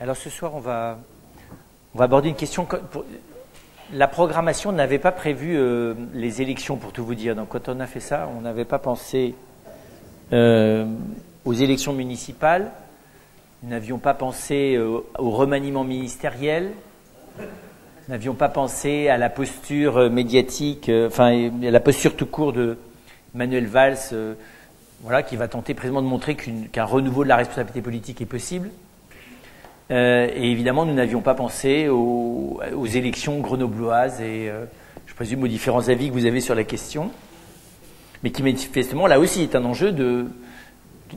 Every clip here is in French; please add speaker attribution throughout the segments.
Speaker 1: Alors ce soir, on va aborder une question. La programmation n'avait pas prévu les élections, pour tout vous dire. Donc quand on a fait ça, on n'avait pas pensé aux élections municipales, nous n'avions pas pensé au remaniement ministériel, nous n'avions pas pensé à la posture médiatique, à la posture tout court de Manuel Valls, qui va tenter précisément de montrer qu'un renouveau de la responsabilité politique est possible. Et évidemment, nous n'avions pas pensé aux élections grenobloises et, je présume, aux différents avis que vous avez sur la question, mais qui manifestement, là aussi, est un enjeu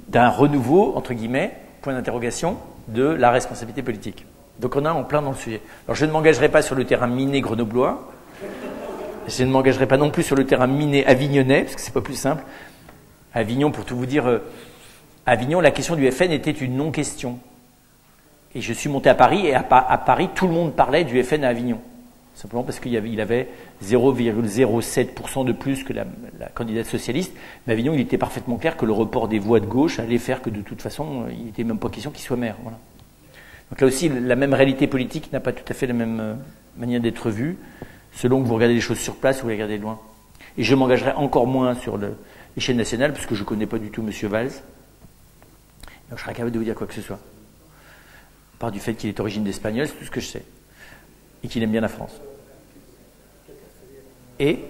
Speaker 1: d'un renouveau, entre guillemets, point d'interrogation, de la responsabilité politique. Donc on est en plein dans le sujet. Alors je ne m'engagerai pas sur le terrain miné grenoblois, je ne m'engagerai pas non plus sur le terrain miné avignonnais, parce que c'est pas plus simple. Avignon, pour tout vous dire, Avignon, la question du FN était une non-question. Et je suis monté à Paris, et à Paris, tout le monde parlait du FN à Avignon. Simplement parce qu'il avait 0,07% de plus que la candidate socialiste. Mais à Avignon, il était parfaitement clair que le report des voix de gauche allait faire que de toute façon, il n'était même pas question qu'il soit maire. Voilà. Donc là aussi, la même réalité politique n'a pas tout à fait la même manière d'être vue, selon que vous regardez les choses sur place ou vous les regardez de loin. Et je m'engagerai encore moins sur l'échelle nationale, parce que je ne connais pas du tout M. Valls. Donc je serai incapable de vous dire quoi que ce soit. À part du fait qu'il est d'origine d'Espagnol, c'est tout ce que je sais. Et qu'il aime bien la France. Et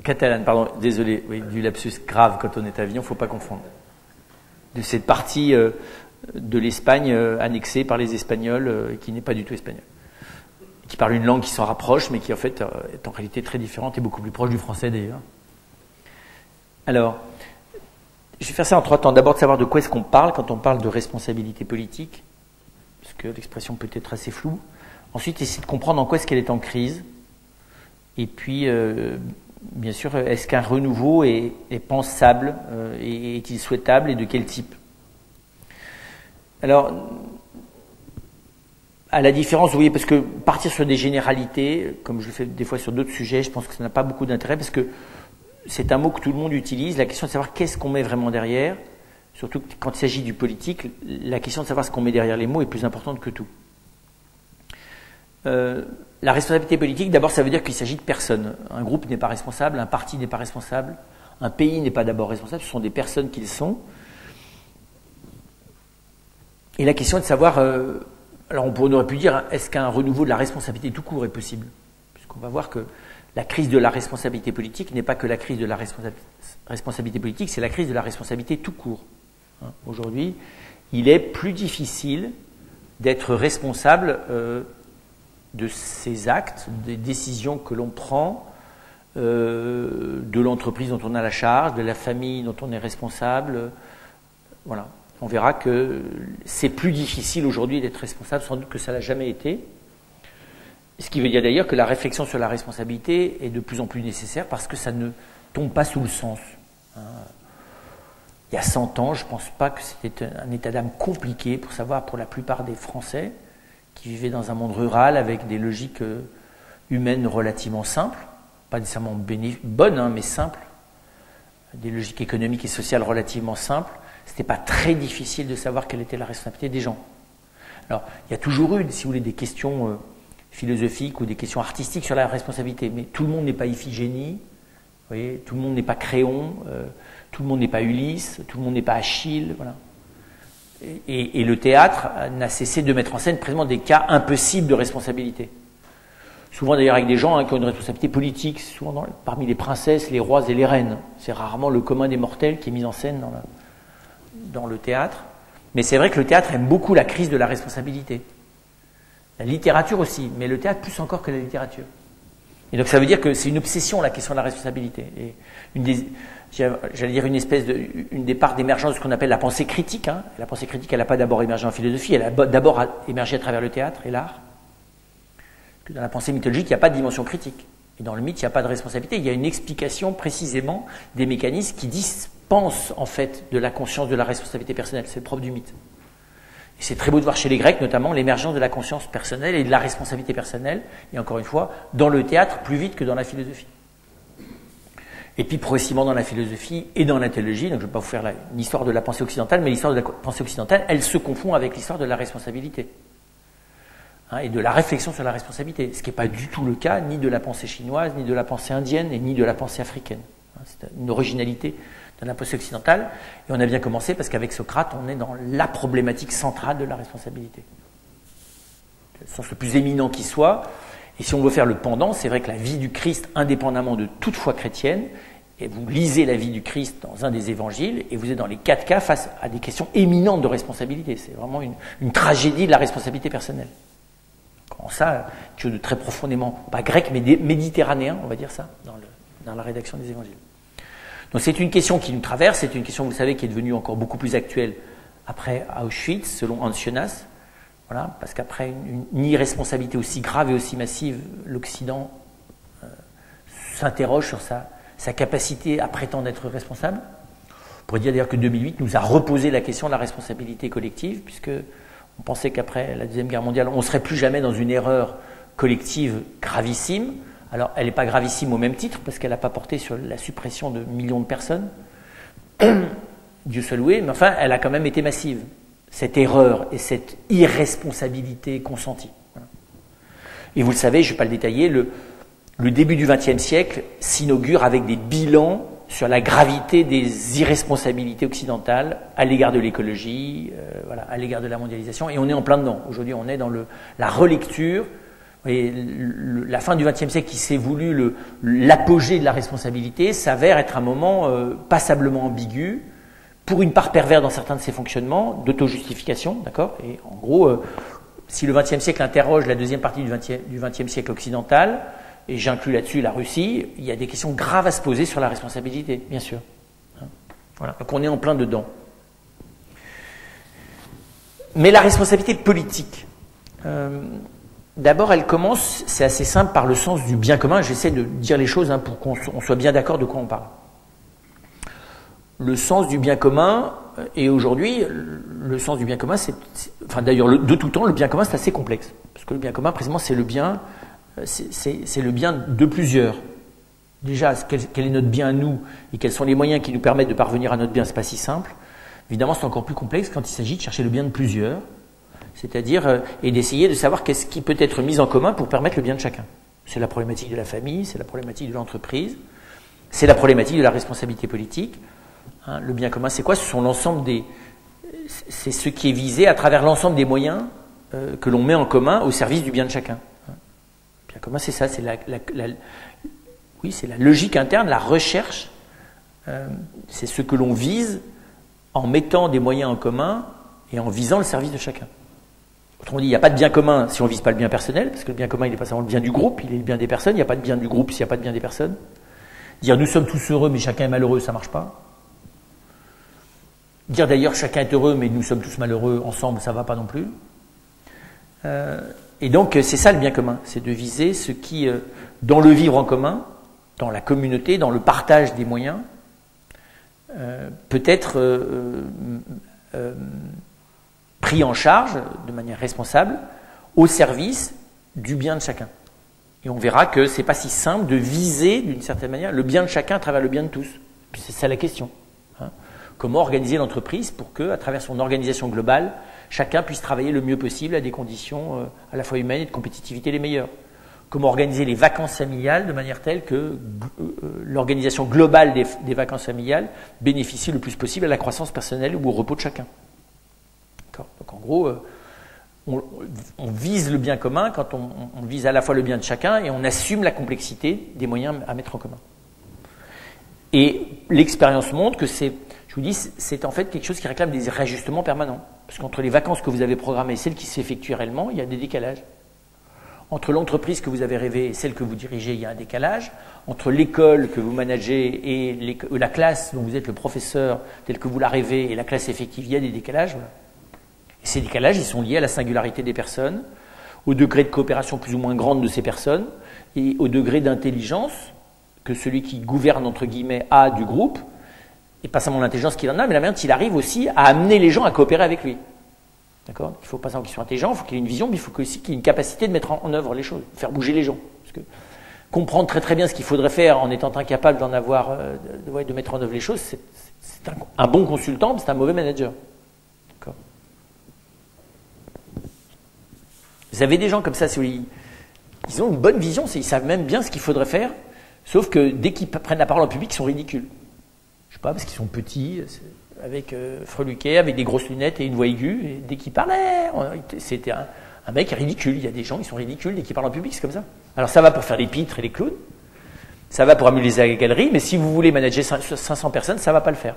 Speaker 1: catalane, pardon, désolé, oui, du lapsus grave quand on est à Avignon, il ne faut pas confondre. De cette partie de l'Espagne annexée par les Espagnols, qui n'est pas du tout espagnole. Qui parle une langue qui s'en rapproche, mais qui en fait est en réalité très différente et beaucoup plus proche du français d'ailleurs. Alors, je vais faire ça en 3 temps. D'abord de savoir de quoi est-ce qu'on parle quand on parle de responsabilité politique, parce que l'expression peut être assez floue. Ensuite, essayer de comprendre en quoi est-ce qu'elle est en crise. Et puis, bien sûr, est-ce qu'un renouveau est pensable, et est-il souhaitable et de quel type? Alors, à la différence, vous voyez, parce que partir sur des généralités, comme je le fais des fois sur d'autres sujets, je pense que ça n'a pas beaucoup d'intérêt, parce que c'est un mot que tout le monde utilise. La question de savoir qu'est-ce qu'on met vraiment derrière, surtout quand il s'agit du politique, la question de savoir ce qu'on met derrière les mots est plus importante que tout. La responsabilité politique, d'abord, ça veut dire qu'il s'agit de personnes. Un groupe n'est pas responsable, un parti n'est pas responsable, un pays n'est pas d'abord responsable, ce sont des personnes qu'ils sont. Et la question est de savoir, alors on aurait pu dire, est-ce qu'un renouveau de la responsabilité tout court est possible? Puisqu'on va voir que la crise de la responsabilité politique n'est pas que la crise de la responsabilité politique, c'est la crise de la responsabilité tout court. Aujourd'hui, il est plus difficile d'être responsable de ses actes, des décisions que l'on prend, de l'entreprise dont on a la charge, de la famille dont on est responsable. Voilà. On verra que c'est plus difficile aujourd'hui d'être responsable, sans doute que ça l'a jamais été. Ce qui veut dire d'ailleurs que la réflexion sur la responsabilité est de plus en plus nécessaire parce que ça ne tombe pas sous le sens. Il y a 100 ans, je ne pense pas que c'était un état d'âme compliqué pour savoir, pour la plupart des Français qui vivaient dans un monde rural avec des logiques humaines relativement simples, pas nécessairement bonnes, mais simples, des logiques économiques et sociales relativement simples. C'était pas très difficile de savoir quelle était la responsabilité des gens. Alors, il y a toujours eu, si vous voulez, des questions philosophiques ou des questions artistiques sur la responsabilité, mais tout le monde n'est pas Iphigénie, vous voyez, tout le monde n'est pas Créon, tout le monde n'est pas Ulysse, tout le monde n'est pas Achille, voilà. Et le théâtre n'a cessé de mettre en scène précisément des cas impossibles de responsabilité. Souvent d'ailleurs avec des gens qui ont une responsabilité politique, souvent parmi les princesses, les rois et les reines. C'est rarement le commun des mortels qui est mis en scène dans le théâtre. Mais c'est vrai que le théâtre aime beaucoup la crise de la responsabilité. La littérature aussi, mais le théâtre plus encore que la littérature. Et donc ça veut dire que c'est une obsession, la question de la responsabilité. Et j'allais dire une des parts d'émergence de ce qu'on appelle la pensée critique. La pensée critique, elle n'a pas d'abord émergé en philosophie, elle a d'abord émergé à travers le théâtre et l'art. Que dans la pensée mythologique, il n'y a pas de dimension critique. Et dans le mythe, il n'y a pas de responsabilité. Il y a une explication précisément des mécanismes qui dispensent en fait de la conscience de la responsabilité personnelle. C'est le propre du mythe. Et c'est très beau de voir chez les Grecs, notamment, l'émergence de la conscience personnelle et de la responsabilité personnelle. Et encore une fois, dans le théâtre, plus vite que dans la philosophie. Et puis progressivement dans la philosophie et dans la théologie, donc je ne vais pas vous faire une histoire de la pensée occidentale, mais l'histoire de la pensée occidentale, elle se confond avec l'histoire de la responsabilité. Et de la réflexion sur la responsabilité, ce qui n'est pas du tout le cas ni de la pensée chinoise, ni de la pensée indienne, et ni de la pensée africaine. C'est une originalité de la pensée occidentale, et on a bien commencé parce qu'avec Socrate, on est dans la problématique centrale de la responsabilité. Le sens le plus éminent qui soit, et si on veut faire le pendant, c'est vrai que la vie du Christ, indépendamment de toute foi chrétienne, et vous lisez la vie du Christ dans un des évangiles, et vous êtes dans les 4 cas face à des questions éminentes de responsabilité. C'est vraiment une tragédie de la responsabilité personnelle. Ça, quelque chose de très profondément, pas grec, mais méditerranéen, on va dire ça, dans la rédaction des évangiles. Donc c'est une question qui nous traverse, c'est une question, vous savez, qui est devenue encore beaucoup plus actuelle après Auschwitz, selon Hans Jonas. Voilà, parce qu'après une irresponsabilité aussi grave et aussi massive, l'Occident s'interroge sur sa capacité à prétendre être responsable. On pourrait dire d'ailleurs que 2008 nous a reposé la question de la responsabilité collective, puisque on pensait qu'après la Deuxième Guerre mondiale, on ne serait plus jamais dans une erreur collective gravissime. Alors, elle n'est pas gravissime au même titre, parce qu'elle n'a pas porté sur la suppression de millions de personnes. Dieu soit loué, mais enfin, elle a quand même été massive, cette erreur et cette irresponsabilité consentie. Voilà. Et vous le savez, je ne vais pas le détailler, le début du XXe siècle s'inaugure avec des bilans sur la gravité des irresponsabilités occidentales à l'égard de l'écologie, voilà, à l'égard de la mondialisation, et on est en plein dedans. Aujourd'hui, on est dans la relecture, et la fin du XXe siècle qui s'est voulu l'apogée de la responsabilité s'avère être un moment passablement ambigu, pour une part pervers dans certains de ses fonctionnements, d'auto-justification, d'accord. Et en gros, si le XXe siècle interroge la deuxième partie du XXe siècle occidental, et j'inclus là-dessus la Russie, il y a des questions graves à se poser sur la responsabilité, bien sûr. Voilà. Donc on est en plein dedans. Mais la responsabilité politique, d'abord elle commence, c'est assez simple, par le sens du bien commun. J'essaie de dire les choses pour qu'on soit bien d'accord de quoi on parle. Le sens du bien commun, et aujourd'hui, le sens du bien commun, enfin d'ailleurs de tout temps, le bien commun c'est assez complexe. Parce que le bien commun, précisément, c'est le bien... C'est le bien de plusieurs. Déjà, quel est notre bien à nous et quels sont les moyens qui nous permettent de parvenir à notre bien, ce n'est pas si simple. Évidemment, c'est encore plus complexe quand il s'agit de chercher le bien de plusieurs, c'est-à-dire et d'essayer de savoir qu'est-ce qui peut être mis en commun pour permettre le bien de chacun. C'est la problématique de la famille, c'est la problématique de l'entreprise, c'est la problématique de la responsabilité politique. Le bien commun, c'est quoi? Ce sont l'ensemble c'est ce qui est visé à travers l'ensemble des moyens que l'on met en commun au service du bien de chacun. Bien commun, c'est ça, c'est c'est la logique interne, la recherche, c'est ce que l'on vise en mettant des moyens en commun et en visant le service de chacun. Autrement dit, il n'y a pas de bien commun si on ne vise pas le bien personnel, parce que le bien commun, il n'est pas seulement le bien du groupe, il est le bien des personnes, il n'y a pas de bien du groupe s'il n'y a pas de bien des personnes. Dire nous sommes tous heureux, mais chacun est malheureux, ça ne marche pas. Dire d'ailleurs chacun est heureux, mais nous sommes tous malheureux ensemble, ça ne va pas non plus. Et donc, c'est ça le bien commun, c'est de viser ce qui, dans le vivre en commun, dans la communauté, dans le partage des moyens, peut être pris en charge de manière responsable au service du bien de chacun. Et on verra que ce n'est pas si simple de viser, d'une certaine manière, le bien de chacun à travers le bien de tous. Puis c'est ça la question. Comment organiser l'entreprise pour que, à travers son organisation globale, chacun puisse travailler le mieux possible à des conditions à la fois humaines et de compétitivité les meilleures. Comment organiser les vacances familiales de manière telle que l'organisation globale des vacances familiales bénéficie le plus possible à la croissance personnelle ou au repos de chacun. D'accord. Donc en gros, on vise le bien commun quand on vise à la fois le bien de chacun et on assume la complexité des moyens à mettre en commun. Et l'expérience montre que je vous dis, c'est en fait quelque chose qui réclame des réajustements permanents. Parce qu'entre les vacances que vous avez programmées et celles qui s'effectuent réellement, il y a des décalages. Entre l'entreprise que vous avez rêvée et celle que vous dirigez, il y a un décalage. Entre l'école que vous managez et la classe dont vous êtes le professeur, telle que vous la rêvez, et la classe effective, il y a des décalages. Voilà. Et ces décalages, ils sont liés à la singularité des personnes, au degré de coopération plus ou moins grande de ces personnes, et au degré d'intelligence que celui qui gouverne, entre guillemets, a du groupe, et pas seulement l'intelligence qu'il en a, mais la manière dont il arrive aussi à amener les gens à coopérer avec lui. D'accord ? Il ne faut pas seulement qu'il soit intelligent, il faut qu'il ait une vision, mais il faut aussi qu'il ait une capacité de mettre en œuvre les choses, faire bouger les gens. Parce que comprendre très très bien ce qu'il faudrait faire en étant incapable d'en avoir, de mettre en œuvre les choses, c'est un bon consultant, mais c'est un mauvais manager. D'accord. Vous avez des gens comme ça, ils ont une bonne vision, ils savent même bien ce qu'il faudrait faire, sauf que dès qu'ils prennent la parole en public, ils sont ridicules. Je sais pas, parce qu'ils sont petits, avec freluqués, avec des grosses lunettes et une voix aiguë, et dès qu'ils parlaient, c'était un mec ridicule. Il y a des gens qui sont ridicules dès qu'ils parlent en public, c'est comme ça. Alors ça va pour faire les pitres et les clowns, ça va pour amuser la galerie, mais si vous voulez manager 500 personnes, ça ne va pas le faire.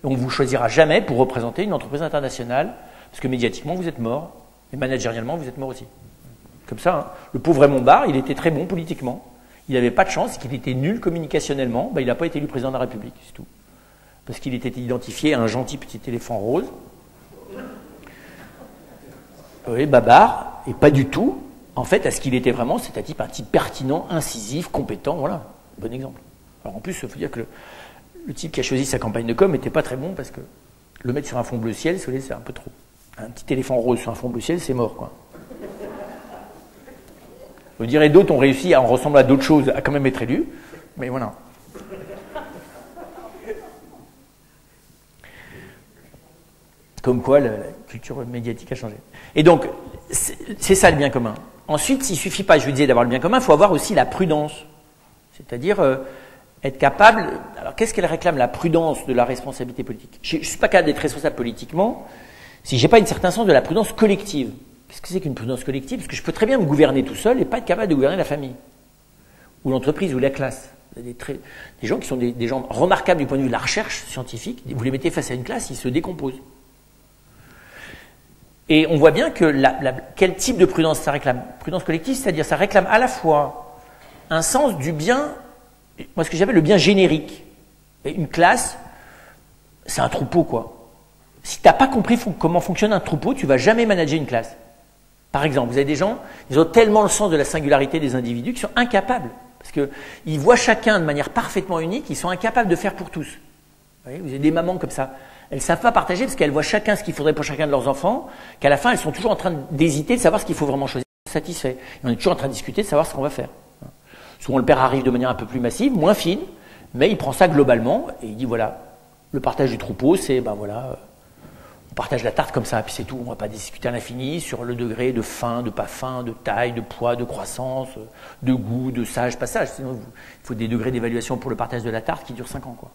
Speaker 1: On ne vous choisira jamais pour représenter une entreprise internationale, parce que médiatiquement, vous êtes mort, et managérialement, vous êtes mort aussi. Comme ça, hein. Le pauvre Raymond Barre, il était très bon politiquement. Il n'avait pas de chance, qu'il était nul communicationnellement, il n'a pas été élu président de la République, c'est tout. Parce qu'il était identifié à un gentil petit éléphant rose. Oui, Babar, et pas du tout, en fait, à ce qu'il était vraiment, c'est-à-dire un type pertinent, incisif, compétent, voilà, bon exemple. Alors en plus, il faut dire que le type qui a choisi sa campagne de com n'était pas très bon, parce que le mettre sur un fond bleu ciel, c'est un peu trop. Un petit éléphant rose sur un fond bleu ciel, c'est mort, quoi. Je dirais d'autres ont réussi à en ressembler à d'autres choses, à quand même être élus, mais voilà. Comme quoi, la culture médiatique a changé. Et donc, c'est ça le bien commun. Ensuite, il ne suffit pas, je vous disais, d'avoir le bien commun, il faut avoir aussi la prudence. C'est-à-dire être capable... Alors, qu'est-ce qu'elle réclame, la prudence de la responsabilité politique? Je ne suis pas capable d'être responsable politiquement si je n'ai pas un certain sens de la prudence collective. Qu'est-ce que c'est qu'une prudence collective? Parce que je peux très bien me gouverner tout seul et pas être capable de gouverner la famille, ou l'entreprise, ou la classe. Des gens qui sont des gens remarquables du point de vue de la recherche scientifique, vous les mettez face à une classe, ils se décomposent. Et on voit bien que quel type de prudence ça réclame? Prudence collective, c'est-à-dire ça réclame à la fois un sens du bien, moi ce que j'appelle le bien générique. Et une classe, c'est un troupeau, quoi. Si tu n'as pas compris comment fonctionne un troupeau, tu ne vas jamais manager une classe. Par exemple, vous avez des gens, ils ont tellement le sens de la singularité des individus qu'ils sont incapables. Parce qu'ils voient chacun de manière parfaitement unique, ils sont incapables de faire pour tous. Vous voyez, vous avez des mamans comme ça. Elles ne savent pas partager parce qu'elles voient chacun ce qu'il faudrait pour chacun de leurs enfants, qu'à la fin, elles sont toujours en train d'hésiter, de savoir ce qu'il faut vraiment choisir, satisfait. Et on est toujours en train de discuter, de savoir ce qu'on va faire. Souvent, le père arrive de manière un peu plus massive, moins fine, mais il prend ça globalement et il dit, voilà, le partage du troupeau, c'est, ben voilà, on partage la tarte comme ça, puis c'est tout. On ne va pas discuter à l'infini sur le degré de fin, de pas fin, de taille, de poids, de croissance, de goût, de sage, pas sage. Sinon, il faut des degrés d'évaluation pour le partage de la tarte qui durent 5 ans, quoi.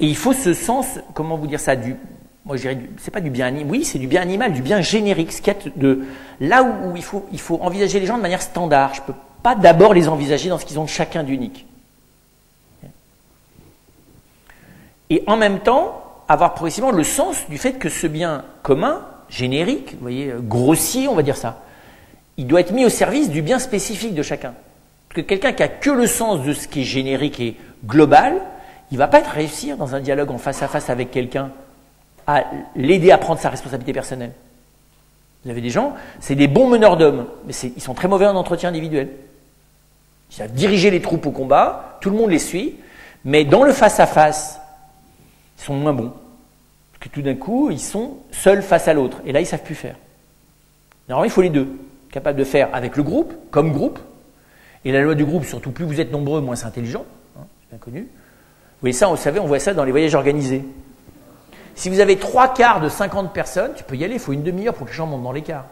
Speaker 1: Et il faut ce sens, comment vous dire ça, moi je dirais, c'est pas du bien animal, oui c'est du bien animal, du bien générique, ce qu'il y a de là où il faut envisager les gens de manière standard. Je ne peux pas d'abord les envisager dans ce qu'ils ont de chacun d'unique. Et en même temps, avoir progressivement le sens du fait que ce bien commun, générique, vous voyez, grossier, on va dire ça, il doit être mis au service du bien spécifique de chacun. Parce que quelqu'un qui a que le sens de ce qui est générique et global, il ne va pas réussir dans un dialogue en face à face avec quelqu'un à l'aider à prendre sa responsabilité personnelle. Vous avez des gens, c'est des bons meneurs d'hommes, mais ils sont très mauvais en entretien individuel. Ils savent diriger les troupes au combat, tout le monde les suit, mais dans le face à face, ils sont moins bons. Parce que tout d'un coup, ils sont seuls face à l'autre, et là, ils ne savent plus faire. Normalement, il faut les deux. Capables de faire avec le groupe, comme groupe, et la loi du groupe, surtout plus vous êtes nombreux, moins c'est intelligent, hein, c'est bien connu. Vous voyez ça, vous savez, on voit ça dans les voyages organisés. Si vous avez 3/4 de 50 personnes, tu peux y aller, il faut une demi-heure pour que les gens montent dans les cars.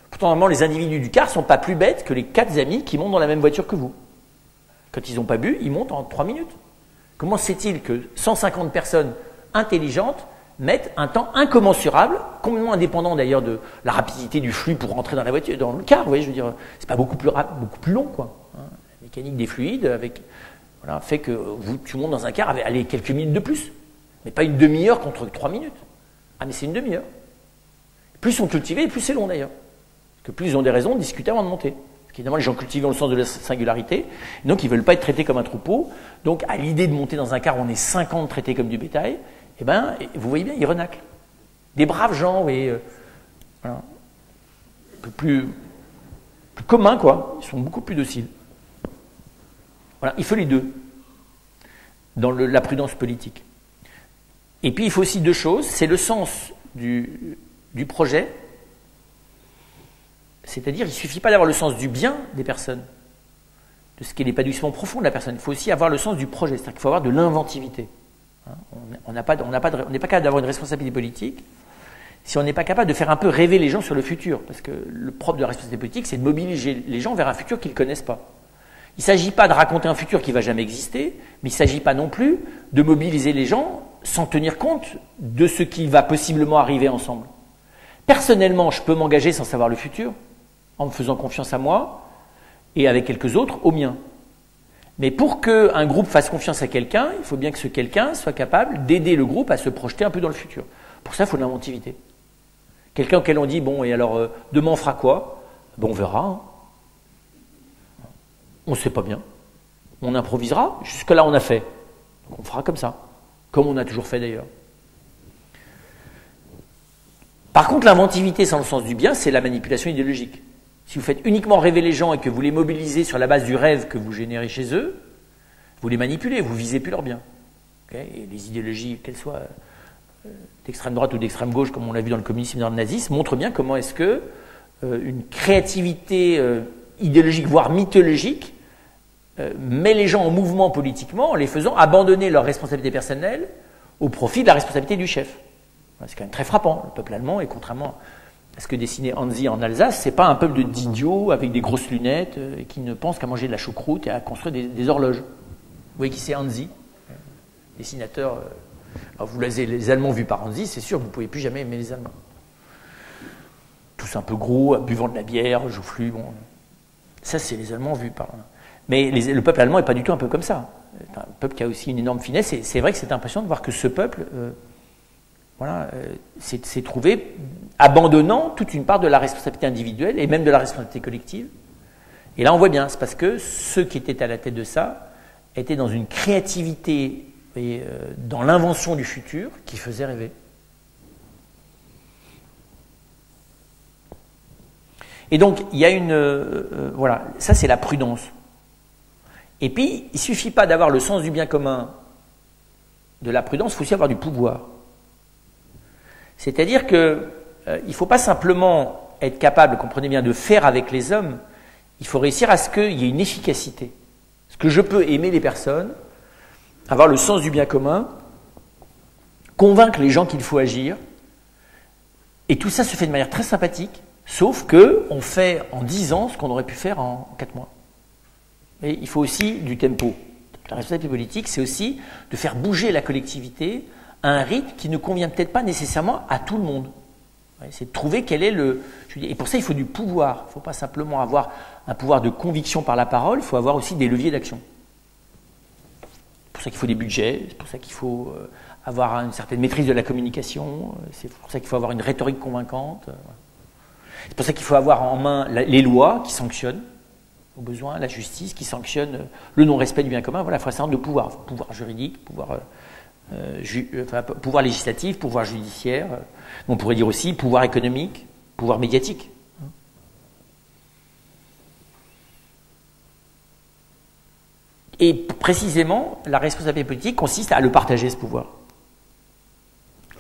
Speaker 1: Pourtant, normalement, les individus du car ne sont pas plus bêtes que les 4 amis qui montent dans la même voiture que vous. Quand ils n'ont pas bu, ils montent en 3 minutes. Comment se fait-il que 150 personnes intelligentes mettent un temps incommensurable, complètement indépendant d'ailleurs de la rapidité du flux pour rentrer dans la voiture, dans le car, vous voyez, je veux dire, c'est pas beaucoup plus long, quoi. Hein, la mécanique des fluides, voilà, fait que tu montes dans un car, allez, quelques minutes de plus. Mais pas une demi-heure contre 3 minutes. Ah, mais c'est une demi-heure. Plus ils sont cultivés, plus c'est long d'ailleurs. Parce que plus ils ont des raisons de discuter avant de monter. Parce qu'évidemment, les gens cultivés ont le sens de la singularité, donc ils ne veulent pas être traités comme un troupeau. Donc, à l'idée de monter dans un car où on est 50 traités comme du bétail, eh ben, vous voyez bien, ils renaclent. Des braves gens, oui, voilà. Un peu plus communs, quoi. Ils sont beaucoup plus dociles. Voilà, il faut les deux dans la prudence politique. Et puis il faut aussi 2 choses, c'est le sens du projet, C'est-à-dire, il ne suffit pas d'avoir le sens du bien des personnes, de ce qu'est l'épanouissement profond de la personne. Il faut aussi avoir le sens du projet, c'est-à-dire qu'il faut avoir de l'inventivité. On n'est pas capable d'avoir une responsabilité politique si on n'est pas capable de faire un peu rêver les gens sur le futur. Parce que le propre de la responsabilité politique, c'est de mobiliser les gens vers un futur qu'ils ne connaissent pas. Il ne s'agit pas de raconter un futur qui ne va jamais exister, mais il ne s'agit pas non plus de mobiliser les gens sans tenir compte de ce qui va possiblement arriver ensemble. Personnellement, je peux m'engager sans savoir le futur, en me faisant confiance à moi, et avec quelques autres, au mien. Mais pour qu'un groupe fasse confiance à quelqu'un, il faut bien que ce quelqu'un soit capable d'aider le groupe à se projeter un peu dans le futur. Pour ça, il faut de l'inventivité. Quelqu'un auquel on dit, bon, et alors, demain on fera quoi? Bon, on verra. Hein. On ne sait pas bien. On improvisera. Jusque-là, on a fait. Donc on fera comme ça. Comme on a toujours fait d'ailleurs. Par contre, l'inventivité sans le sens du bien, c'est la manipulation idéologique. Si vous faites uniquement rêver les gens et que vous les mobilisez sur la base du rêve que vous générez chez eux, vous les manipulez, vous ne visez plus leur bien. Okay, et les idéologies, qu'elles soient d'extrême droite ou d'extrême gauche, comme on l'a vu dans le communisme et dans le nazisme, montrent bien comment est-ce que une créativité idéologique, voire mythologique, met les gens en mouvement politiquement en les faisant abandonner leur responsabilité personnelle au profit de la responsabilité du chef. C'est quand même très frappant. Le peuple allemand, et contrairement à ce que dessinait Hansi en Alsace, c'est pas un peuple d'idiots avec des grosses lunettes qui ne pensent qu'à manger de la choucroute et à construire des horloges. Vous voyez qui c'est Hansi, dessinateur. Alors vous les Allemands vus par Hansi, c'est sûr, vous ne pouvez plus jamais aimer les Allemands. Tous un peu gros, buvant de la bière, joufflus. Bon. Ça, c'est les Allemands vus par. Mais le peuple allemand n'est pas du tout un peu comme ça. C'est un peuple qui a aussi une énorme finesse. Et c'est vrai que c'est impressionnant de voir que ce peuple s'est trouvé abandonnant toute une part de la responsabilité individuelle et même de la responsabilité collective. Et là, on voit bien, c'est parce que ceux qui étaient à la tête de ça étaient dans une créativité et dans l'invention du futur qui faisait rêver. Et donc, il y a voilà, ça c'est la prudence. Et puis, il ne suffit pas d'avoir le sens du bien commun, de la prudence, il faut aussi avoir du pouvoir. C'est-à-dire qu'il ne faut pas simplement être capable, comprenez bien, de faire avec les hommes, il faut réussir à ce qu'il y ait une efficacité. Est-ce que je peux aimer les personnes, avoir le sens du bien commun, convaincre les gens qu'il faut agir, et tout ça se fait de manière très sympathique, sauf qu'on fait en 10 ans ce qu'on aurait pu faire en 4 mois. Et il faut aussi du tempo. La responsabilité politique, c'est aussi de faire bouger la collectivité à un rythme qui ne convient peut-être pas nécessairement à tout le monde. C'est de trouver quel est le... Et pour ça, il faut du pouvoir. Il ne faut pas simplement avoir un pouvoir de conviction par la parole, il faut avoir aussi des leviers d'action. C'est pour ça qu'il faut des budgets, c'est pour ça qu'il faut avoir une certaine maîtrise de la communication, c'est pour ça qu'il faut avoir une rhétorique convaincante. C'est pour ça qu'il faut avoir en main les lois qui sanctionnent, au besoin, la justice qui sanctionne le non-respect du bien commun. Voilà, il faut un certain nombre de pouvoirs. Pouvoir juridique, pouvoir législatif, pouvoir judiciaire. On pourrait dire aussi pouvoir économique, pouvoir médiatique. Et précisément, la responsabilité politique consiste à le partager, ce pouvoir.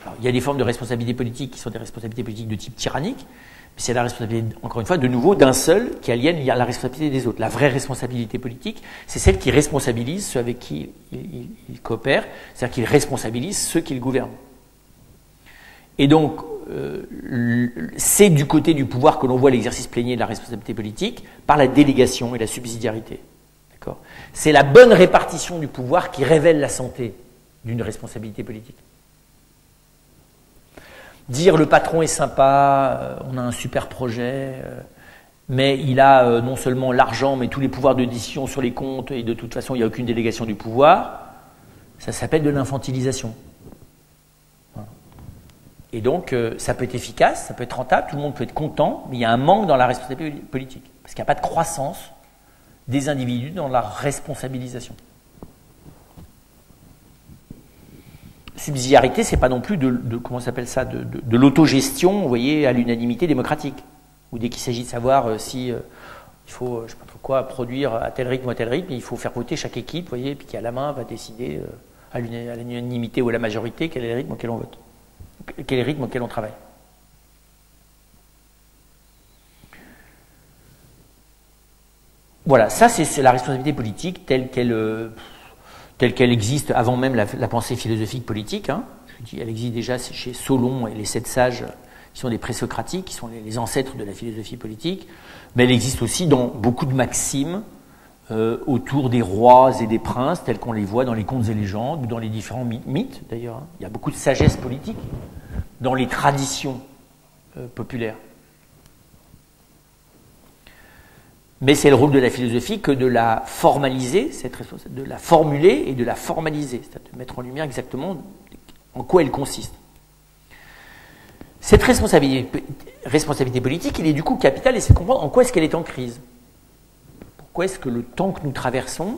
Speaker 1: Alors, il y a des formes de responsabilité politique qui sont des responsabilités politiques de type tyrannique, mais c'est la responsabilité, encore une fois, de nouveau, d'un seul qui aliène la responsabilité des autres. La vraie responsabilité politique, c'est celle qui responsabilise ceux avec qui il coopère, c'est-à-dire qu'il responsabilise ceux qui le gouvernent. Et donc, c'est du côté du pouvoir que l'on voit l'exercice plénier de la responsabilité politique par la délégation et la subsidiarité. D'accord ? C'est la bonne répartition du pouvoir qui révèle la santé d'une responsabilité politique. Dire le patron est sympa, on a un super projet, mais il a non seulement l'argent, mais tous les pouvoirs de décision sur les comptes, et de toute façon il n'y a aucune délégation du pouvoir, ça s'appelle de l'infantilisation. Et donc ça peut être efficace, ça peut être rentable, tout le monde peut être content, mais il y a un manque dans la responsabilité politique, parce qu'il n'y a pas de croissance des individus dans la responsabilisation. Subsidiarité, c'est pas non plus comment s'appelle ça, de l'autogestion, vous voyez, à l'unanimité démocratique. Ou dès qu'il s'agit de savoir si il faut, je sais pas trop quoi, produire à tel rythme ou à tel rythme, il faut faire voter chaque équipe, vous voyez, puis qui à la main va décider à l'unanimité ou à la majorité quel est le rythme auquel on vote, quel est le rythme auquel on travaille. voilà, ça c'est la responsabilité politique telle qu'elle existe avant même la pensée philosophique politique. Hein. Je dis, elle existe déjà chez Solon et les 7 sages qui sont des présocratiques, qui sont les ancêtres de la philosophie politique, mais elle existe aussi dans beaucoup de maximes autour des rois et des princes, tels qu'on les voit dans les contes et légendes, ou dans les différents mythes d'ailleurs. Il y a beaucoup de sagesse politique dans les traditions populaires. Mais c'est le rôle de la philosophie que de la formaliser, de la formuler et de la formaliser, c'est-à-dire de mettre en lumière exactement en quoi elle consiste. Cette responsabilité politique, il est du coup capital et c'est de comprendre en quoi est-ce qu'elle est en crise. Pourquoi est-ce que le temps que nous traversons,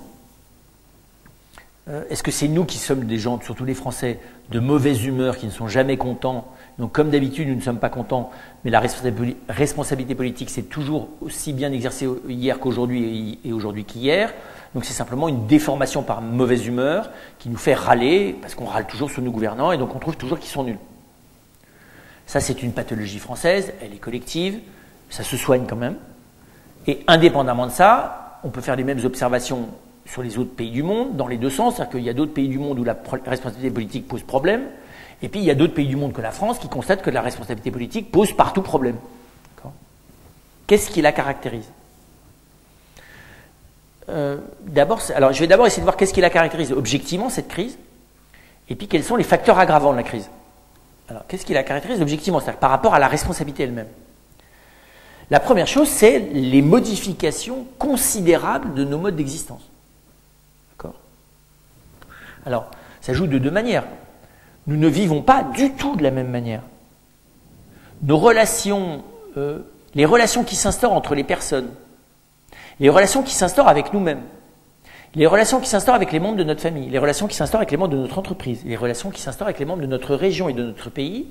Speaker 1: est-ce que c'est nous qui sommes des gens, surtout les Français, de mauvaise humeur, qui ne sont jamais contents? Donc comme d'habitude, nous ne sommes pas contents, mais la responsabilité politique, c'est toujours aussi bien exercée hier qu'aujourd'hui et aujourd'hui qu'hier. Donc c'est simplement une déformation par mauvaise humeur qui nous fait râler, parce qu'on râle toujours sur nos gouvernants, et donc on trouve toujours qu'ils sont nuls. Ça, c'est une pathologie française, elle est collective, ça se soigne quand même. Et indépendamment de ça, on peut faire les mêmes observations sur les autres pays du monde, dans les deux sens, c'est-à-dire qu'il y a d'autres pays du monde où la responsabilité politique pose problème, et puis il y a d'autres pays du monde que la France qui constatent que la responsabilité politique pose partout problème. Qu'est-ce qui la caractérise? Alors, je vais d'abord essayer de voir qu'est-ce qui la caractérise objectivement, cette crise, et puis quels sont les facteurs aggravants de la crise. Alors, qu'est-ce qui la caractérise objectivement, c'est-à-dire par rapport à la responsabilité elle-même? La première chose, c'est les modifications considérables de nos modes d'existence. D'accord? Alors, ça joue de deux manières. Nous ne vivons pas du tout de la même manière. Nos relations, les relations qui s'instaurent entre les personnes, les relations qui s'instaurent avec nous-mêmes, les relations qui s'instaurent avec les membres de notre famille, les relations qui s'instaurent avec les membres de notre entreprise, les relations qui s'instaurent avec les membres de notre région et de notre pays,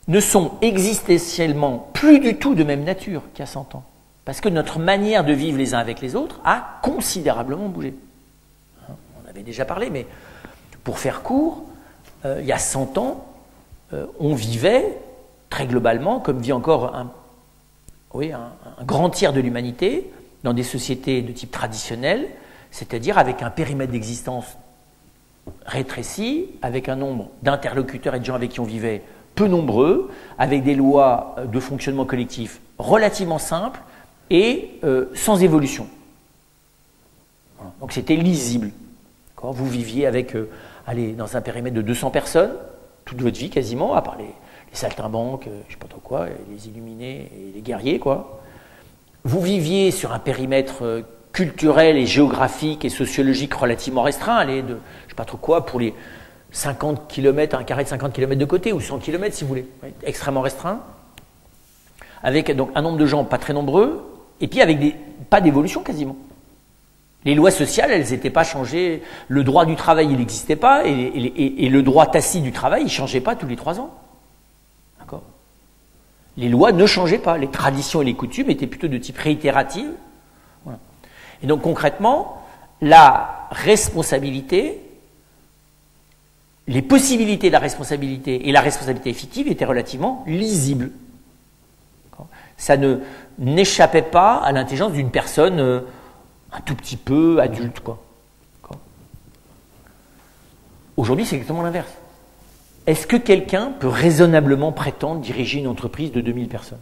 Speaker 1: ne sont existentiellement plus du tout de même nature qu'il y a 100 ans. Parce que notre manière de vivre les uns avec les autres a considérablement bougé. On avait déjà parlé, mais pour faire court, il y a 100 ans, on vivait très globalement, comme vit encore un grand tiers de l'humanité, dans des sociétés de type traditionnel, c'est-à-dire avec un périmètre d'existence rétréci, avec un nombre d'interlocuteurs et de gens avec qui on vivait peu nombreux, avec des lois de fonctionnement collectif relativement simples et sans évolution. Voilà. Donc c'était lisible. Vous viviez avec, dans un périmètre de 200 personnes, toute votre vie quasiment, à part les saltimbanques, je ne sais pas trop quoi, les illuminés et les guerriers, quoi. Vous viviez sur un périmètre culturel et géographique et sociologique relativement restreint, de je ne sais pas trop quoi, pour les 50 km, un carré de 50 km de côté, ou 100 km si vous voulez, extrêmement restreint, avec donc un nombre de gens pas très nombreux, et puis avec pas d'évolution quasiment. Les lois sociales, elles n'étaient pas changées, le droit du travail, il n'existait pas, et le droit tacite du travail, il ne changeait pas tous les 3 ans. D'accord ? Les lois ne changeaient pas, les traditions et les coutumes étaient plutôt de type réitératif. Voilà. Et donc concrètement, la responsabilité, les possibilités de la responsabilité et la responsabilité effective étaient relativement lisibles. Ça n'échappait pas à l'intelligence d'une personne un tout petit peu adulte, quoi. Aujourd'hui, c'est exactement l'inverse. Est-ce que quelqu'un peut raisonnablement prétendre diriger une entreprise de 2000 personnes?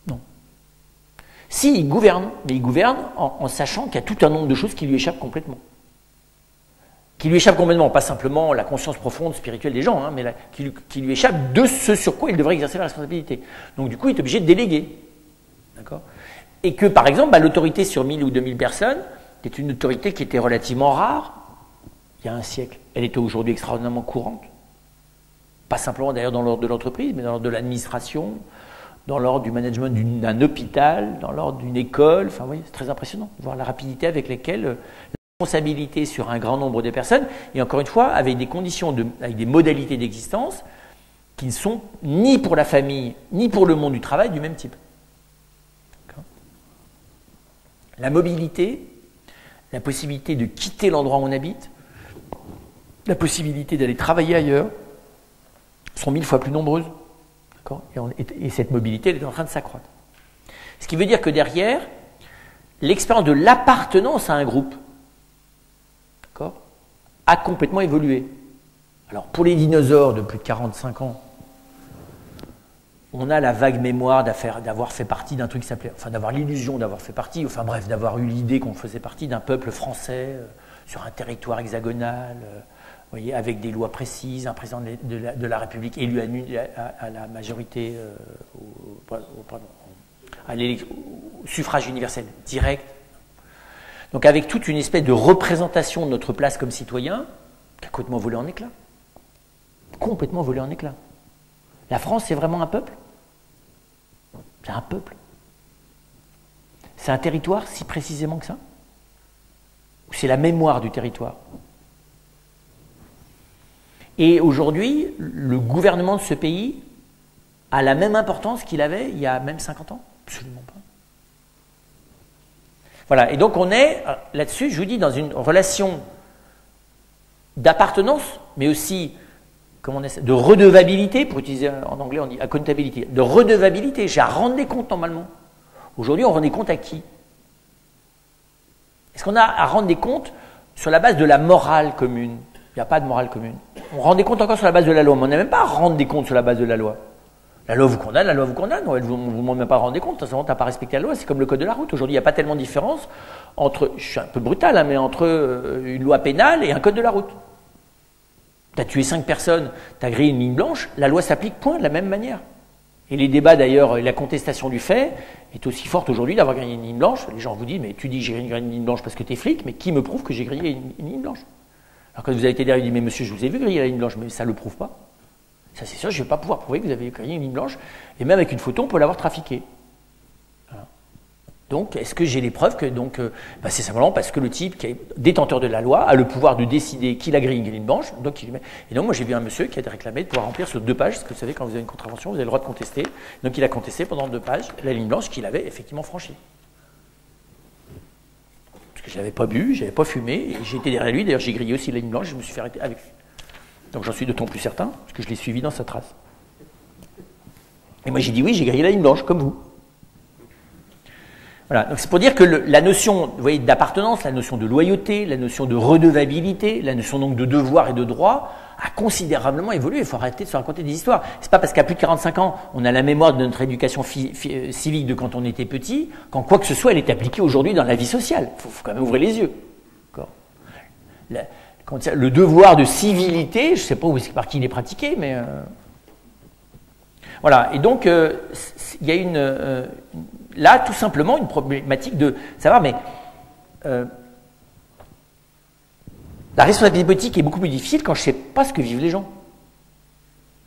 Speaker 1: Non. Si, il gouverne, mais il gouverne en sachant qu'il y a tout un nombre de choses qui lui échappent complètement. Qui lui échappent complètement, pas simplement la conscience profonde, spirituelle des gens, mais qui lui échappe de ce sur quoi il devrait exercer la responsabilité. Donc du coup, il est obligé de déléguer. D'accord ? Et que, par exemple, l'autorité sur 1000 ou 2000 personnes, qui est une autorité qui était relativement rare, il y a un siècle, elle était aujourd'hui extraordinairement courante. Pas simplement d'ailleurs dans l'ordre de l'entreprise, mais dans l'ordre de l'administration, dans l'ordre du management d'un hôpital, dans l'ordre d'une école. Enfin, oui, c'est très impressionnant de voir la rapidité avec laquelle la responsabilité sur un grand nombre de personnes, et encore une fois, avec des conditions, avec des modalités d'existence qui ne sont ni pour la famille, ni pour le monde du travail du même type. La mobilité, la possibilité de quitter l'endroit où on habite, la possibilité d'aller travailler ailleurs, sont 1000 fois plus nombreuses. Et cette mobilité, elle est en train de s'accroître. Ce qui veut dire que derrière, l'expérience de l'appartenance à un groupe, d'accord, a complètement évolué. Alors pour les dinosaures de plus de 45 ans, on a la vague mémoire d'avoir fait partie d'un truc qui s'appelait, enfin d'avoir l'illusion d'avoir fait partie, enfin bref, d'avoir eu l'idée qu'on faisait partie d'un peuple français sur un territoire hexagonal, vous voyez, avec des lois précises, un président de la République élu à la majorité, au suffrage universel direct. Donc avec toute une espèce de représentation de notre place comme citoyen qui a complètement volé en éclats. Complètement volé en éclats. La France, c'est vraiment un peuple? C'est un peuple. C'est un territoire si précisément que ça? Ou c'est la mémoire du territoire? Et aujourd'hui, le gouvernement de ce pays a la même importance qu'il avait il y a même 50 ans? Absolument pas. Voilà, et donc on est là-dessus, je vous dis, dans une relation d'appartenance, mais aussi de redevabilité, pour utiliser en anglais on dit accountability, de redevabilité, j'ai à rendre des comptes normalement. Aujourd'hui, on rend des comptes à qui? Est-ce qu'on a à rendre des comptes sur la base de la morale commune? Il n'y a pas de morale commune. On rend des comptes encore sur la base de la loi, mais on n'a même pas à rendre des comptes sur la base de la loi. La loi vous condamne, la loi vous condamne, on ne vous demande même pas à rendre des comptes, tu n'as pas respecté la loi, c'est comme le code de la route. Aujourd'hui, il n'y a pas tellement de différence entre, je suis un peu brutal, hein, mais entre une loi pénale et un code de la route. Tu as tué 5 personnes, tu as grillé une ligne blanche, la loi s'applique point de la même manière. Et les débats d'ailleurs, la contestation du fait est aussi forte aujourd'hui d'avoir grillé une ligne blanche. Les gens vous disent, mais tu dis j'ai grillé une ligne blanche parce que tu es flic, mais qui me prouve que j'ai grillé une ligne blanche? Alors quand vous avez été derrière, vous dites, mais monsieur, je vous ai vu griller la ligne blanche, mais ça ne le prouve pas. Ça c'est sûr, je ne vais pas pouvoir prouver que vous avez grillé une ligne blanche, et même avec une photo, on peut l'avoir trafiquée. Voilà. Donc, est-ce que j'ai les preuves que c'est simplement parce que le type qui est détenteur de la loi a le pouvoir de décider qu'il a grillé une ligne blanche. Et donc, moi, j'ai vu un monsieur qui a réclamé de pouvoir remplir sur 2 pages, parce que vous savez, quand vous avez une contravention, vous avez le droit de contester. Donc, il a contesté pendant 2 pages la ligne blanche qu'il avait effectivement franchie. Parce que je ne l'avais pas bu, je n'avais pas fumé, et j'ai été derrière lui. D'ailleurs, j'ai grillé aussi la ligne blanche, je me suis fait arrêter avec lui. Donc, j'en suis d'autant plus certain, parce que je l'ai suivi dans sa trace. Et moi, j'ai dit oui, j'ai grillé la ligne blanche, comme vous. Voilà, donc c'est pour dire que la notion, vous voyez, d'appartenance, la notion de loyauté, la notion de redevabilité, la notion donc de devoir et de droit a considérablement évolué. Il faut arrêter de se raconter des histoires. C'est pas parce qu'à plus de 45 ans, on a la mémoire de notre éducation civique de quand on était petit, qu'en quoi que ce soit, elle est appliquée aujourd'hui dans la vie sociale. Il faut quand même ouvrir les yeux. Le devoir de civilité, je ne sais pas par qui il est pratiqué, mais voilà. Et donc, il y a là, tout simplement, une problématique de savoir, mais la responsabilité politique est beaucoup plus difficile quand je ne sais pas ce que vivent les gens.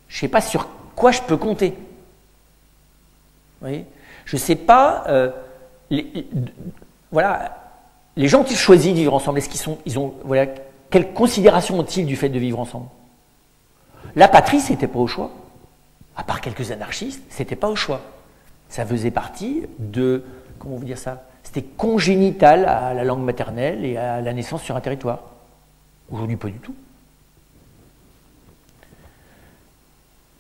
Speaker 1: Je ne sais pas sur quoi je peux compter. Vous voyez, je ne sais pas. Voilà, les gens qui choisissent de vivre ensemble, voilà, quelle considération ont-ils du fait de vivre ensemble? La patrie, c'était pas au choix. À part quelques anarchistes, c'était pas au choix. Ça faisait partie de, comment vous dire ça? C'était congénital à la langue maternelle et à la naissance sur un territoire. Aujourd'hui, pas du tout.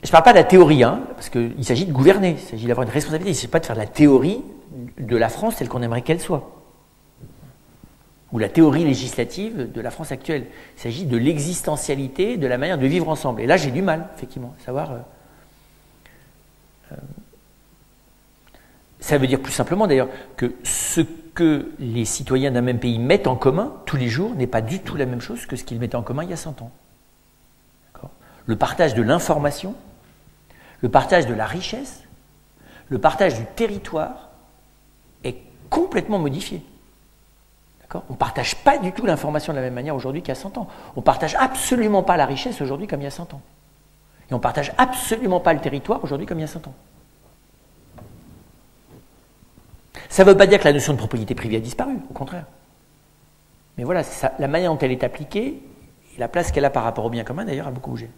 Speaker 1: Je ne parle pas de la théorie, hein, parce qu'il s'agit de gouverner, il s'agit d'avoir une responsabilité. Il ne s'agit pas de faire de la théorie de la France telle qu'on aimerait qu'elle soit. Ou la théorie législative de la France actuelle. Il s'agit de l'existentialité, de la manière de vivre ensemble. Et là, j'ai du mal, effectivement, à savoir... ça veut dire plus simplement, d'ailleurs, que ce que les citoyens d'un même pays mettent en commun tous les jours n'est pas du tout la même chose que ce qu'ils mettaient en commun il y a 100 ans. Le partage de l'information, le partage de la richesse, le partage du territoire est complètement modifié. On ne partage pas du tout l'information de la même manière aujourd'hui qu'il y a 100 ans. On ne partage absolument pas la richesse aujourd'hui comme il y a 100 ans. Et on ne partage absolument pas le territoire aujourd'hui comme il y a 100 ans. Ça ne veut pas dire que la notion de propriété privée a disparu, au contraire. Mais voilà, ça, la manière dont elle est appliquée, et la place qu'elle a par rapport au bien commun, d'ailleurs, a beaucoup bougé.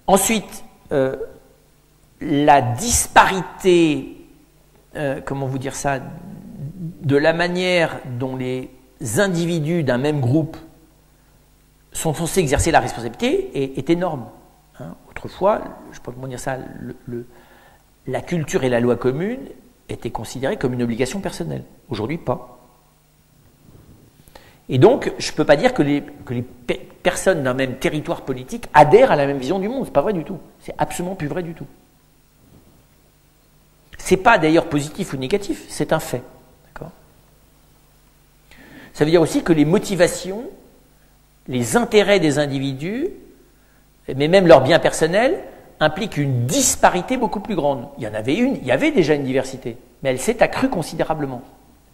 Speaker 1: Ensuite, la disparité, comment vous dire ça, de la manière dont les individus d'un même groupe sont censés exercer la responsabilité est énorme. Hein. Autrefois, je ne sais pas comment dire ça, la culture et la loi commune étaient considérées comme une obligation personnelle. Aujourd'hui, pas. Et donc, je ne peux pas dire que les personnes d'un même territoire politique adhèrent à la même vision du monde. Ce n'est pas vrai du tout. C'est absolument plus vrai du tout. Ce n'est pas d'ailleurs positif ou négatif, c'est un fait. D'accord ? Ça veut dire aussi que les motivations, les intérêts des individus, mais même leurs biens personnels, impliquent une disparité beaucoup plus grande. Il y avait déjà une diversité, mais elle s'est accrue considérablement.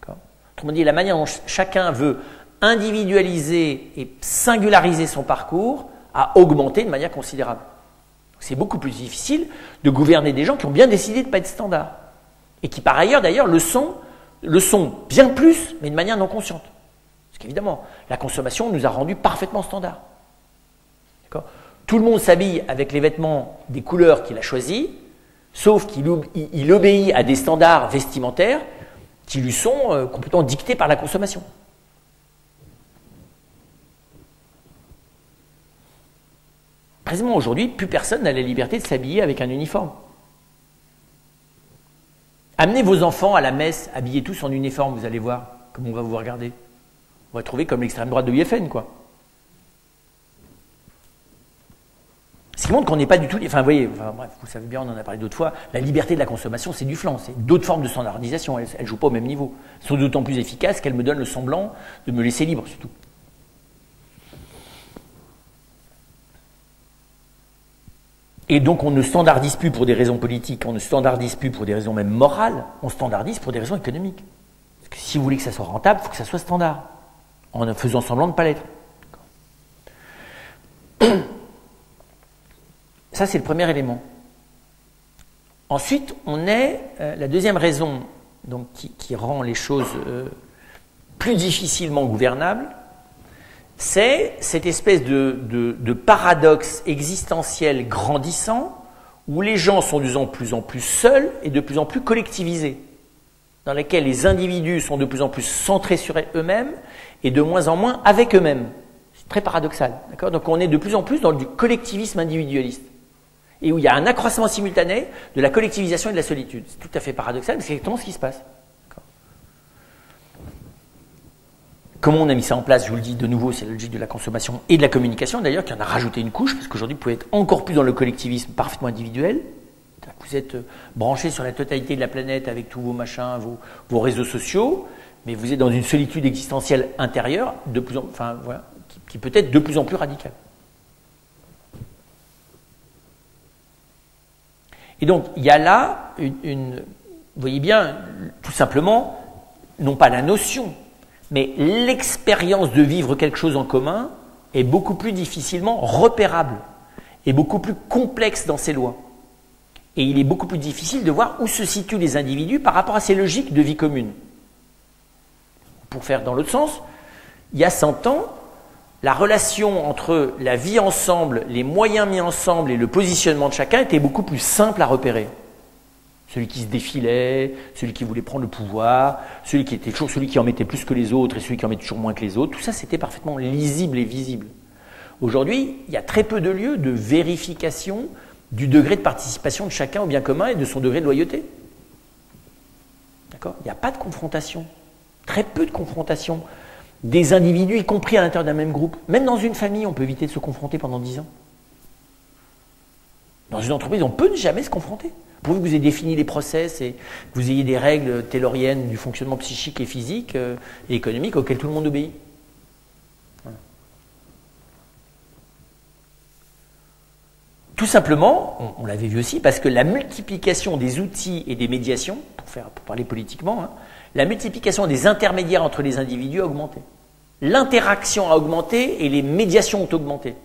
Speaker 1: D'accord ? Autrement dit, la manière dont chacun veut individualiser et singulariser son parcours a augmenté de manière considérable. C'est beaucoup plus difficile de gouverner des gens qui ont bien décidé de ne pas être standards. Et qui par ailleurs d'ailleurs le sont bien plus, mais de manière non consciente. Parce qu'évidemment, la consommation nous a rendus parfaitement standards. D'accord ? Tout le monde s'habille avec les vêtements des couleurs qu'il a choisies, sauf qu'il obéit à des standards vestimentaires qui lui sont complètement dictés par la consommation. Précisément aujourd'hui, plus personne n'a la liberté de s'habiller avec un uniforme. Amenez vos enfants à la messe, habillés tous en uniforme, vous allez voir comment on va vous regarder. On va trouver comme l'extrême droite de l'UFN, quoi. Ce qui montre qu'on n'est pas du tout... Enfin, vous voyez, bref, vous savez bien, on en a parlé d'autres fois, la liberté de la consommation, c'est du flanc, c'est d'autres formes de standardisation, elles ne jouent pas au même niveau. Elles sont d'autant plus efficaces qu'elles me donnent le semblant de me laisser libre, surtout. Et donc on ne standardise plus pour des raisons politiques, on ne standardise plus pour des raisons même morales, on standardise pour des raisons économiques. Parce que si vous voulez que ça soit rentable, il faut que ça soit standard, en faisant semblant de ne pas l'être. Ça, c'est le premier élément. Ensuite, la deuxième raison donc, qui rend les choses plus difficilement gouvernables, c'est cette espèce de paradoxe existentiel grandissant où les gens sont de plus en plus seuls et de plus en plus collectivisés, dans lesquels les individus sont de plus en plus centrés sur eux-mêmes et de moins en moins avec eux-mêmes. C'est très paradoxal. D'accord ? Donc on est de plus en plus dans du collectivisme individualiste et où il y a un accroissement simultané de la collectivisation et de la solitude. C'est tout à fait paradoxal, mais c'est exactement ce qui se passe. Comment on a mis ça en place, je vous le dis de nouveau, c'est la logique de la consommation et de la communication d'ailleurs, qui en a rajouté une couche, parce qu'aujourd'hui vous pouvez être encore plus dans le collectivisme parfaitement individuel. Vous êtes branché sur la totalité de la planète avec tous vos machins, vos réseaux sociaux, mais vous êtes dans une solitude existentielle intérieure qui peut être de plus en plus radicale. Et donc il y a là vous voyez bien, tout simplement, non pas la notion, mais l'expérience de vivre quelque chose en commun est beaucoup plus difficilement repérable et beaucoup plus complexe dans ses lois. Et il est beaucoup plus difficile de voir où se situent les individus par rapport à ces logiques de vie commune. Pour faire dans l'autre sens, il y a 100 ans, la relation entre la vie ensemble, les moyens mis ensemble et le positionnement de chacun était beaucoup plus simple à repérer. Celui qui se défilait, celui qui voulait prendre le pouvoir, celui qui était toujours celui qui en mettait plus que les autres et celui qui en mettait toujours moins que les autres, tout ça c'était parfaitement lisible et visible. Aujourd'hui, il y a très peu de lieux de vérification du degré de participation de chacun au bien commun et de son degré de loyauté. D'accord ? Il n'y a pas de confrontation, très peu de confrontation des individus, y compris à l'intérieur d'un même groupe. Même dans une famille, on peut éviter de se confronter pendant 10 ans. Dans une entreprise, on peut ne jamais se confronter. Pourvu que vous ayez défini les process et que vous ayez des règles tayloriennes du fonctionnement psychique et physique et économique auxquelles tout le monde obéit. Voilà. Tout simplement, on l'avait vu aussi, parce que la multiplication des outils et des médiations, pour parler politiquement, la multiplication des intermédiaires entre les individus a augmenté. L'interaction a augmenté et les médiations ont augmenté.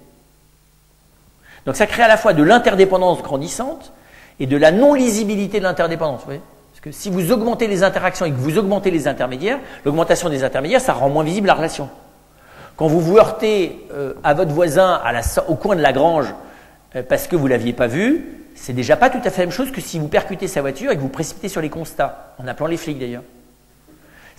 Speaker 1: Donc ça crée à la fois de l'interdépendance grandissante et de la non-lisibilité de l'interdépendance. Vous voyez ? Parce que si vous augmentez les interactions et que vous augmentez les intermédiaires, l'augmentation des intermédiaires, ça rend moins visible la relation. Quand vous vous heurtez à votre voisin au coin de la grange parce que vous ne l'aviez pas vu, c'est déjà pas tout à fait la même chose que si vous percutez sa voiture et que vous précipitez sur les constats, en appelant les flics d'ailleurs.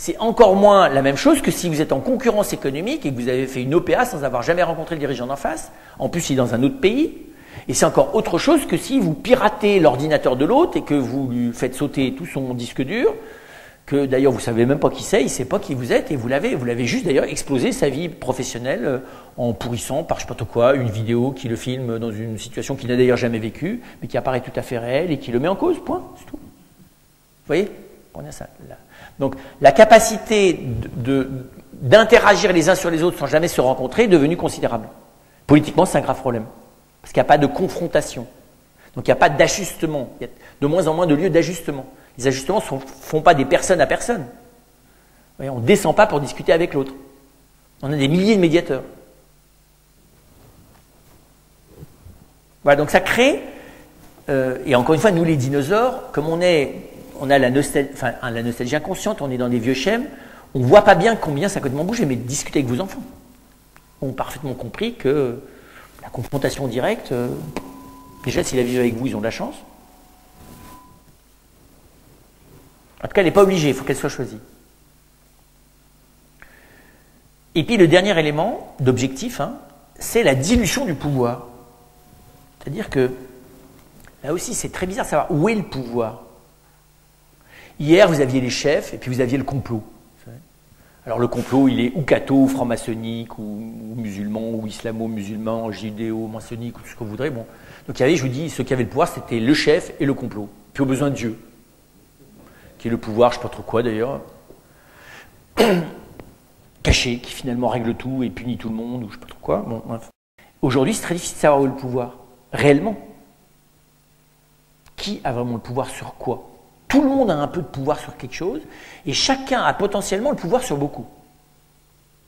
Speaker 1: C'est encore moins la même chose que si vous êtes en concurrence économique et que vous avez fait une OPA sans avoir jamais rencontré le dirigeant d'en face, en plus il est dans un autre pays, Et c'est encore autre chose que si vous piratez l'ordinateur de l'autre et que vous lui faites sauter tout son disque dur, que d'ailleurs vous savez même pas qui c'est, il sait pas qui vous êtes, et vous l'avez juste d'ailleurs explosé sa vie professionnelle en pourrissant par je sais pas trop quoi, une vidéo qui le filme dans une situation qu'il n'a d'ailleurs jamais vécue, mais qui apparaît tout à fait réelle et qui le met en cause, point, c'est tout. Vous voyez? Prenez ça là. Donc la capacité d'interagir les uns sur les autres sans jamais se rencontrer est devenue considérable. Politiquement, c'est un grave problème, parce qu'il n'y a pas de confrontation. Donc il n'y a pas d'ajustement, il y a de moins en moins de lieux d'ajustement. Les ajustements ne font pas des personnes à personne. Voyez, on ne descend pas pour discuter avec l'autre. On a des milliers de médiateurs. Voilà, donc ça crée, et encore une fois, nous les dinosaures, comme on a la nostalgie inconsciente, on est dans des vieux schèmes, on ne voit pas bien combien ça a complètement bougé, mais discutez avec vos enfants. Ont parfaitement compris que la confrontation directe, déjà s'ils la vivent avec vous, ils ont de la chance. En tout cas, elle n'est pas obligée, il faut qu'elle soit choisie. Et puis le dernier élément d'objectif, c'est la dilution du pouvoir. C'est-à-dire que, là aussi, c'est très bizarre de savoir où est le pouvoir. Hier, vous aviez les chefs, et puis vous aviez le complot. Alors le complot, il est ou catho, ou franc-maçonnique, ou musulman, ou islamo-musulman, judéo-maçonnique, ou tout ce que vous voudrez. Bon. Donc il y avait, je vous dis, ceux qui avaient le pouvoir, c'était le chef et le complot. Puis au besoin de Dieu, qui est le pouvoir, je ne sais pas trop quoi d'ailleurs, caché, qui finalement règle tout et punit tout le monde, ou je ne sais pas trop quoi. Bon, bref. Aujourd'hui, c'est très difficile de savoir où est le pouvoir, réellement. Qui a vraiment le pouvoir sur quoi? Tout le monde a un peu de pouvoir sur quelque chose, et chacun a potentiellement le pouvoir sur beaucoup.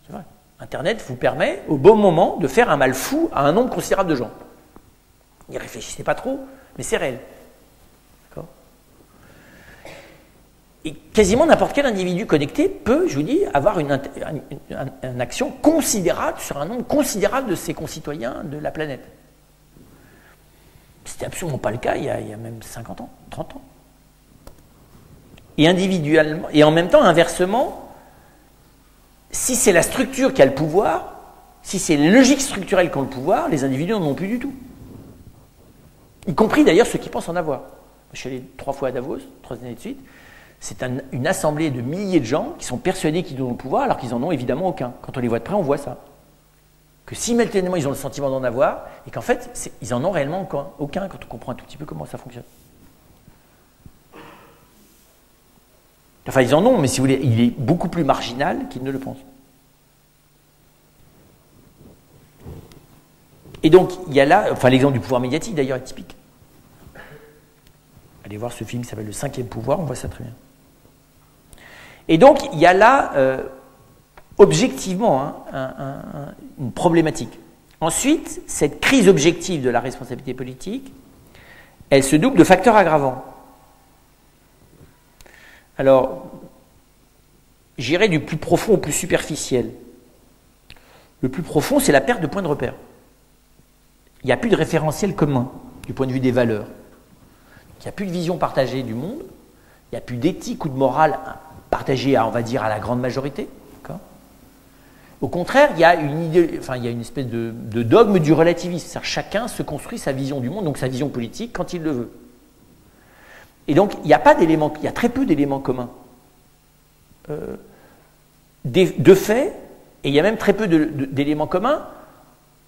Speaker 1: C'est vrai. Internet vous permet, au bon moment, de faire un mal fou à un nombre considérable de gens. N'y réfléchissez pas trop, mais c'est réel. D'accord? Et quasiment n'importe quel individu connecté peut, je vous dis, avoir une action considérable sur un nombre considérable de ses concitoyens de la planète. C'était absolument pas le cas il y a même 50 ans, 30 ans. Et individuellement, et en même temps, inversement, si c'est la structure qui a le pouvoir, si c'est les logiques structurelles qui ont le pouvoir, les individus n'en ont plus du tout. Y compris d'ailleurs ceux qui pensent en avoir. Je suis allé 3 fois à Davos, 3 années de suite. C'est une assemblée de milliers de gens qui sont persuadés qu'ils ont le pouvoir alors qu'ils n'en ont évidemment aucun. Quand on les voit de près, on voit ça. Que simultanément, ils ont le sentiment d'en avoir et qu'en fait, ils en ont réellement aucun quand on comprend un tout petit peu comment ça fonctionne. Enfin, ils en ont, mais si vous voulez, il est beaucoup plus marginal qu'ils ne le pensent. Et donc, il y a là, enfin l'exemple du pouvoir médiatique d'ailleurs est typique. Allez voir ce film qui s'appelle Le 5e pouvoir, on voit ça très bien. Et donc, il y a là, objectivement, une problématique. Ensuite, cette crise objective de la responsabilité politique, elle se double de facteurs aggravants. Alors, j'irai du plus profond au plus superficiel. Le plus profond, c'est la perte de points de repère. Il n'y a plus de référentiel commun du point de vue des valeurs. Il n'y a plus de vision partagée du monde, il n'y a plus d'éthique ou de morale partagée, on va dire, à la grande majorité. Au contraire, il y a une espèce de dogme du relativisme. C'est-à-dire chacun se construit sa vision du monde, donc sa vision politique, quand il le veut. Et donc, il n'y a pas d'éléments, il y a très peu d'éléments communs. De fait, et il y a même très peu d'éléments communs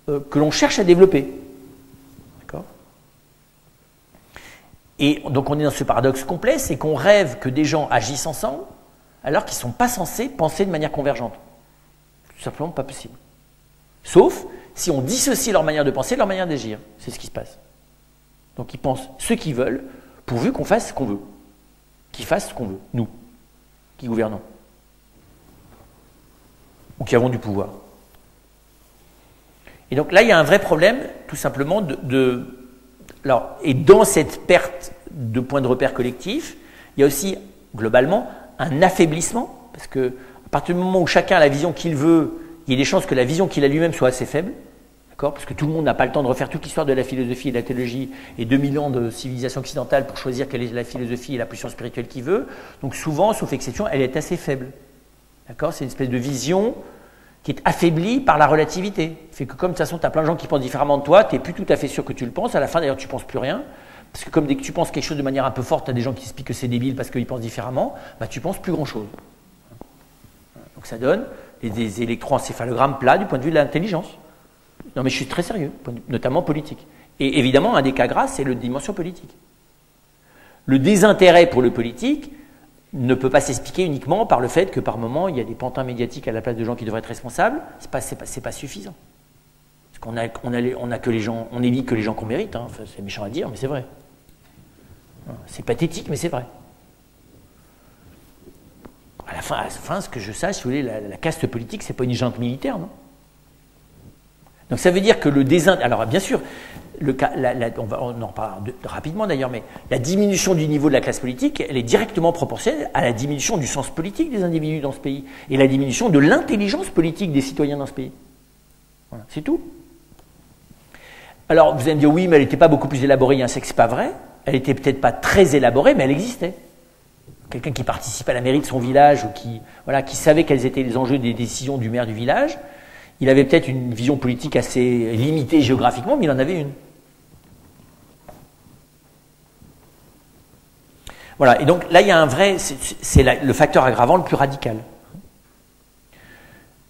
Speaker 1: que l'on cherche à développer. D'accord ? Et donc, on est dans ce paradoxe complet, c'est qu'on rêve que des gens agissent ensemble, alors qu'ils ne sont pas censés penser de manière convergente. Tout simplement pas possible. Sauf si on dissocie leur manière de penser de leur manière d'agir. C'est ce qui se passe. Donc, ils pensent ce qu'ils veulent, pourvu qu'on fasse ce qu'on veut. Qu'ils fassent ce qu'on veut, nous, qui gouvernons. Ou qui avons du pouvoir. Et donc là, il y a un vrai problème, tout simplement, alors, et dans cette perte de points de repère collectifs, il y a aussi, globalement, un affaiblissement, parce que à partir du moment où chacun a la vision qu'il veut, il y a des chances que la vision qu'il a lui-même soit assez faible. Parce que tout le monde n'a pas le temps de refaire toute l'histoire de la philosophie et de la théologie et 2000 ans de civilisation occidentale pour choisir quelle est la philosophie et la pulsion spirituelle qu'il veut. Donc souvent, sauf exception, elle est assez faible. C'est une espèce de vision qui est affaibli par la relativité. Fait que comme de toute façon, tu as plein de gens qui pensent différemment de toi, tu n'es plus tout à fait sûr que tu le penses. À la fin, d'ailleurs, tu ne penses plus rien. Parce que comme dès que tu penses quelque chose de manière un peu forte, tu as des gens qui expliquent que c'est débile parce qu'ils pensent différemment, bah, tu ne penses plus grand-chose. Donc ça donne des électroencéphalogrammes plats du point de vue de l'intelligence. Non mais je suis très sérieux, notamment politique. Et évidemment, un des cas gras, c'est la dimension politique. Le désintérêt pour le politique ne peut pas s'expliquer uniquement par le fait que par moment, il y a des pantins médiatiques à la place de gens qui devraient être responsables. C'est pas suffisant. Parce qu'on a que les gens, on élit que les gens qu'on mérite. Hein. Enfin, c'est méchant à dire, mais c'est vrai. C'est pathétique, mais c'est vrai. À la fin, ce que je sache, si vous voulez, la caste politique, c'est pas une junte militaire, non? Donc ça veut dire que le désintérêt. Alors bien sûr, on en reparlera rapidement d'ailleurs, mais la diminution du niveau de la classe politique, elle est directement proportionnelle à la diminution du sens politique des individus dans ce pays et la diminution de l'intelligence politique des citoyens dans ce pays. Voilà, c'est tout. Alors vous allez me dire oui, mais elle n'était pas beaucoup plus élaborée, il y a un sexe, c'est pas vrai. Elle n'était peut-être pas très élaborée, mais elle existait. Quelqu'un qui participe à la mairie de son village ou qui savait quels étaient les enjeux des décisions du maire du village, il avait peut-être une vision politique assez limitée géographiquement, mais il en avait une. Voilà, et donc là, il y a un vrai... C'est le facteur aggravant le plus radical.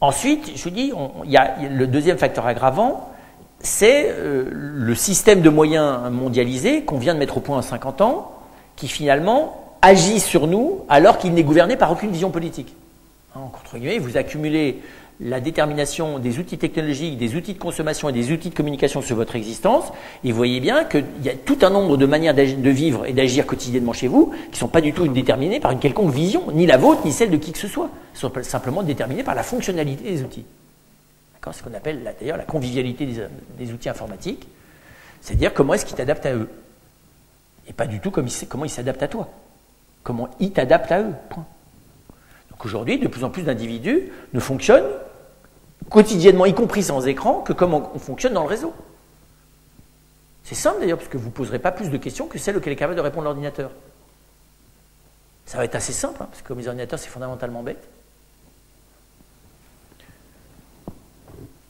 Speaker 1: Ensuite, je vous dis, il y a le deuxième facteur aggravant, c'est le système de moyens mondialisés qu'on vient de mettre au point en 50 ans, qui finalement agit sur nous alors qu'il n'est gouverné par aucune vision politique. Entre guillemets, vous accumulez la détermination des outils technologiques, des outils de consommation et des outils de communication sur votre existence, et vous voyez bien qu'il y a tout un nombre de manières de vivre et d'agir quotidiennement chez vous qui ne sont pas du tout déterminées par une quelconque vision, ni la vôtre, ni celle de qui que ce soit. Elles sont simplement déterminées par la fonctionnalité des outils. C'est ce qu'on appelle d'ailleurs la convivialité des outils informatiques, c'est-à-dire comment est-ce qu'ils t'adaptent à eux, et pas du tout comment ils s'adaptent à toi, comment ils t'adaptent à eux. Point. Donc aujourd'hui, de plus en plus d'individus ne fonctionnent quotidiennement, y compris sans écran, que comme on fonctionne dans le réseau. C'est simple d'ailleurs, parce que vous ne poserez pas plus de questions que celles auxquelles est capable de répondre l'ordinateur. Ça va être assez simple, hein, parce que comme les ordinateurs, c'est fondamentalement bête.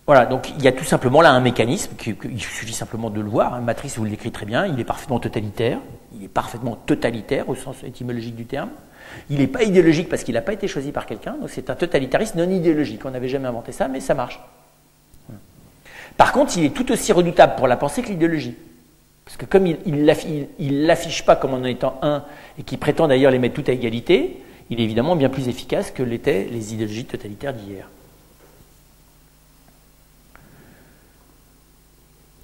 Speaker 1: Voilà, donc il y a tout simplement là un mécanisme, il suffit simplement de le voir, hein, Matrice vous le décrit très bien, il est parfaitement totalitaire au sens étymologique du terme. Il n'est pas idéologique parce qu'il n'a pas été choisi par quelqu'un, donc c'est un totalitarisme non idéologique, on n'avait jamais inventé ça, mais ça marche. Par contre, il est tout aussi redoutable pour la pensée que l'idéologie. Parce que comme il ne l'affiche pas comme en étant un, et qui prétend d'ailleurs les mettre toutes à égalité, il est évidemment bien plus efficace que l'étaient les idéologies totalitaires d'hier.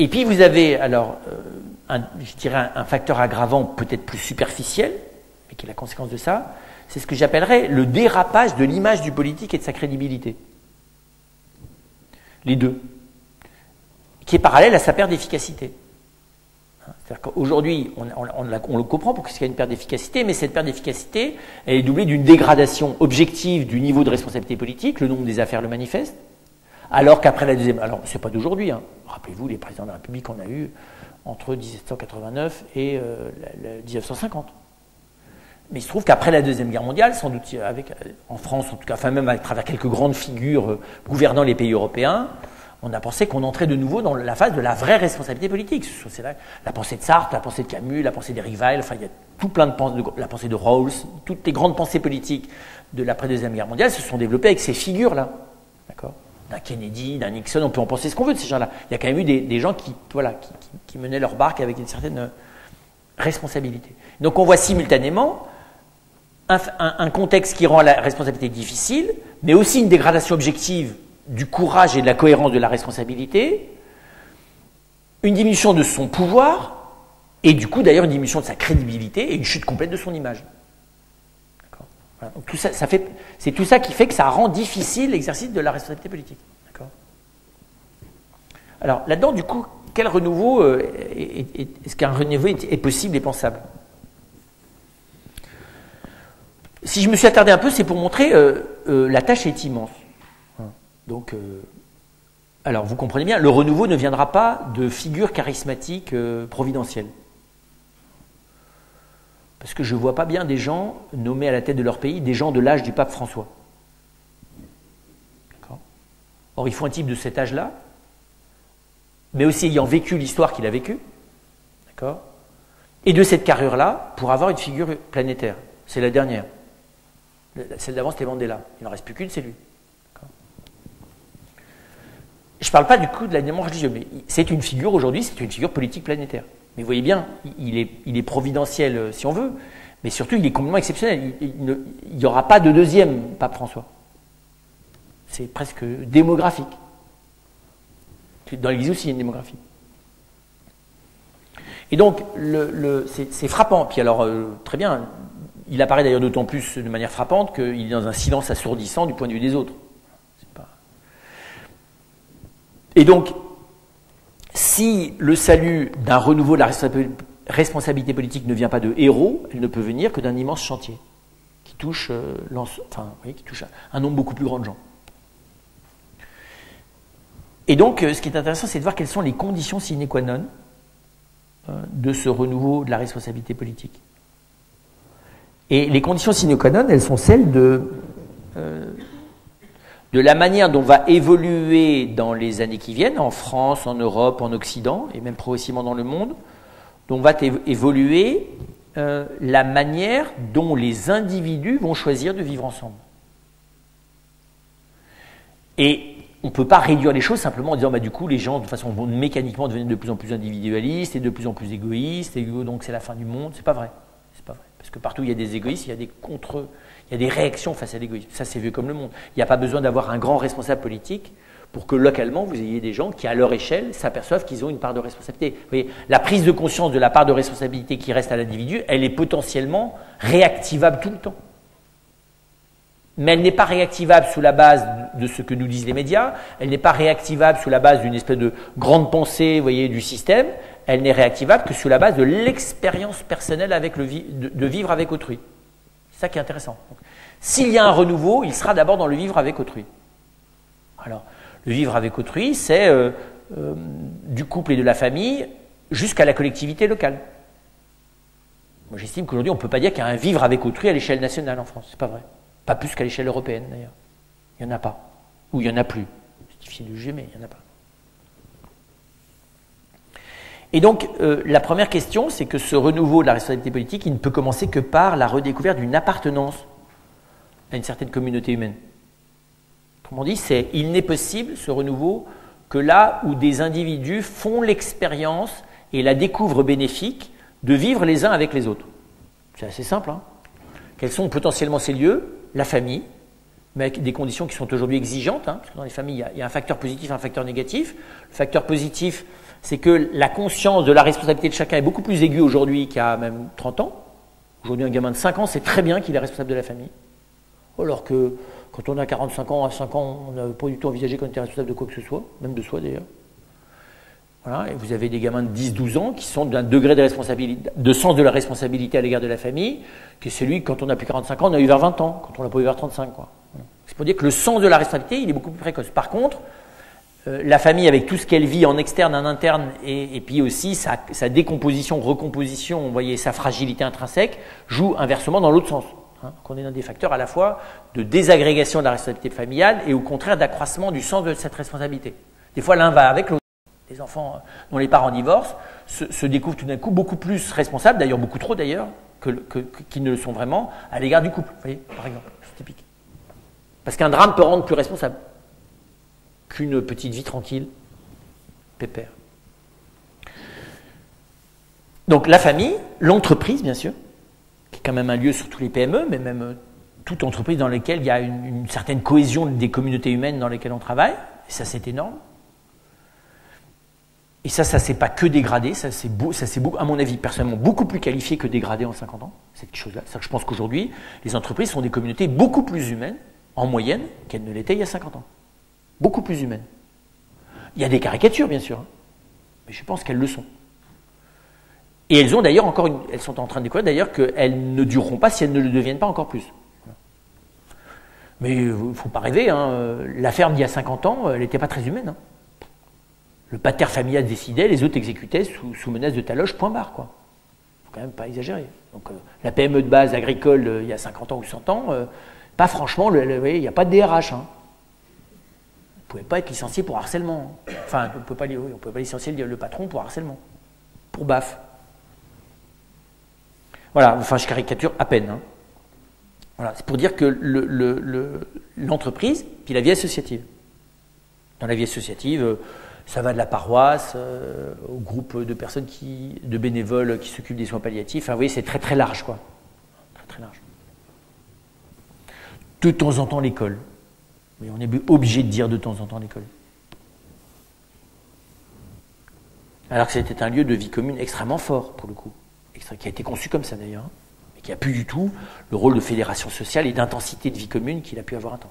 Speaker 1: Et puis vous avez alors, je dirais un facteur aggravant peut-être plus superficiel, mais qui est la conséquence de ça, c'est ce que j'appellerais le dérapage de l'image du politique et de sa crédibilité. Les deux. Qui est parallèle à sa perte d'efficacité. C'est-à-dire qu'aujourd'hui, on le comprend pour qu'il y ait une perte d'efficacité, mais cette perte d'efficacité, elle est doublée d'une dégradation objective du niveau de responsabilité politique, le nombre des affaires le manifeste, alors qu'après la deuxième... Alors, c'est pas d'aujourd'hui, hein. Rappelez-vous les présidents de la République qu'on a eus entre 1789 et 1950. Mais il se trouve qu'après la Deuxième Guerre mondiale, sans doute en France en tout cas, enfin même à travers quelques grandes figures gouvernant les pays européens, on a pensé qu'on entrait de nouveau dans la phase de la vraie responsabilité politique. C'est la pensée de Sartre, la pensée de Camus, la pensée d'Éric Weil, enfin il y a tout plein de pensées, la pensée de Rawls, toutes les grandes pensées politiques de l'après-Deuxième Guerre mondiale se sont développées avec ces figures-là. D'accord ? D'un Kennedy, d'un Nixon, on peut en penser ce qu'on veut de ces gens-là. Il y a quand même eu des gens qui menaient leur barque avec une certaine responsabilité. Donc on voit simultanément un contexte qui rend la responsabilité difficile, mais aussi une dégradation objective du courage et de la cohérence de la responsabilité, une diminution de son pouvoir, et du coup d'ailleurs une diminution de sa crédibilité et une chute complète de son image. Voilà. Donc tout ça, c'est tout ça qui fait que ça rend difficile l'exercice de la responsabilité politique. D'accord ? Alors là-dedans, du coup, quel renouveau est-ce qu'un renouveau est possible et pensable ? Si je me suis attardé un peu, c'est pour montrer la tâche est immense. Donc, alors vous comprenez bien, le renouveau ne viendra pas de figures charismatiques providentielles. Parce que je ne vois pas bien des gens nommés à la tête de leur pays, des gens de l'âge du pape François. D'accord ? Or, il faut un type de cet âge-là, mais aussi ayant vécu l'histoire qu'il a vécue, d'accord, et de cette carrure-là, pour avoir une figure planétaire. C'est la dernière. Celle d'avant, c'était Mandela. Il n'en reste plus qu'une, c'est lui. Je ne parle pas du coup de l'alignement religieux, mais c'est une figure aujourd'hui, c'est une figure politique planétaire. Mais vous voyez bien, il est providentiel si on veut, mais surtout il est complètement exceptionnel. Il n'y aura pas de deuxième pape François. C'est presque démographique. Dans l'Église aussi, il y a une démographie. Et donc, c'est frappant. Puis alors, très bien, il apparaît d'ailleurs d'autant plus de manière frappante qu'il est dans un silence assourdissant du point de vue des autres. Et donc, si le salut d'un renouveau de la responsabilité politique ne vient pas de héros, elle ne peut venir que d'un immense chantier qui touche, qui touche un nombre beaucoup plus grand de gens. Et donc, ce qui est intéressant, c'est de voir quelles sont les conditions sine qua non de ce renouveau de la responsabilité politique. Et les conditions sine qua non, elles sont celles de la manière dont va évoluer dans les années qui viennent, en France, en Europe, en Occident, et même progressivement dans le monde, dont va évoluer la manière dont les individus vont choisir de vivre ensemble. Et on ne peut pas réduire les choses simplement en disant du coup les gens de façon vont mécaniquement devenir de plus en plus individualistes et de plus en plus égoïstes, et donc c'est la fin du monde. C'est pas vrai. C'est pas vrai. Parce que partout où il y a des égoïstes, il y a des réactions face à l'égoïsme. Ça, c'est vieux comme le monde. Il n'y a pas besoin d'avoir un grand responsable politique pour que localement, vous ayez des gens qui, à leur échelle, s'aperçoivent qu'ils ont une part de responsabilité. Vous voyez, la prise de conscience de la part de responsabilité qui reste à l'individu, elle est potentiellement réactivable tout le temps. Mais elle n'est pas réactivable sous la base de ce que nous disent les médias, elle n'est pas réactivable sous la base d'une espèce de grande pensée, vous voyez, du système, elle n'est réactivable que sous la base de l'expérience personnelle avec de vivre avec autrui. C'est ça qui est intéressant. S'il y a un renouveau, il sera d'abord dans le vivre avec autrui. Alors, le vivre avec autrui, c'est du couple et de la famille jusqu'à la collectivité locale. Moi, j'estime qu'aujourd'hui, on ne peut pas dire qu'il y a un vivre avec autrui à l'échelle nationale en France. C'est pas vrai. Pas plus qu'à l'échelle européenne, d'ailleurs. Il n'y en a pas. Ou il n'y en a plus. C'est difficile de juger, mais il n'y en a pas. Et donc, la première question, c'est que ce renouveau de la responsabilité politique, il ne peut commencer que par la redécouverte d'une appartenance à une certaine communauté humaine. Autrement dit, il n'est possible, ce renouveau, que là où des individus font l'expérience et la découvrent bénéfique de vivre les uns avec les autres. C'est assez simple, hein. Quels sont potentiellement ces lieux? La famille, mais avec des conditions qui sont aujourd'hui exigeantes, hein, parce que dans les familles, il y a un facteur positif et un facteur négatif. Le facteur positif, c'est que la conscience de la responsabilité de chacun est beaucoup plus aiguë aujourd'hui qu'il y a même 30 ans. Aujourd'hui, un gamin de 5 ans sait très bien qu'il est responsable de la famille. Alors que quand on a 45 ans, à 5 ans, on n'a pas du tout envisagé qu'on était responsable de quoi que ce soit, même de soi d'ailleurs. Voilà, et vous avez des gamins de 10-12 ans qui sont d'un degré de responsabilité, de sens de la responsabilité à l'égard de la famille, qui est celui que quand on a plus 45 ans, on a eu vers 20 ans, quand on l'a pas eu vers 35. Quoi. C'est pour dire que le sens de la responsabilité, il est beaucoup plus précoce. Par contre, la famille, avec tout ce qu'elle vit en externe, en interne, et puis aussi sa décomposition, recomposition, vous voyez, sa fragilité intrinsèque, joue inversement dans l'autre sens. Hein, qu'on est dans des facteurs à la fois de désagrégation de la responsabilité familiale et au contraire d'accroissement du sens de cette responsabilité. Des fois, l'un va avec l'autre. Les enfants dont les parents divorcent se découvrent tout d'un coup beaucoup plus responsables, d'ailleurs beaucoup trop d'ailleurs, qu'ils ne le sont vraiment à l'égard du couple. Vous voyez, par exemple, c'est typique. Parce qu'un drame peut rendre plus responsable qu'une petite vie tranquille, pépère. Donc la famille, l'entreprise bien sûr, qui est quand même un lieu sur tous les PME, mais même toute entreprise dans laquelle il y a une certaine cohésion des communautés humaines dans lesquelles on travaille, et ça c'est énorme. Et ça s'est pas que dégradé, ça s'est, à mon avis, personnellement, beaucoup plus qualifié que dégradé en 50 ans, cette chose-là. C'est-à-dire que je pense qu'aujourd'hui, les entreprises sont des communautés beaucoup plus humaines, en moyenne, qu'elles ne l'étaient il y a 50 ans. Beaucoup plus humaines. Il y a des caricatures, bien sûr, hein, mais je pense qu'elles le sont. Et elles ont d'ailleurs elles sont en train de découvrir d'ailleurs qu'elles ne dureront pas si elles ne le deviennent pas encore plus. Mais il ne faut pas rêver, hein, la ferme d'il y a 50 ans, elle n'était pas très humaine. Hein. Le pater familial décidait, les autres exécutaient sous menace de taloche, point barre, quoi. Faut quand même pas exagérer. Donc la PME de base agricole il y a 50 ans ou 100 ans, pas franchement, il n'y a pas de DRH. Hein. pouvez pas être licencié pour harcèlement. Enfin, on ne pouvait pas licencier le patron pour harcèlement, pour baffe. Voilà, enfin je caricature à peine. Hein. Voilà, c'est pour dire que l'entreprise, puis la vie associative. Dans la vie associative, ça va de la paroisse au groupe de personnes de bénévoles qui s'occupent des soins palliatifs. Enfin, vous voyez, c'est très très large, quoi. Très très large. De temps en temps l'école. Mais on est obligé de dire de temps en temps l'école. Alors que c'était un lieu de vie commune extrêmement fort, pour le coup. Qui a été conçu comme ça d'ailleurs. Et qui n'a plus du tout le rôle de fédération sociale et d'intensité de vie commune qu'il a pu avoir un temps.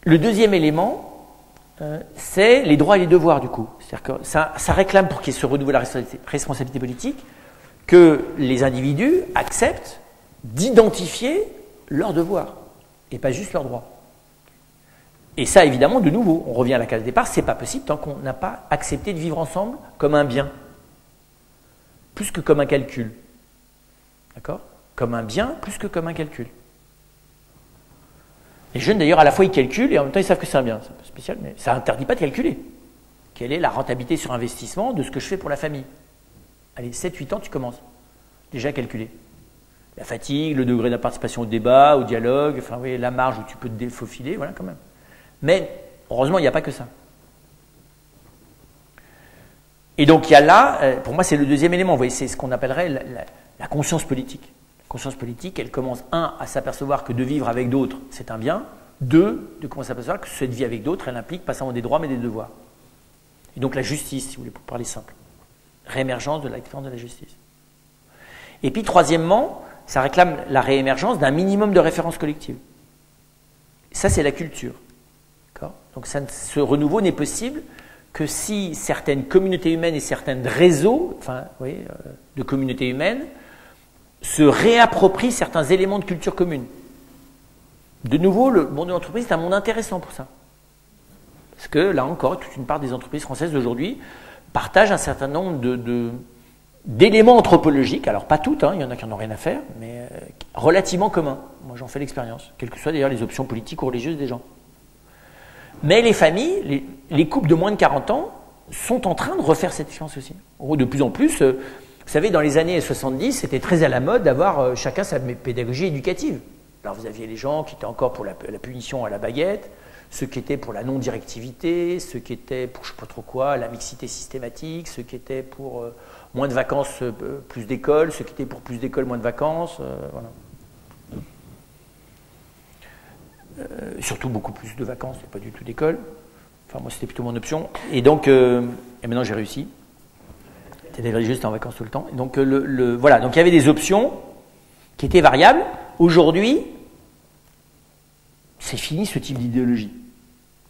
Speaker 1: Le deuxième élément, c'est les droits et les devoirs du coup. C'est-à-dire que ça réclame pour qu'il se renouvelle la responsabilité politique que les individus acceptent d'identifier leurs devoirs et pas juste leurs droits. Et ça, évidemment, de nouveau, on revient à la case de départ, c'est pas possible tant qu'on n'a pas accepté de vivre ensemble comme un bien, plus que comme un calcul. D'accord ? Comme un bien, plus que comme un calcul. Les jeunes, d'ailleurs, à la fois, ils calculent et en même temps, ils savent que c'est un bien. C'est un peu spécial, mais ça n'interdit pas de calculer. Quelle est la rentabilité sur investissement de ce que je fais pour la famille ? Allez, 7-8 ans, tu commences déjà à calculer. La fatigue, le degré de participation au débat, au dialogue, enfin, oui, la marge où tu peux te faufiler, voilà, quand même. Mais, heureusement, il n'y a pas que ça. Et donc, il y a là, pour moi, c'est le deuxième élément. Vous voyez, c'est ce qu'on appellerait la conscience politique. La conscience politique, elle commence, à s'apercevoir que de vivre avec d'autres, c'est un bien. 2, de commencer à s'apercevoir que cette vie avec d'autres, elle implique pas seulement des droits, mais des devoirs. Et donc, la justice, si vous voulez, pour parler simple. Réémergence de la défense de la justice. Et puis, troisièmement, ça réclame la réémergence d'un minimum de références collectives. Ça, c'est la culture. D'accord ? Donc, ce renouveau n'est possible que si certaines communautés humaines et certains réseaux, de communautés humaines, se réapproprient certains éléments de culture commune. De nouveau, le monde de l'entreprise est un monde intéressant pour ça. Parce que, là encore, toute une part des entreprises françaises d'aujourd'hui partagent un certain nombre d'éléments anthropologiques, alors pas toutes, il y en a qui n'en ont rien à faire, mais relativement communs. Moi, j'en fais l'expérience, quelles que soient d'ailleurs les options politiques ou religieuses des gens. Mais les familles, les couples de moins de 40 ans, sont en train de refaire cette expérience aussi. De plus en plus, vous savez, dans les années 70, c'était très à la mode d'avoir chacun sa pédagogie éducative. Alors vous aviez les gens qui étaient encore pour la punition à la baguette, ceux qui étaient pour la non-directivité, ceux qui étaient pour je ne sais pas trop quoi, la mixité systématique, ceux qui étaient pour moins de vacances, plus d'écoles, ceux qui étaient pour plus d'écoles, moins de vacances, voilà. Surtout beaucoup plus de vacances, et pas du tout d'école. Enfin, moi, c'était plutôt mon option. Et donc, et maintenant, j'ai réussi. C'était religieux, j'étais en vacances tout le temps. Et donc, voilà. Donc, il y avait des options qui étaient variables. Aujourd'hui, c'est fini ce type d'idéologie.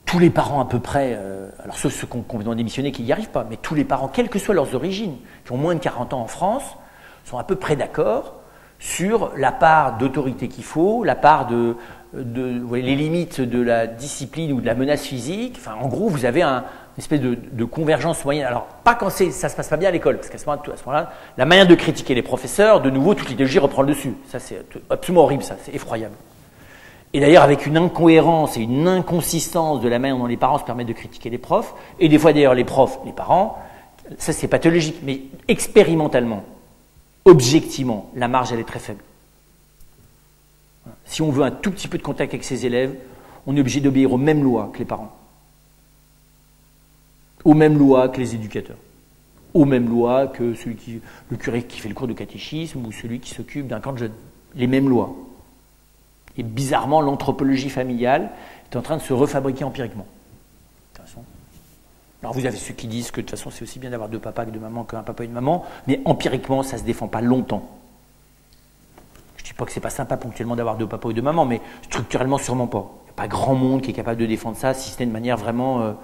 Speaker 1: Tous les parents, à peu près, alors sauf ceux qui ont complètement démissionné, qui n'y arrivent pas, mais tous les parents, quelles que soient leurs origines, qui ont moins de 40 ans en France, sont à peu près d'accord sur la part d'autorité qu'il faut, la part les limites de la discipline ou de la menace physique. Enfin, en gros, vous avez une espèce de convergence moyenne. Alors, pas quand ça se passe pas bien à l'école, parce qu'à ce moment-là, la manière de critiquer les professeurs, de nouveau, toute l'idéologie reprend le dessus. Ça, c'est absolument horrible, ça, c'est effroyable. Et d'ailleurs, avec une incohérence et une inconsistance de la manière dont les parents se permettent de critiquer les profs, et des fois d'ailleurs les profs, les parents, ça c'est pathologique, mais expérimentalement, objectivement, la marge elle est très faible. Si on veut un tout petit peu de contact avec ses élèves, on est obligé d'obéir aux mêmes lois que les parents, aux mêmes lois que les éducateurs, aux mêmes lois que le curé qui fait le cours de catéchisme ou celui qui s'occupe d'un camp de jeunes. Les mêmes lois. Et bizarrement, l'anthropologie familiale est en train de se refabriquer empiriquement. De toute façon. Alors vous avez ceux qui disent que de toute façon c'est aussi bien d'avoir deux papas que deux mamans qu'un papa et une maman, mais empiriquement ça ne se défend pas longtemps. Je ne dis pas que c'est pas sympa ponctuellement d'avoir deux papas ou deux mamans, mais structurellement sûrement pas. Il n'y a pas grand monde qui est capable de défendre ça, si ce n'est de manière vraiment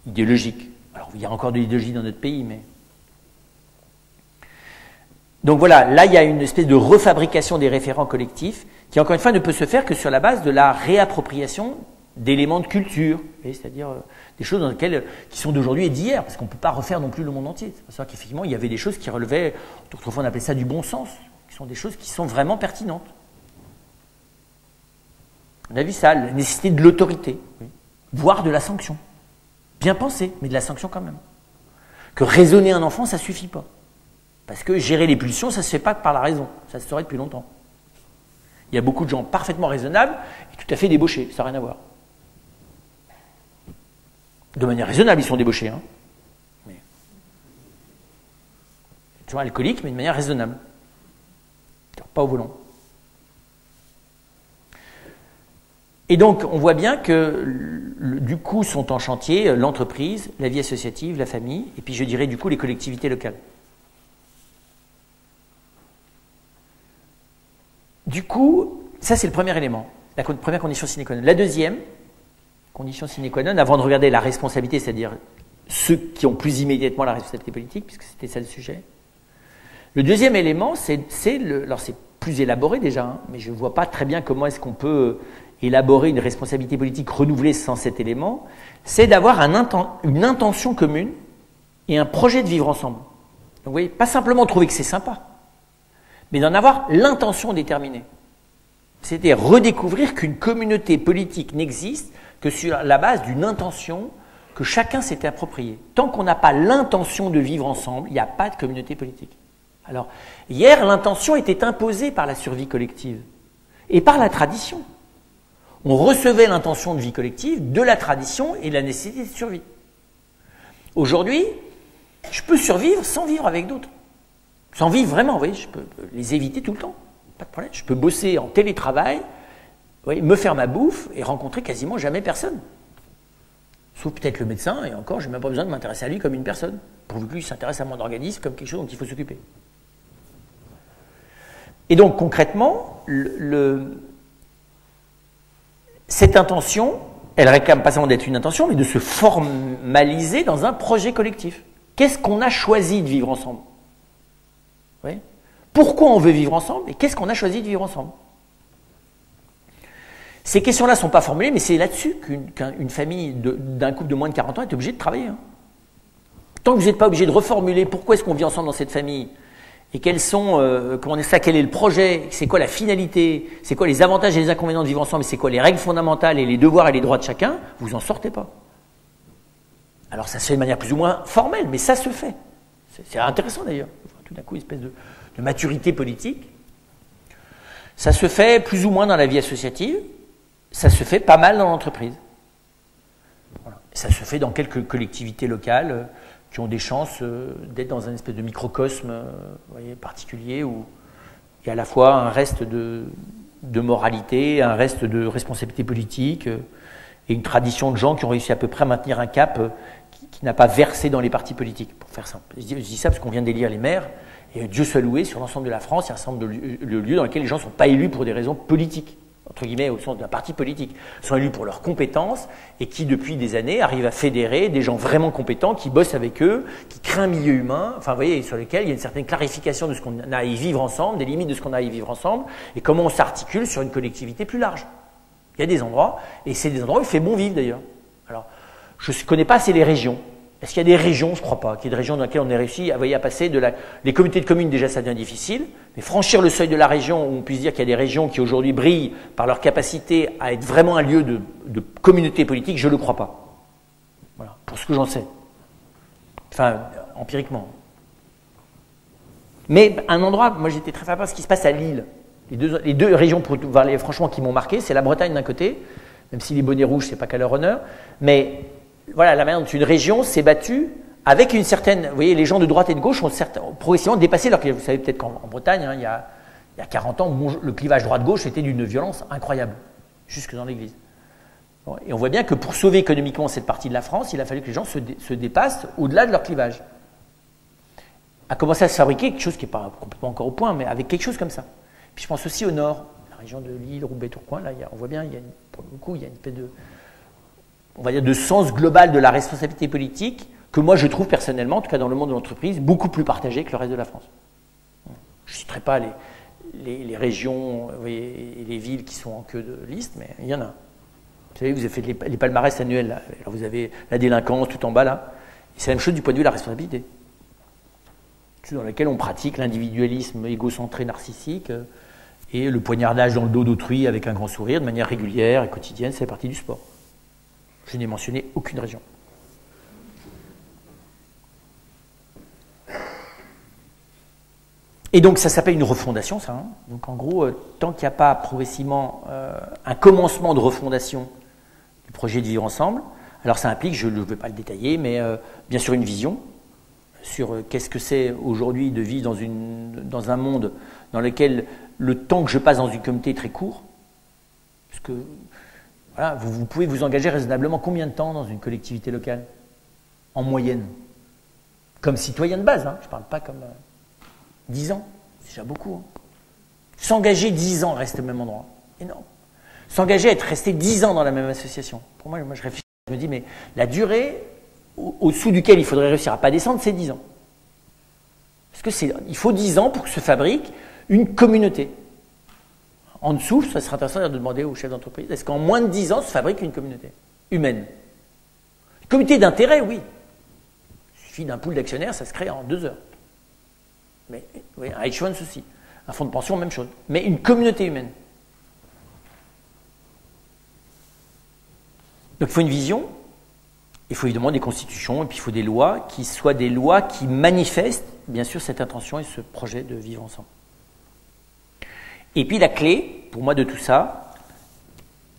Speaker 1: idéologique. Alors il y a encore de l'idéologie dans notre pays, mais... Donc voilà, là il y a une espèce de refabrication des référents collectifs qui encore une fois ne peut se faire que sur la base de la réappropriation d'éléments de culture, c'est-à-dire des choses qui sont d'aujourd'hui et d'hier, parce qu'on ne peut pas refaire non plus le monde entier. C'est-à-dire qu'effectivement il y avait des choses qui relevaient, autrefois on appelait ça du bon sens, qui sont des choses qui sont vraiment pertinentes. On a vu ça, la nécessité de l'autorité, voire de la sanction. Bien pensé, mais de la sanction quand même. Que raisonner un enfant, ça ne suffit pas. Parce que gérer les pulsions, ça ne se fait pas par la raison. Ça se saurait depuis longtemps. Il y a beaucoup de gens parfaitement raisonnables et tout à fait débauchés. Ça n'a rien à voir. De manière raisonnable, ils sont débauchés. Hein. Mais... tu vois, alcooliques, mais de manière raisonnable. Pas au volant. Et donc, on voit bien que, du coup, sont en chantier l'entreprise, la vie associative, la famille, et puis je dirais, du coup, les collectivités locales. Du coup, ça, c'est le premier élément, la première condition sine qua non. La deuxième condition sine qua non, avant de regarder la responsabilité, c'est-à-dire ceux qui ont plus immédiatement la responsabilité politique, puisque c'était ça le sujet. Le deuxième élément, alors c'est plus élaboré déjà, hein, mais je ne vois pas très bien comment est-ce qu'on peut élaborer une responsabilité politique renouvelée sans cet élément, c'est d'avoir une intention commune et un projet de vivre ensemble. Donc vous voyez, pas simplement trouver que c'est sympa, mais d'en avoir l'intention déterminée. C'était redécouvrir qu'une communauté politique n'existe que sur la base d'une intention que chacun s'était appropriée. Tant qu'on n'a pas l'intention de vivre ensemble, il n'y a pas de communauté politique. Alors, hier, l'intention était imposée par la survie collective et par la tradition. On recevait l'intention de vie collective de la tradition et de la nécessité de survie. Aujourd'hui, je peux survivre sans vivre avec d'autres. Sans vivre vraiment, vous voyez, je peux les éviter tout le temps. Pas de problème. Je peux bosser en télétravail, vous voyez, me faire ma bouffe et rencontrer quasiment jamais personne. Sauf peut-être le médecin, et encore, je n'ai même pas besoin de m'intéresser à lui comme une personne, pourvu que lui s'intéresse à mon organisme comme quelque chose dont il faut s'occuper. Et donc, concrètement, cette intention, elle réclame pas seulement d'être une intention, mais de se formaliser dans un projet collectif. Qu'est-ce qu'on a choisi de vivre ensemble? Oui. Pourquoi on veut vivre ensemble et qu'est-ce qu'on a choisi de vivre ensemble? Ces questions-là ne sont pas formulées, mais c'est là-dessus qu'une famille d'un couple de moins de 40 ans est obligée de travailler. Hein. Tant que vous n'êtes pas obligé de reformuler pourquoi est-ce qu'on vit ensemble dans cette famille et quels sont, quel est le projet, c'est quoi la finalité, c'est quoi les avantages et les inconvénients de vivre ensemble, c'est quoi les règles fondamentales et les devoirs et les droits de chacun, vous n'en sortez pas. Alors ça se fait de manière plus ou moins formelle, mais ça se fait. C'est intéressant d'ailleurs. Tout d'un coup, une espèce de maturité politique. Ça se fait plus ou moins dans la vie associative, ça se fait pas mal dans l'entreprise. Voilà. Ça se fait dans quelques collectivités locales qui ont des chances d'être dans un espèce de microcosme particulier où il y a à la fois un reste de moralité, un reste de responsabilité politique et une tradition de gens qui ont réussi à peu près à maintenir un cap qui n'a pas versé dans les partis politiques, pour faire simple. Je dis ça parce qu'on vient d'élire les maires, et Dieu soit loué, sur l'ensemble de la France, il y a un certain nombre de lieux dans lesquels les gens ne sont pas élus pour des raisons politiques, entre guillemets, au sens d'un parti politique. Ils sont élus pour leurs compétences, et qui, depuis des années, arrivent à fédérer des gens vraiment compétents, qui bossent avec eux, qui créent un milieu humain, enfin, vous voyez, sur lequel il y a une certaine clarification de ce qu'on a à y vivre ensemble, des limites de ce qu'on a à y vivre ensemble, et comment on s'articule sur une collectivité plus large. Il y a des endroits, et c'est des endroits où il fait bon vivre, d'ailleurs. Alors, je ne connais pas assez les régions. Est-ce qu'il y a des régions? Je ne crois pas. Qu'il y ait des régions dans lesquelles on ait réussi à passer les communautés de communes, déjà ça devient difficile, mais franchir le seuil de la région, où on puisse dire qu'il y a des régions qui aujourd'hui brillent par leur capacité à être vraiment un lieu de communauté politique, je ne le crois pas. Voilà, pour ce que j'en sais. Enfin, empiriquement. Mais un endroit, moi j'étais très favorable à ce qui se passe à Lille. Les deux régions, franchement, qui m'ont marqué, c'est la Bretagne d'un côté, même si les bonnets rouges, c'est pas qu'à leur honneur, mais voilà, la manière dont une région s'est battue avec une certaine... Vous voyez, les gens de droite et de gauche ont progressivement dépassé leur clivage. Vous savez peut-être qu'en Bretagne, hein, il y a 40 ans, le clivage droite-gauche était d'une violence incroyable, jusque dans l'Église. Bon, et on voit bien que pour sauver économiquement cette partie de la France, il a fallu que les gens se dépassent au-delà de leur clivage. A commencé à se fabriquer quelque chose qui n'est pas complètement encore au point, mais avec quelque chose comme ça. Puis je pense aussi au nord, la région de Lille, Roubaix, Tourcoing, là, on voit bien, pour le coup, il y a une espèce de... on va dire, de sens global de la responsabilité politique que moi je trouve personnellement, en tout cas dans le monde de l'entreprise, beaucoup plus partagé que le reste de la France. Je ne citerai pas les régions et les villes qui sont en queue de liste, mais il y en a. Vous savez, vous avez fait les palmarès annuels, là. Alors vous avez la délinquance tout en bas là, et c'est la même chose du point de vue de la responsabilité. C'est dans laquelle on pratique l'individualisme égocentré narcissique Et le poignardage dans le dos d'autrui avec un grand sourire, de manière régulière et quotidienne, c'est partie du sport. Je n'ai mentionné aucune région. Et donc ça s'appelle une refondation, ça. Hein. Donc en gros, tant qu'il n'y a pas progressivement un commencement de refondation du projet de vivre ensemble, alors ça implique, je ne vais pas le détailler, mais bien sûr une vision sur qu'est-ce que c'est aujourd'hui de vivre dans un monde dans lequel le temps que je passe dans une communauté est très court. Parce que voilà, vous pouvez vous engager raisonnablement combien de temps dans une collectivité locale? En moyenne. Comme citoyen de base, hein. Je ne parle pas comme 10 ans, c'est déjà beaucoup. Hein. S'engager 10 ans, rester au même endroit, énorme. S'engager à être resté 10 ans dans la même association. Pour moi je réfléchis, je me dis, mais la durée au-dessous duquel il faudrait réussir à ne pas descendre, c'est 10 ans. Parce que il faut 10 ans pour que se fabrique une communauté. En dessous, ça serait intéressant de demander aux chefs d'entreprise, est-ce qu'en moins de 10 ans se fabrique une communauté humaine? Une communauté d'intérêt, oui. Il suffit d'un pool d'actionnaires, ça se crée en 2 heures. Mais oui, un hedge fund aussi. Un fonds de pension, même chose. Mais une communauté humaine. Donc il faut une vision, il faut évidemment des constitutions, et puis il faut des lois qui soient des lois qui manifestent, bien sûr, cette intention et ce projet de vivre ensemble. Et puis la clé, pour moi, de tout ça,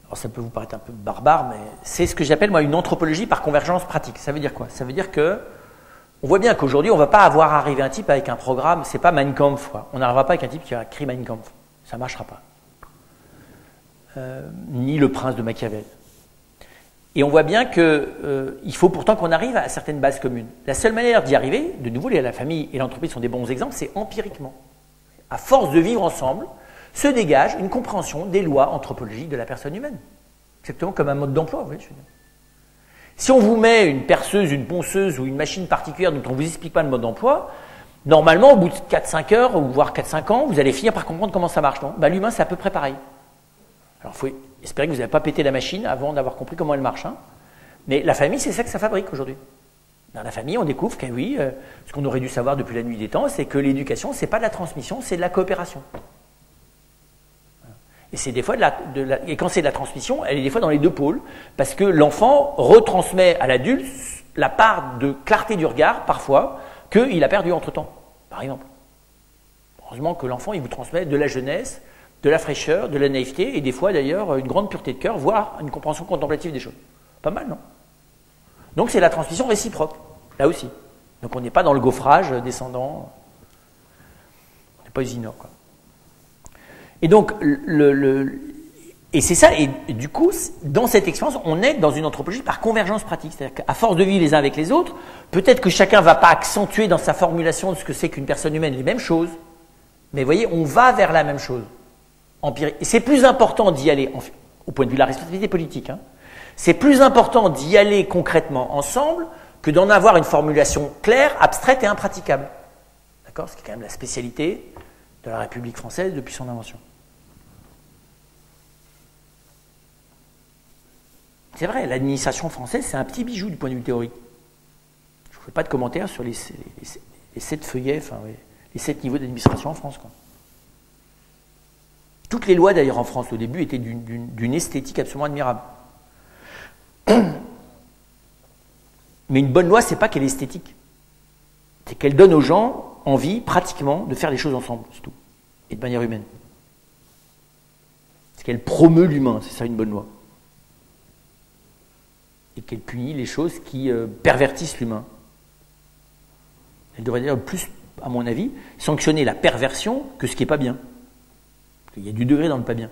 Speaker 1: alors ça peut vous paraître un peu barbare, mais c'est ce que j'appelle, moi, une anthropologie par convergence pratique. Ça veut dire quoi? Ça veut dire que on voit bien qu'aujourd'hui, on ne va pas avoir arrivé un type avec un programme, c'est pas Mein Kampf, quoi. On n'arrivera pas avec un type qui a écrit Mein Kampf. Ça ne marchera pas. Ni le prince de Machiavel. Et on voit bien qu'il faut pourtant qu'on arrive à certaines bases communes. La seule manière d'y arriver, de nouveau, la famille et l'entreprise sont des bons exemples, c'est empiriquement. À force de vivre ensemble, se dégage une compréhension des lois anthropologiques de la personne humaine. Exactement comme un mode d'emploi, vous voyez, je veux dire. Si on vous met une perceuse, une ponceuse ou une machine particulière dont on ne vous explique pas le mode d'emploi, normalement, au bout de 4-5 heures, ou voire 4-5 ans, vous allez finir par comprendre comment ça marche. Non, l'humain, c'est à peu près pareil. Alors, il faut espérer que vous n'avez pas pété la machine avant d'avoir compris comment elle marche. Hein. Mais la famille, c'est ça que ça fabrique aujourd'hui. Dans la famille, on découvre que oui, ce qu'on aurait dû savoir depuis la nuit des temps, c'est que l'éducation, ce n'est pas de la transmission, c'est de la coopération. Et c'est des fois et quand c'est de la transmission, elle est des fois dans les deux pôles, parce que l'enfant retransmet à l'adulte la part de clarté du regard, parfois, qu'il a perdu entre-temps, par exemple. Heureusement que l'enfant, il vous transmet de la jeunesse, de la fraîcheur, de la naïveté, et des fois d'ailleurs une grande pureté de cœur, voire une compréhension contemplative des choses. Pas mal, non? Donc c'est la transmission réciproque, là aussi. Donc on n'est pas dans le gaufrage descendant, on n'est pas usineur, quoi. Et donc, et c'est ça, et du coup, dans cette expérience, on est dans une anthropologie par convergence pratique. C'est-à-dire qu'à force de vivre les uns avec les autres, peut-être que chacun ne va pas accentuer dans sa formulation de ce que c'est qu'une personne humaine les mêmes choses, mais vous voyez, on va vers la même chose. Empirique. Et c'est plus important d'y aller, au point de vue de la responsabilité politique, hein, c'est plus important d'y aller concrètement ensemble que d'en avoir une formulation claire, abstraite et impraticable. D'accord? Ce qui est quand même la spécialité de la République française depuis son invention. C'est vrai, l'administration française, c'est un petit bijou du point de vue théorique. Je ne fais pas de commentaires sur les 7 feuillets, enfin, oui, les 7 niveaux d'administration en France, quoi. Toutes les lois, d'ailleurs, en France, au début, étaient d'une esthétique absolument admirable. Mais une bonne loi, c'est pas qu'elle est esthétique. C'est qu'elle donne aux gens envie, pratiquement, de faire les choses ensemble, c'est tout. Et de manière humaine. C'est qu'elle promeut l'humain, c'est ça une bonne loi. Et qu'elle punit les choses qui pervertissent l'humain. Elle devrait d'ailleurs plus, à mon avis, sanctionner la perversion que ce qui n'est pas bien. Parce qu'il y a du degré dans le pas bien.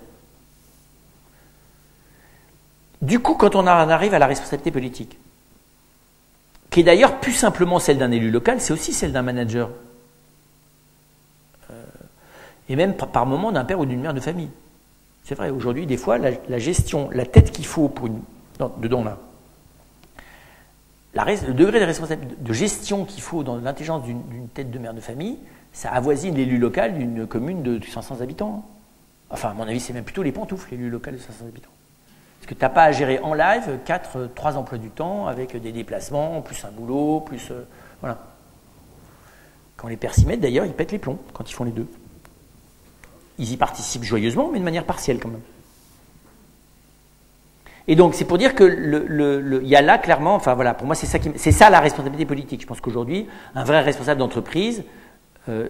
Speaker 1: Du coup, quand on arrive à la responsabilité politique, qui est d'ailleurs plus simplement celle d'un élu local, c'est aussi celle d'un manager. Et même par moment d'un père ou d'une mère de famille. C'est vrai, aujourd'hui, des fois, la gestion, la tête qu'il faut pour dedans là, le degré de gestion qu'il faut dans l'intelligence d'une tête de mère de famille, ça avoisine l'élu local d'une commune de 500 habitants. Enfin, à mon avis, c'est même plutôt les pantoufles, l'élu local de 500 habitants. Parce que tu n'as pas à gérer en live 3 emplois du temps avec des déplacements, plus un boulot, plus... voilà. Quand les pères s'y mettent, d'ailleurs, ils pètent les plombs quand ils font les deux. ils y participent joyeusement, mais de manière partielle quand même. Et donc, c'est pour dire que il y a là clairement, enfin voilà, pour moi, c'est ça la responsabilité politique. Je pense qu'aujourd'hui, un vrai responsable d'entreprise,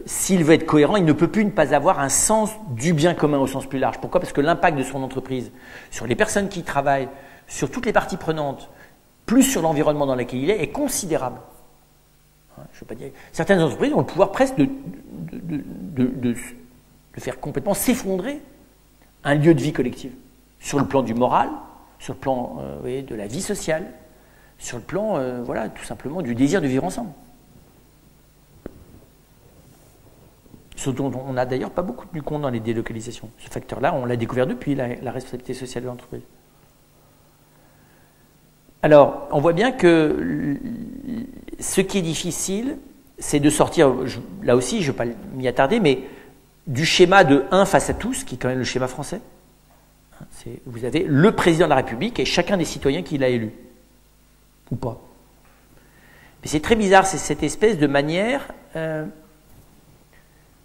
Speaker 1: s'il veut être cohérent, il ne peut plus ne pas avoir un sens du bien commun au sens plus large. Pourquoi? Parce que l'impact de son entreprise sur les personnes qui y travaillent, sur toutes les parties prenantes, plus sur l'environnement dans lequel il est considérable. Je veux pas dire. Certaines entreprises ont le pouvoir presque de faire complètement s'effondrer un lieu de vie collective, sur le plan du moral, sur le plan de la vie sociale, sur le plan voilà, tout simplement du désir de vivre ensemble. Ce dont on n'a d'ailleurs pas beaucoup tenu compte dans les délocalisations. Ce facteur-là, on l'a découvert depuis la responsabilité sociale de l'entreprise. Alors, on voit bien que ce qui est difficile, c'est de sortir, là aussi, je ne vais pas m'y attarder, mais du schéma de 1 face à tous, qui est quand même le schéma français. Vous avez le président de la République et chacun des citoyens qui l'a élu. Ou pas. Mais c'est très bizarre, c'est cette espèce de manière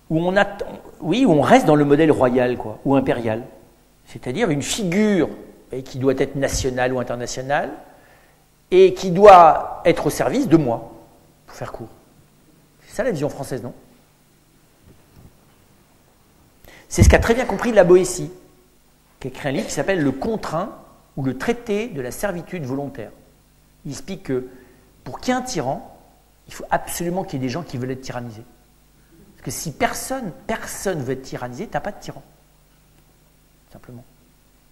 Speaker 1: où on reste dans le modèle royal, quoi, ou impérial. C'est-à-dire une figure qui doit être nationale ou internationale et qui doit être au service de moi, pour faire court. C'est ça la vision française, non? C'est ce qu'a très bien compris la Boétie, qui a écrit un livre qui s'appelle « Le contraint » ou « Le traité de la servitude volontaire ». Il explique que pour qu'il y ait un tyran, il faut absolument qu'il y ait des gens qui veulent être tyrannisés. Parce que si personne veut être tyrannisé, tu n'as pas de tyran. Simplement.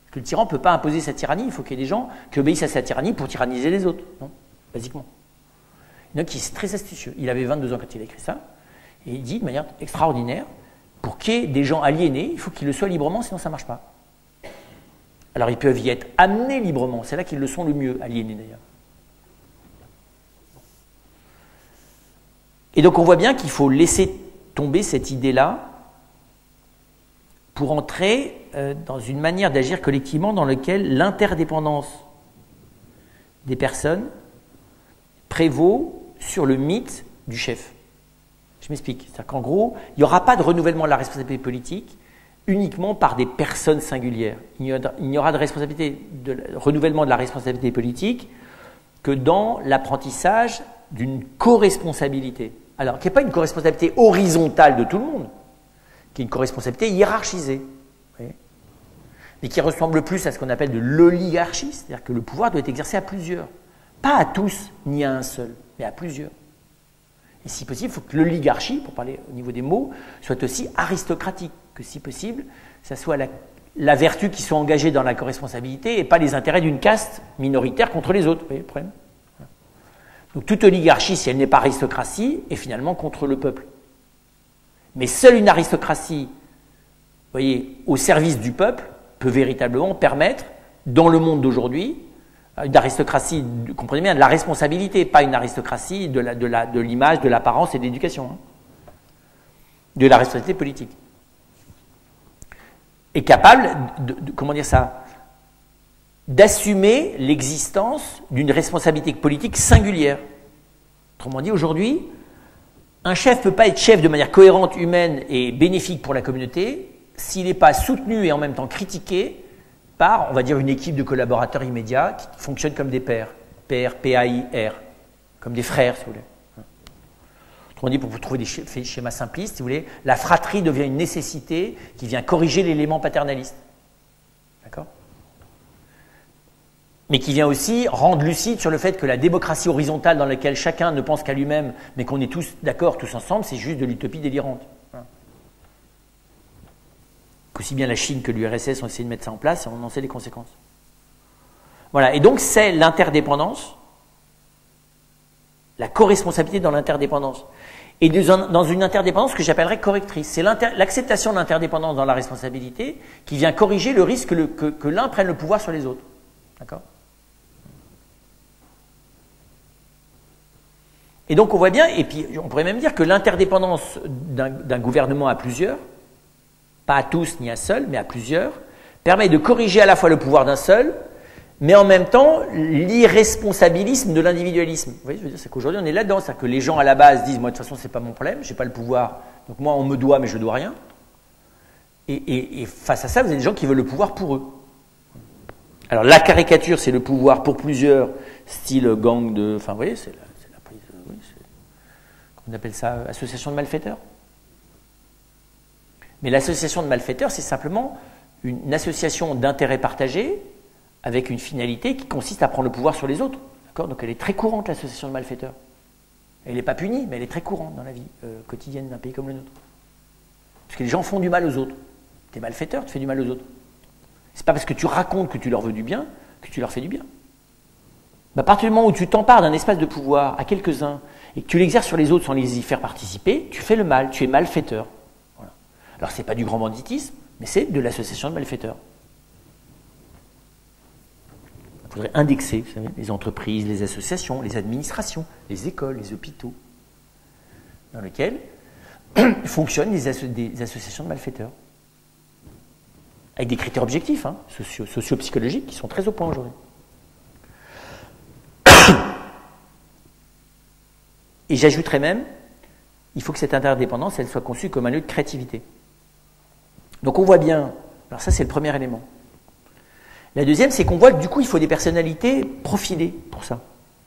Speaker 1: Parce que le tyran ne peut pas imposer sa tyrannie, il faut qu'il y ait des gens qui obéissent à sa tyrannie pour tyranniser les autres, non? Basiquement. Il y en a qui est très astucieux. Il avait 22 ans quand il a écrit ça, et il dit de manière extraordinaire, pour qu'il y ait des gens aliénés, il faut qu'ils le soient librement, sinon ça ne marche pas. Alors ils peuvent y être amenés librement, c'est là qu'ils le sont le mieux, aliénés d'ailleurs. Et donc on voit bien qu'il faut laisser tomber cette idée-là pour entrer dans une manière d'agir collectivement dans laquelle l'interdépendance des personnes prévaut sur le mythe du chef. Je m'explique. C'est-à-dire qu'en gros, il n'y aura pas de renouvellement de la responsabilité politique uniquement par des personnes singulières. Il n'y aura de renouvellement de la responsabilité politique que dans l'apprentissage d'une co-responsabilité. Alors, qui n'est pas une co-responsabilité horizontale de tout le monde, qui est une co-responsabilité hiérarchisée, mais qui ressemble plus à ce qu'on appelle de l'oligarchie, c'est-à-dire que le pouvoir doit être exercé à plusieurs. Pas à tous, ni à un seul, mais à plusieurs. Et si possible, il faut que l'oligarchie, pour parler au niveau des mots, soit aussi aristocratique, que si possible, ça soit la vertu qui soit engagée dans la co-responsabilité et pas les intérêts d'une caste minoritaire contre les autres. Vous voyez le problème? Donc toute oligarchie, si elle n'est pas aristocratie, est finalement contre le peuple. Mais seule une aristocratie, vous voyez, au service du peuple, peut véritablement permettre, dans le monde d'aujourd'hui, une aristocratie, comprenez bien, de la responsabilité, pas une aristocratie de l'image, de l'apparence et de l'éducation. Hein. De la responsabilité politique. Est capable, comment dire ça, d'assumer l'existence d'une responsabilité politique singulière. Autrement dit, aujourd'hui, un chef ne peut pas être chef de manière cohérente, humaine et bénéfique pour la communauté s'il n'est pas soutenu et en même temps critiqué par, on va dire, une équipe de collaborateurs immédiats qui fonctionnent comme des pairs, P-A-I-R, comme des frères, si vous voulez. Autrement dit, pour vous trouver des schémas simplistes, si vous voulez, la fratrie devient une nécessité qui vient corriger l'élément paternaliste. D'accord ? Mais qui vient aussi rendre lucide sur le fait que la démocratie horizontale dans laquelle chacun ne pense qu'à lui-même, mais qu'on est tous d'accord, tous ensemble, c'est juste de l'utopie délirante. Voilà. Qu'aussi bien la Chine que l'URSS ont essayé de mettre ça en place, et on en sait les conséquences. Voilà, et donc c'est l'interdépendance, la co-responsabilité dans l'interdépendance. Et dans une interdépendance que j'appellerais correctrice. C'est l'acceptation de l'interdépendance dans la responsabilité qui vient corriger le risque que l'un prenne le pouvoir sur les autres. D'accord ? Et donc on voit bien, et puis on pourrait même dire que l'interdépendance d'un gouvernement à plusieurs, pas à tous ni à seul, mais à plusieurs, permet de corriger à la fois le pouvoir d'un seul, mais en même temps l'irresponsabilisme de l'individualisme. Vous voyez, je veux dire, c'est qu'aujourd'hui on est là-dedans, c'est-à-dire que les gens à la base disent, moi de toute façon c'est pas mon problème, j'ai pas le pouvoir, donc moi on me doit mais je dois rien. Et face à ça, vous avez des gens qui veulent le pouvoir pour eux. Alors la caricature, c'est le pouvoir pour plusieurs, style gang de... Enfin, vous voyez, c'est la prise... Oui, on appelle ça association de malfaiteurs. Mais l'association de malfaiteurs, c'est simplement une association d'intérêts partagés avec une finalité qui consiste à prendre le pouvoir sur les autres. Donc elle est très courante, l'association de malfaiteurs. Elle n'est pas punie, mais elle est très courante dans la vie quotidienne d'un pays comme le nôtre. Parce que les gens font du mal aux autres. Tu es malfaiteur, tu fais du mal aux autres. C'est pas parce que tu racontes que tu leur veux du bien que tu leur fais du bien. Mais à partir du moment où tu t'empares d'un espace de pouvoir à quelques-uns et que tu l'exerces sur les autres sans les y faire participer, tu fais le mal, tu es malfaiteur. Voilà. Alors c'est pas du grand banditisme, mais c'est de l'association de malfaiteurs. Il faudrait indexer, vous savez, les entreprises, les associations, les administrations, les écoles, les hôpitaux, dans lesquels fonctionnent des associations de malfaiteurs. Avec des critères objectifs, hein, socio-psychologiques, qui sont très au point aujourd'hui. Et j'ajouterais même, il faut que cette interdépendance, elle soit conçue comme un lieu de créativité. Donc on voit bien, alors ça c'est le premier élément. La deuxième, c'est qu'on voit que du coup, il faut des personnalités profilées pour ça.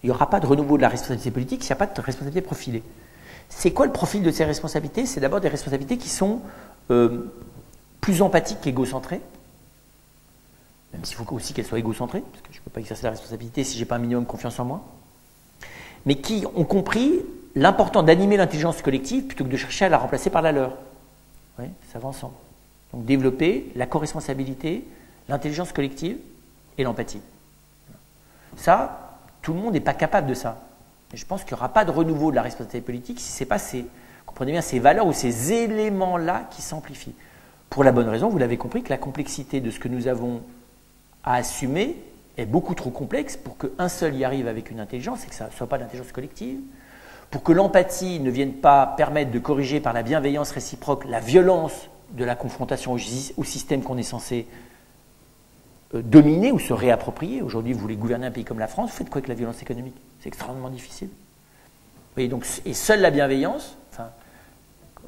Speaker 1: Il n'y aura pas de renouveau de la responsabilité politique s'il n'y a pas de responsabilité profilée. C'est quoi le profil de ces responsabilités? C'est d'abord des responsabilités qui sont plus empathiques qu'égocentrées, même s'il faut aussi qu'elles soient égocentrées, parce que je ne peux pas exercer la responsabilité si je n'ai pas un minimum de confiance en moi, mais qui ont compris l'important d'animer l'intelligence collective plutôt que de chercher à la remplacer par la leur. Oui, ça va ensemble. Donc développer la co-responsabilité, l'intelligence collective et l'empathie. Ça, tout le monde n'est pas capable de ça. Et je pense qu'il n'y aura pas de renouveau de la responsabilité politique si ce n'est pas comprenez bien, ces valeurs ou ces éléments-là qui s'amplifient. Pour la bonne raison, vous l'avez compris, que la complexité de ce que nous avons à assumer est beaucoup trop complexe pour qu'un seul y arrive avec une intelligence et que ça ne soit pas d'intelligence collective, pour que l'empathie ne vienne pas permettre de corriger par la bienveillance réciproque la violence de la confrontation au système qu'on est censé dominer ou se réapproprier. Aujourd'hui, vous voulez gouverner un pays comme la France, vous faites quoi avec la violence économique? C'est extrêmement difficile. Vous voyez, donc, et seule la bienveillance, enfin,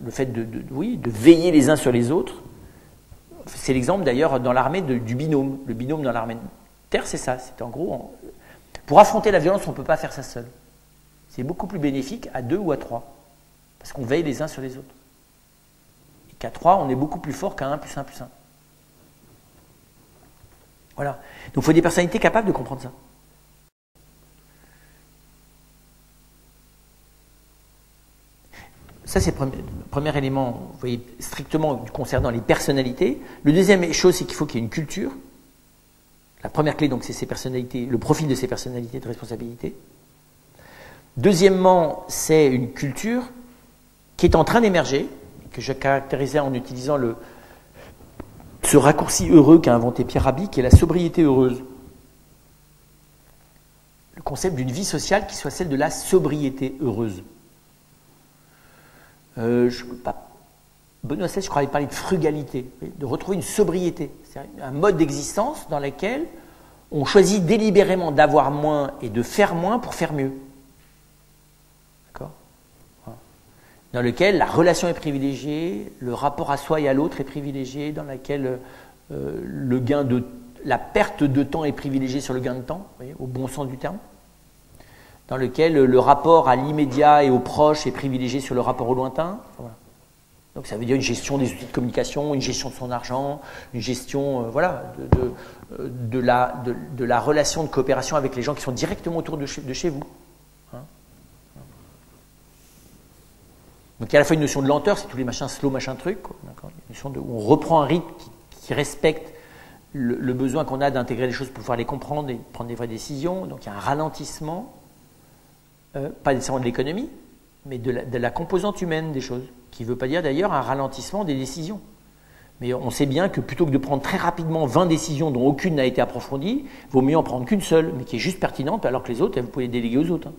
Speaker 1: le fait de veiller les uns sur les autres, c'est l'exemple d'ailleurs dans l'armée du binôme. Le binôme dans l'armée de terre, c'est ça. C'est en gros, pour affronter la violence, on ne peut pas faire ça seul. C'est beaucoup plus bénéfique à 2 ou à 3, parce qu'on veille les uns sur les autres. Et qu'à 3, on est beaucoup plus fort qu'à 1 plus 1 plus 1. Voilà. Donc il faut des personnalités capables de comprendre ça. Ça, c'est le premier élément, vous voyez, strictement concernant les personnalités. Le deuxième chose, c'est qu'il faut qu'il y ait une culture. La première clé, donc, c'est ces personnalités, le profil de ces personnalités de responsabilité. Deuxièmement, c'est une culture qui est en train d'émerger, que je caractérisais en utilisant ce raccourci heureux qu'a inventé Pierre Rabhi, qui est la sobriété heureuse. Le concept d'une vie sociale qui soit celle de la sobriété heureuse. Benoît XVI, je crois, avait parlé de frugalité, de retrouver une sobriété, c'est-à-dire un mode d'existence dans lequel on choisit délibérément d'avoir moins et de faire moins pour faire mieux. D'accord ? Voilà. Dans lequel la relation est privilégiée, le rapport à soi et à l'autre est privilégié, dans lequel la perte de temps est privilégiée sur le gain de temps, vous voyez, au bon sens du terme. Dans lequel le rapport à l'immédiat et aux proches est privilégié sur le rapport au lointain. Voilà. Donc ça veut dire une gestion des outils de communication, une gestion de son argent, une gestion de la relation de coopération avec les gens qui sont directement autour de chez vous. Hein? Donc il y a à la fois une notion de lenteur, c'est tous les machins slow, machin truc, une notion où on reprend un rythme qui respecte le besoin qu'on a d'intégrer les choses pour pouvoir les comprendre et prendre des vraies décisions. Donc il y a un ralentissement. Pas nécessairement de l'économie, mais de la composante humaine des choses, qui ne veut pas dire d'ailleurs un ralentissement des décisions. Mais on sait bien que plutôt que de prendre très rapidement 20 décisions dont aucune n'a été approfondie, il vaut mieux en prendre qu'une seule, mais qui est juste pertinente, alors que les autres, vous pouvez les déléguer aux autres. Hein.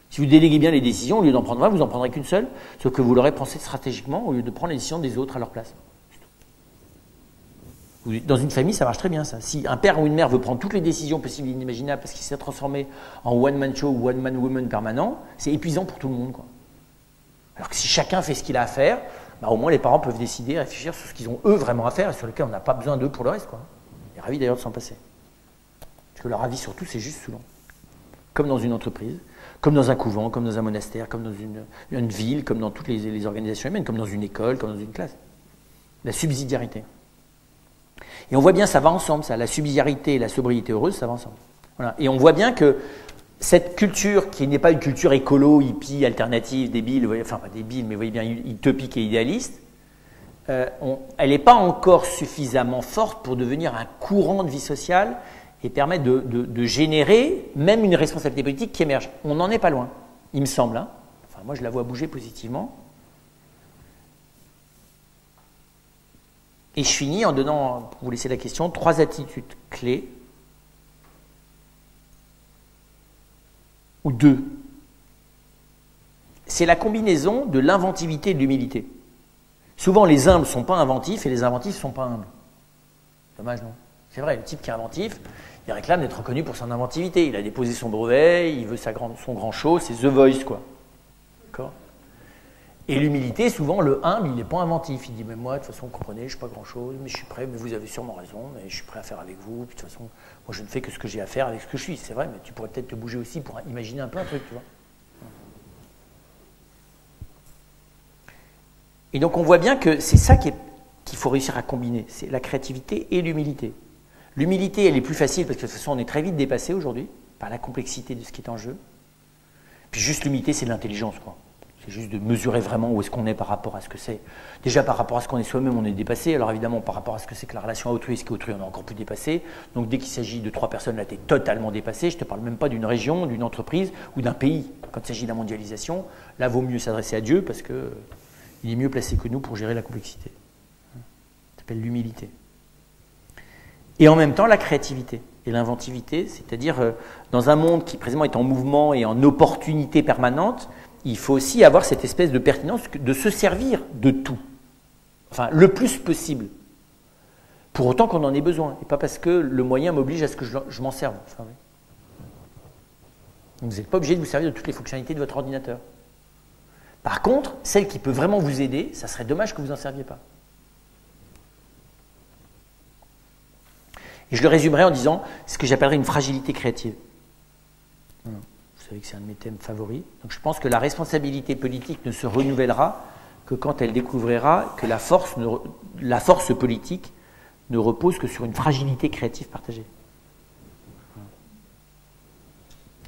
Speaker 1: Si vous déléguez bien les décisions, au lieu d'en prendre 20, vous n'en prendrez qu'une seule, sauf que vous l'aurez pensé stratégiquement au lieu de prendre les décisions des autres à leur place. Dans une famille, ça marche très bien, ça. Si un père ou une mère veut prendre toutes les décisions possibles et inimaginables parce qu'il s'est transformé en one-man show ou one-man woman permanent, c'est épuisant pour tout le monde, quoi. Alors que si chacun fait ce qu'il a à faire, bah, au moins les parents peuvent décider, réfléchir sur ce qu'ils ont eux vraiment à faire et sur lequel on n'a pas besoin d'eux pour le reste, quoi. On est ravis d'ailleurs de s'en passer. Parce que leur avis surtout, c'est juste selon. Comme dans une entreprise, comme dans un couvent, comme dans un monastère, comme dans une ville, comme dans toutes les organisations humaines, comme dans une école, comme dans une classe. La subsidiarité. Et on voit bien, ça va ensemble, ça. La subsidiarité et la sobriété heureuse, ça va ensemble. Voilà. Et on voit bien que cette culture, qui n'est pas une culture écolo, hippie, alternative, débile, enfin pas débile, mais vous voyez bien, utopique et idéaliste, elle n'est pas encore suffisamment forte pour devenir un courant de vie sociale et permettre de générer même une responsabilité politique qui émerge. On n'en est pas loin, il me semble. Hein. Enfin, moi, je la vois bouger positivement. Et je finis en donnant, pour vous laisser la question, 3 attitudes clés, ou 2. C'est la combinaison de l'inventivité et de l'humilité. Souvent, les humbles ne sont pas inventifs et les inventifs ne sont pas humbles. Dommage, non? C'est vrai, le type qui est inventif, il réclame d'être reconnu pour son inventivité. Il a déposé son brevet, il veut son grand show, c'est The Voice, quoi. D'accord? Et l'humilité, souvent, le humble, il n'est pas inventif. Il dit, mais moi, de toute façon, vous comprenez, je ne suis pas grand-chose, mais je suis prêt, mais vous avez sûrement raison, mais je suis prêt à faire avec vous. Puis de toute façon, moi, je ne fais que ce que j'ai à faire avec ce que je suis. C'est vrai, mais tu pourrais peut-être te bouger aussi pour imaginer un peu un truc, tu vois. Et donc, on voit bien que c'est ça qu'il faut réussir à combiner. C'est la créativité et l'humilité. L'humilité, elle est plus facile parce que de toute façon, on est très vite dépassé aujourd'hui par la complexité de ce qui est en jeu. Puis juste l'humilité, c'est de l'intelligence, quoi. C'est juste de mesurer vraiment où est-ce qu'on est par rapport à ce que c'est. Déjà, par rapport à ce qu'on est soi-même, on est dépassé. Alors évidemment, par rapport à ce que c'est que la relation à autrui et ce qu'est autrui, on est encore plus dépassé. Donc dès qu'il s'agit de 3 personnes, là, tu es totalement dépassé. Je ne te parle même pas d'une région, d'une entreprise ou d'un pays. Quand il s'agit de la mondialisation, là, vaut mieux s'adresser à Dieu parce qu'il est mieux placé que nous pour gérer la complexité. Ça s'appelle l'humilité. Et en même temps, la créativité et l'inventivité, c'est-à-dire dans un monde qui présentement est en mouvement et en opportunité permanente, il faut aussi avoir cette espèce de pertinence de se servir de tout, enfin le plus possible, pour autant qu'on en ait besoin, et pas parce que le moyen m'oblige à ce que je m'en serve. Enfin, oui. Donc, vous n'êtes pas obligé de vous servir de toutes les fonctionnalités de votre ordinateur. Par contre, celle qui peut vraiment vous aider, ça serait dommage que vous n'en serviez pas. Et je le résumerai en disant ce que j'appellerais une fragilité créative. Vous savez que c'est un de mes thèmes favoris. Donc je pense que la responsabilité politique ne se renouvellera que quand elle découvrira que la force politique ne repose que sur une fragilité créative partagée.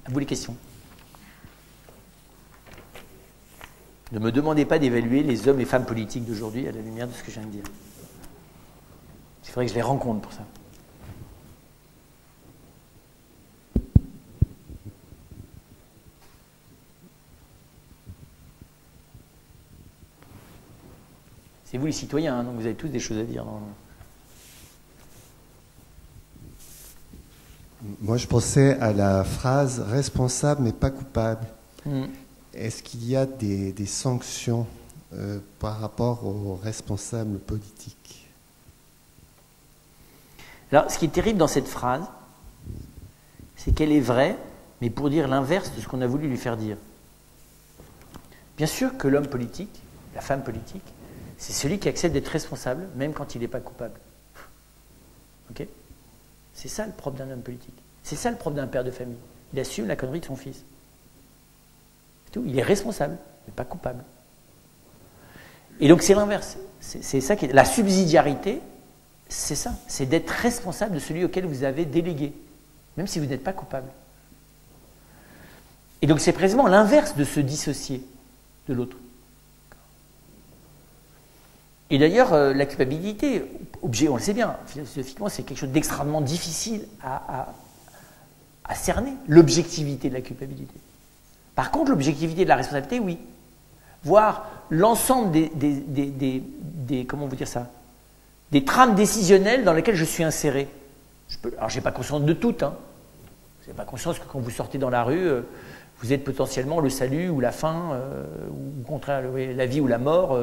Speaker 1: À vous les questions. Ne me demandez pas d'évaluer les hommes et femmes politiques d'aujourd'hui à la lumière de ce que je viens de dire. Il faudrait que je les rencontre pour ça. C'est vous les citoyens, hein, donc vous avez tous des choses à dire.
Speaker 2: Moi, je pensais à la phrase « responsable mais pas coupable ». Est-ce qu'il y a des sanctions par rapport aux responsables politiques?
Speaker 1: Alors, ce qui est terrible dans cette phrase, c'est qu'elle est vraie, mais pour dire l'inverse de ce qu'on a voulu lui faire dire. Bien sûr que l'homme politique, la femme politique, c'est celui qui accepte d'être responsable, même quand il n'est pas coupable. Ok? C'est ça le propre d'un homme politique. C'est ça le propre d'un père de famille. Il assume la connerie de son fils. C'est tout. Il est responsable, mais pas coupable. Et donc c'est l'inverse. C'est ça qui est... La subsidiarité, c'est ça. C'est d'être responsable de celui auquel vous avez délégué, même si vous n'êtes pas coupable. Et donc c'est précisément l'inverse de se dissocier de l'autre. Et d'ailleurs, la culpabilité, on le sait bien, philosophiquement, c'est quelque chose d'extrêmement difficile à cerner, l'objectivité de la culpabilité. Par contre, l'objectivité de la responsabilité, oui. Voir l'ensemble comment vous dire ça, des trames décisionnelles dans lesquelles je suis inséré. Alors, je n'ai pas conscience de toutes. Hein. Je n'ai pas conscience que quand vous sortez dans la rue, vous êtes potentiellement le salut ou la fin, ou au contraire, la vie ou la mort,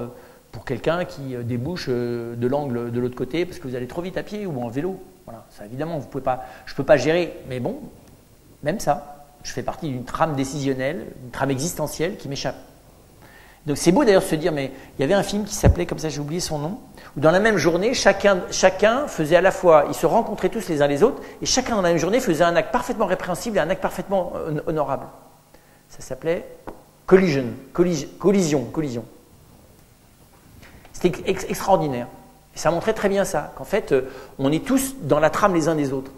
Speaker 1: pour quelqu'un qui débouche de l'angle de l'autre côté parce que vous allez trop vite à pied ou en vélo. Voilà, ça évidemment, je ne peux pas gérer, mais bon, même ça, je fais partie d'une trame décisionnelle, une trame existentielle qui m'échappe. Donc c'est beau d'ailleurs de se dire, mais il y avait un film qui s'appelait, comme ça j'ai oublié son nom, où dans la même journée, chacun faisait à la fois, ils se rencontraient tous les uns les autres, et chacun dans la même journée faisait un acte parfaitement répréhensible et un acte parfaitement honorable. Ça s'appelait Collision. C'était extraordinaire. Et ça montrait très bien ça, qu'en fait, on est tous dans la trame les uns des autres.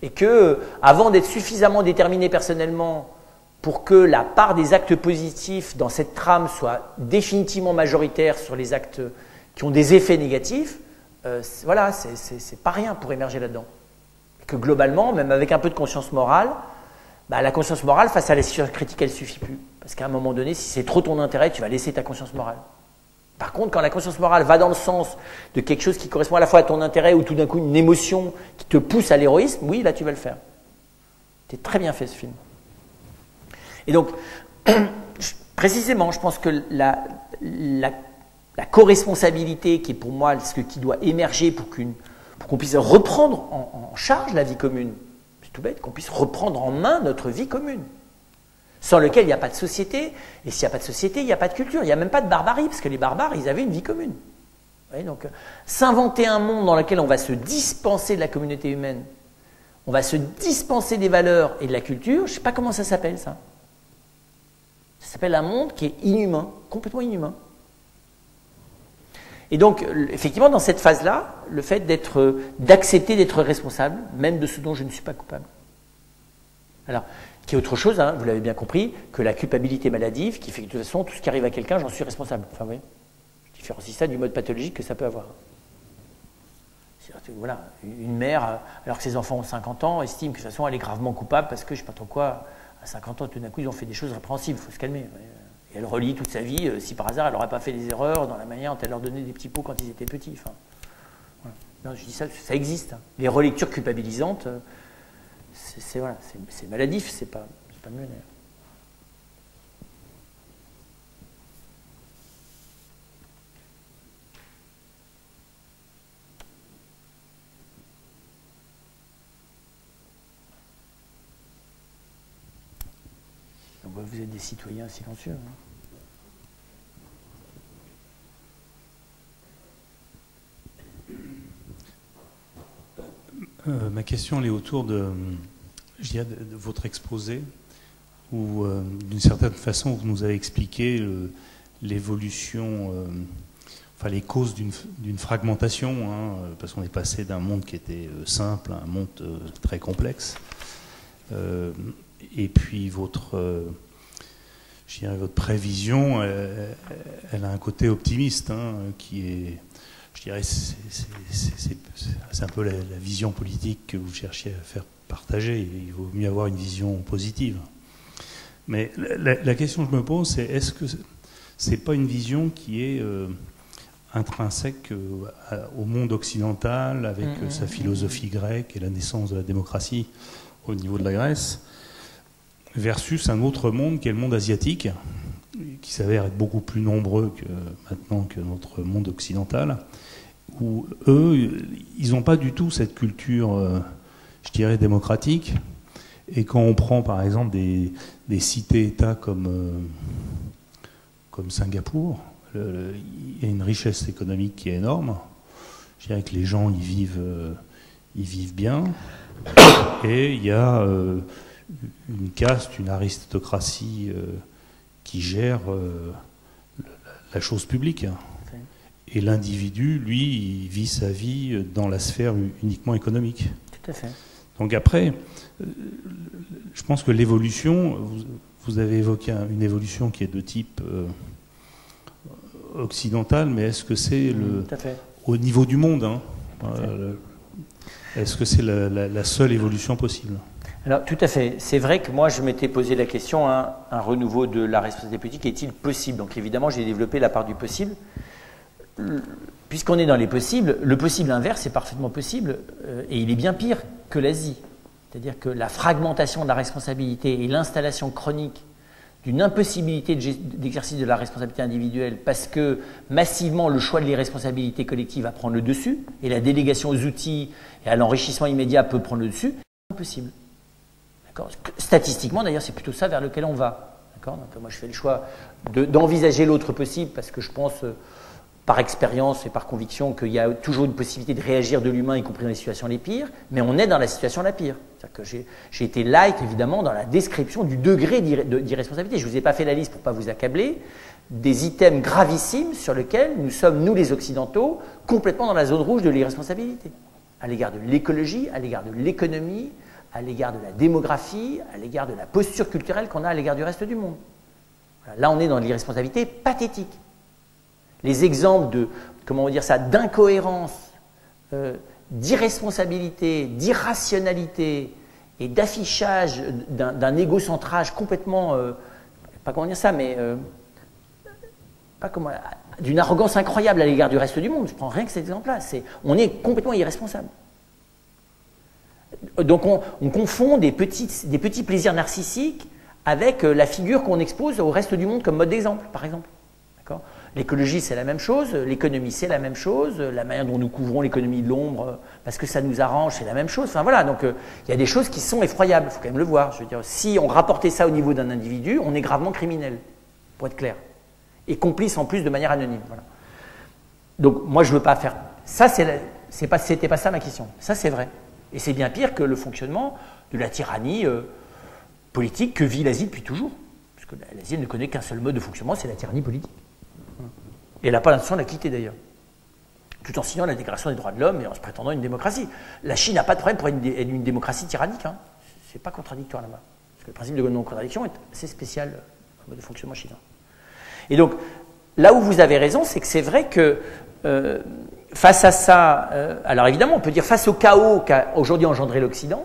Speaker 1: Et que, avant d'être suffisamment déterminé personnellement pour que la part des actes positifs dans cette trame soit définitivement majoritaire sur les actes qui ont des effets négatifs, voilà, c'est pas rien pour émerger là-dedans. Que globalement, même avec un peu de conscience morale, bah, la conscience morale face à la situation critique, elle ne suffit plus. Parce qu'à un moment donné, si c'est trop ton intérêt, tu vas laisser ta conscience morale. Par contre, quand la conscience morale va dans le sens de quelque chose qui correspond à la fois à ton intérêt ou tout d'un coup une émotion qui te pousse à l'héroïsme, oui, là tu vas le faire. C'est très bien fait ce film. Et donc, précisément, je pense que la co-responsabilité qui est pour moi ce qui doit émerger pour qu'on puisse reprendre en charge la vie commune, c'est tout bête, qu'on puisse reprendre en main notre vie commune. Sans lequel il n'y a pas de société, et s'il n'y a pas de société, il n'y a pas de culture, il n'y a même pas de barbarie, parce que les barbares, ils avaient une vie commune. Vous voyez, donc, s'inventer un monde dans lequel on va se dispenser de la communauté humaine, on va se dispenser des valeurs et de la culture, je ne sais pas comment ça s'appelle ça. Ça s'appelle un monde qui est inhumain, complètement inhumain. Et donc, effectivement, dans cette phase-là, le fait d'accepter d'être responsable, même de ce dont je ne suis pas coupable. Alors, qui est autre chose, hein, vous l'avez bien compris, que la culpabilité maladive, qui fait que de toute façon, tout ce qui arrive à quelqu'un, j'en suis responsable. Enfin, vous voyez, je différencie ça du mode pathologique que ça peut avoir. Voilà, une mère, alors que ses enfants ont 50 ans, estime que de toute façon, elle est gravement coupable parce que, je ne sais pas trop quoi, à 50 ans, tout d'un coup, ils ont fait des choses répréhensibles, il faut se calmer. Et elle relie toute sa vie, si par hasard, elle n'aurait pas fait des erreurs dans la manière dont elle leur donnait des petits pots quand ils étaient petits. Enfin, voilà. Non, je dis ça, ça existe. Hein. Les relectures culpabilisantes, c'est maladif, c'est pas mieux d'ailleurs. Vous êtes des citoyens silencieux.
Speaker 3: Hein. Ma question elle est autour de votre exposé, où d'une certaine façon vous nous avez expliqué l'évolution, enfin les causes d'une fragmentation, hein, parce qu'on est passé d'un monde qui était simple à un monde très complexe. Et puis votre prévision, elle a un côté optimiste, hein, qui est, je dirais, c'est un peu la vision politique que vous cherchiez à faire partager. Il vaut mieux avoir une vision positive. Mais la question que je me pose, c'est est-ce que c'est pas une vision qui est intrinsèque au monde occidental, avec sa philosophie grecque et la naissance de la démocratie au niveau de la Grèce, versus un autre monde qui est le monde asiatique, qui s'avère être beaucoup plus nombreux maintenant que notre monde occidental, où eux, ils n'ont pas du tout cette culture, je dirais, démocratique. Et quand on prend par exemple des cités-États comme Singapour, il y a une richesse économique qui est énorme. Je dirais que les gens y vivent bien. Et il y a une caste, une aristocratie qui gère la chose publique. Et l'individu, lui, il vit sa vie dans la sphère uniquement économique.
Speaker 1: Tout à fait.
Speaker 3: Donc après, je pense que l'évolution, vous avez évoqué une évolution qui est de type occidental, mais est-ce que c'est au niveau du monde, hein, est-ce que c'est la seule évolution possible?
Speaker 1: Alors, tout à fait. C'est vrai que moi, je m'étais posé la question, hein, un renouveau de la responsabilité politique est-il possible? Donc, évidemment, j'ai développé la part du possible. Puisqu'on est dans les possibles, le possible inverse est parfaitement possible, et il est bien pire que l'Asie. C'est-à-dire que la fragmentation de la responsabilité et l'installation chronique d'une impossibilité d'exercice de la responsabilité individuelle parce que massivement le choix de l'irresponsabilité collective va prendre le dessus et la délégation aux outils et à l'enrichissement immédiat peut prendre le dessus, c'est impossible. Statistiquement, d'ailleurs, c'est plutôt ça vers lequel on va. Donc moi je fais le choix d'envisager l'autre possible parce que je pense, par expérience et par conviction, qu'il y a toujours une possibilité de réagir de l'humain, y compris dans les situations les pires, mais on est dans la situation la pire. C'est-à-dire que j'ai été light, évidemment, dans la description du degré d'irresponsabilité. Je ne vous ai pas fait la liste pour ne pas vous accabler, des items gravissimes sur lesquels nous sommes, nous les Occidentaux, complètement dans la zone rouge de l'irresponsabilité, à l'égard de l'écologie, à l'égard de l'économie, à l'égard de la démographie, à l'égard de la posture culturelle qu'on a à l'égard du reste du monde. Voilà. Là, on est dans l'irresponsabilité pathétique. Les exemples de, comment on va dire ça, d'incohérence, d'irresponsabilité, d'irrationalité et d'affichage d'un égocentrage complètement, pas comment dire ça, mais d'une arrogance incroyable à l'égard du reste du monde. Je prends rien que cet exemple-là. On est complètement irresponsable. Donc on confond des petits plaisirs narcissiques avec la figure qu'on expose au reste du monde comme mode d'exemple, par exemple. L'écologie, c'est la même chose, l'économie, c'est la même chose, la manière dont nous couvrons l'économie de l'ombre, parce que ça nous arrange, c'est la même chose. Enfin voilà, donc il y a des choses qui sont effroyables, il faut quand même le voir. Je veux dire, si on rapportait ça au niveau d'un individu, on est gravement criminel, pour être clair. Et complice en plus de manière anonyme. Voilà. Donc moi, je ne veux pas faire... Ça, c'était pas ça ma question. Ça, c'est vrai. Et c'est bien pire que le fonctionnement de la tyrannie politique que vit l'Asie depuis toujours. Parce que l'Asie ne connaît qu'un seul mode de fonctionnement, c'est la tyrannie politique. Et elle n'a pas l'intention de la quitter d'ailleurs. Tout en signant la Déclaration des droits de l'homme et en se prétendant une démocratie. La Chine n'a pas de problème pour être une démocratie tyrannique. Hein. C'est pas contradictoire là-bas. Parce que le principe de non-contradiction est assez spécial dans le mode de fonctionnement chinois. Et donc, là où vous avez raison, c'est que c'est vrai que face à ça, alors évidemment, on peut dire face au chaos qu'a aujourd'hui engendré l'Occident,